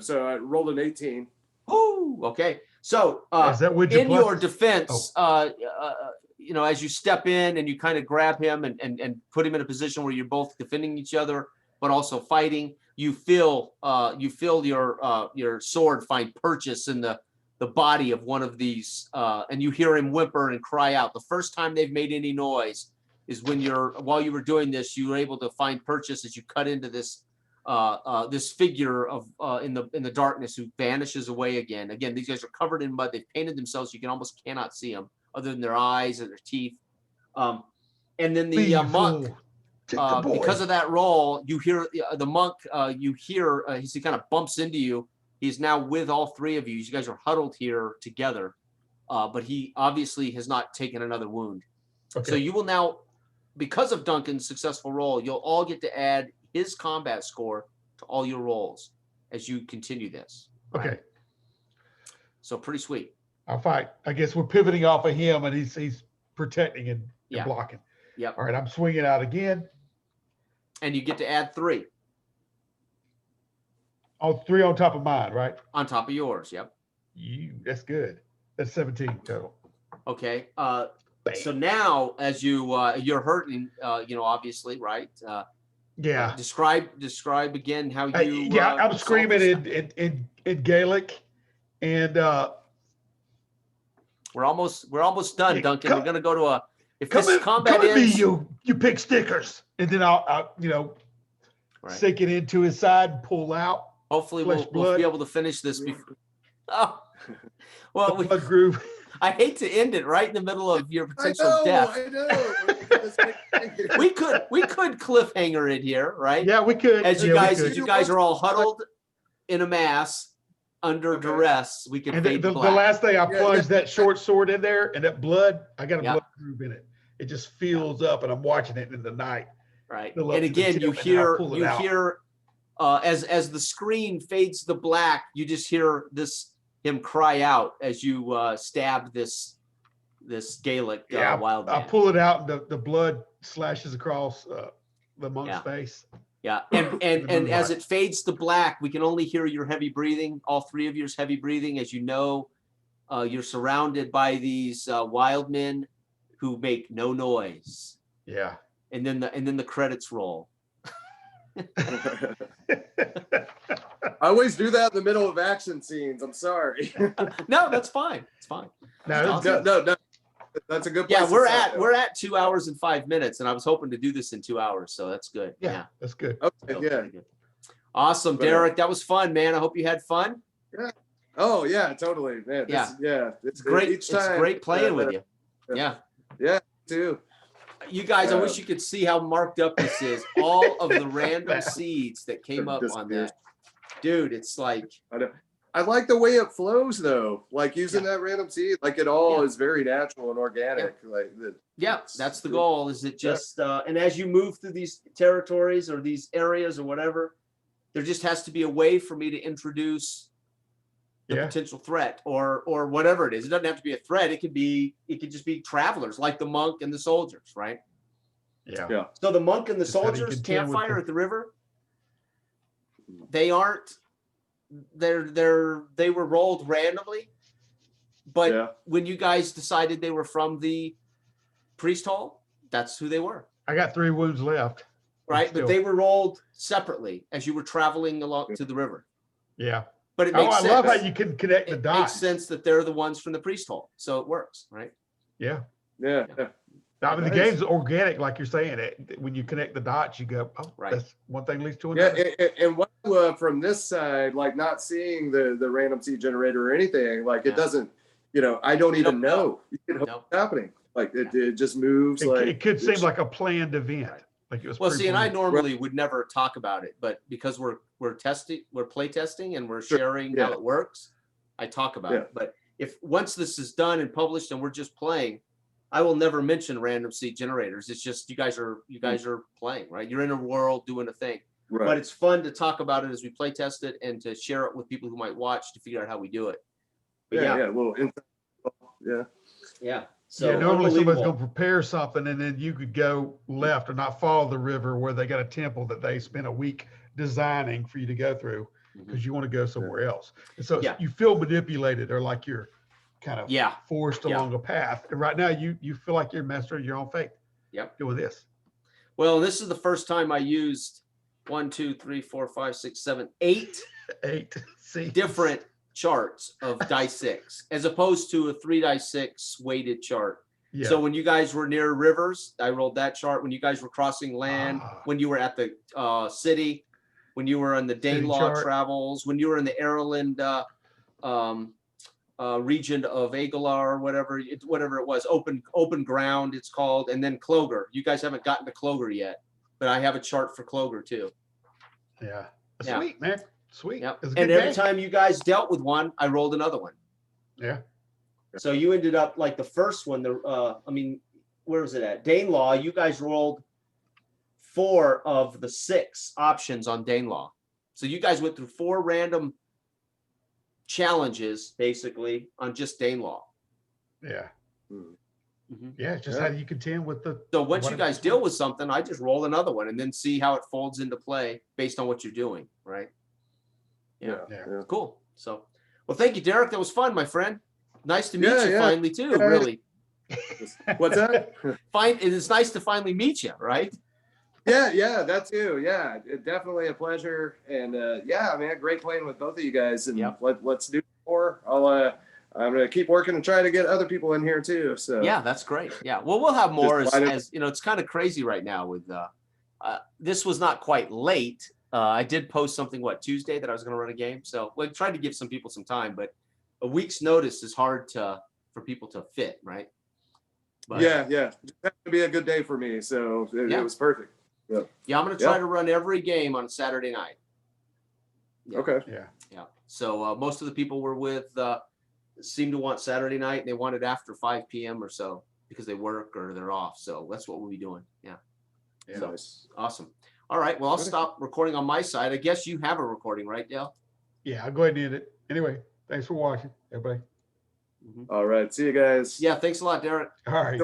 So I rolled an 18. Oh, okay. So Is that with your in your pluses? defense, as you step in and you kind of grab him and put him in a position where you're both defending each other, but also fighting, you feel your sword find purchase in the body of one of these, and you hear him whimper and cry out. The first time they've made any noise is while you were doing this, you were able to find purchase as you cut into this this figure of in the darkness who vanishes away again. Again, these guys are covered in mud. They've painted themselves. You can almost cannot see them other than their eyes and their teeth. And then the monk, because of that roll, you hear the monk. He kind of bumps into you. He's now with all three of you. You guys are huddled here together, but he obviously has not taken another wound. Okay. So you will now, because of Duncan's successful roll, you'll all get to add his combat score to all your rolls as you continue this. Okay. Right? So pretty sweet. I'll fight. I guess we're pivoting off of him, and he's protecting and blocking. Yep. All right, I'm swinging out again. And you get to add 3. Oh, 3 on top of mine, right? On top of yours. Yep. That's good. That's 17 total. Okay. So now, as you're hurting, obviously, right? Yeah. Describe again how you. I'm screaming in Gaelic, and we're almost done, Duncan. We're gonna go to come at me, you pick stickers, and then I'll sink it into his side and pull out. Hopefully, we'll be able to finish this before. Oh, well, groove. I hate to end it right in the middle of your potential death. I know. we could cliffhanger it here, right? Yeah, we could. As you guys are all huddled in a mass, under Okay. duress, we can And fade the to black. last thing I Yeah, plunged that short sword in there, and that blood, I got a Yeah. blood groove in it. It just fills up, and I'm watching it in the night. Right. fill up And to the again, you tip, and then I'll hear pull it out. as the screen fades to black, you just hear him cry out as you stab this Gaelic wild I man. pull it out, and the blood slashes across the monk's Yeah. face. Yeah, and the as moonlight. it fades to black, we can only hear your heavy breathing. All three of yours heavy breathing, as you know, you're surrounded by these wild men who make no noise. Yeah. And then the credits roll. I always do that in the middle of action scenes. I'm sorry. No, that's fine. It's fine. No, It's awesome. No, that's a good place. Yeah, to stop, we're at 2 hours and 5 minutes, and I was hoping to do this in 2 hours, so that's good. yeah, that's good. though. So, Okay, yeah. pretty good. Awesome, But, Derik. That was fun, man. I hope you had fun. Oh yeah, totally, man. It's great. Each time, It's great playing with you. Yeah. Yeah, too. You guys, I Yeah. wish you could see how marked up this is. All of the random seeds that came up on that. Dude, it's like, I like the way it flows though. Like using that random seed, like it all Yeah. is very natural and organic. Like the, yeah, that's the goal. Is it just, and as you move through these territories or these areas or whatever, there just has to be a way for me to introduce the Yeah. potential threat or whatever it is. It doesn't have to be a threat. It could just be travelers like the monk and the soldiers, right? Yeah. Yeah. So the monk and the Just how do you soldiers contend with campfire the- at the river, they aren't, they were rolled randomly, but yeah. when you guys decided they were from the priest hall, that's who they were, I got 3 wounds left. right? Still. But they were rolled separately as you were traveling along to the river. Yeah. But it Oh, makes I sense. love how you can connect the It dots. makes sense that they're the ones from the priest hall, so it works, right? Yeah. Yeah. I mean, the Nice. game's organic, like you're saying. When you connect the dots, you go, oh, Right. that's one thing leads to Yeah, another. and what from this side, like not seeing the random seed generator or anything, like Yeah. it doesn't, I don't even don't know. know. What's No. happening. Like it just moves. It could seem like a planned event. Right. Like it was Well, see, and I pre-planned. normally would never talk about it, but because we're play testing and we're Sure. sharing Yeah. how it works, I talk about Yeah. it. But if once this is done and published and we're just playing, I will never mention random seed generators. It's just you guys are playing, right? You're in a world doing a thing. right. But it's fun to talk about it as we play test it and to share it with people who might watch to figure out how we do it. But yeah, a little inside. Yeah. yeah. So Yeah, normally somebody's unbelievable. going to prepare something, and then you could go left or not follow the river where they got a temple that they spent a week designing for you to go through because you want to go somewhere else. And so Yeah. you feel manipulated or like you're kind of Yeah. forced Yeah. along a path. And right now you feel like you're master of your own fate. Yep. Doing this. Well, this is the first time I used 1, 2, 3, 4, 5, 6, 7, 8 8. See, different charts of die 6 as opposed to a 3 die 6 weighted chart. Yeah. So when you guys were near rivers, I rolled that chart. When you guys were crossing land, when you were at the city, when you were on the City Danelaw chart. travels, when you were in the Ayerland region of Aguilar, whatever it was, open ground it's called, and then Cloger. You guys haven't gotten to Cloger yet, but I have a chart for Cloger too. Yeah. Yeah. Sweet, man. Sweet. Yep. It's a And good every game. time you guys dealt with one, I rolled another one. Yeah. So you ended up like the first one, where was it at? Danelaw, you guys rolled 4 of the 6 options on Danelaw. So you guys went through 4 random challenges basically on just Danelaw. Yeah. Mhm. Yeah. It's just Yeah. how you contend with the. So once you whatever guys it's deal worth. with something, I just roll another one and then see how it folds into play based on what you're doing, right? Yeah. Yeah. Cool. So, well, thank you, Derik. That was fun, my friend. Nice to meet Yeah, you yeah. finally too, Yeah. really. What's that? It's nice to finally meet you, right? Yeah, that too. Yeah, definitely a pleasure. And yeah, man, great playing with both of you guys. And Yep. let's do more. I'm gonna keep working and try to get other people in here too. So Yeah, that's great. Yeah. Well, we'll have more Just why as you know, it's kind of crazy right now with this was not quite late. I did post something Tuesday that I was going to run a game. So we tried to give some people some time, but a week's notice is hard for people to fit, right? But, yeah, it's going to be a good day for me. So Yeah. it was perfect. Yeah, I'm going to try Yeah. to run every game on Saturday night. Yeah. Okay. Yeah. Yeah. So most of the people we're with seem to want Saturday night, and they want it after 5 p.m. or so because they work or they're off. So that's what we'll be doing. Yeah. Yeah. So, Nice. awesome. All right. Well, I'll Good. stop recording on my side. I guess you have a recording, right, Dale? Yeah, I'll go ahead and end it. Anyway, thanks for watching, everybody. Mhm. All right. See you guys. Yeah. Thanks a lot, Derek. All right.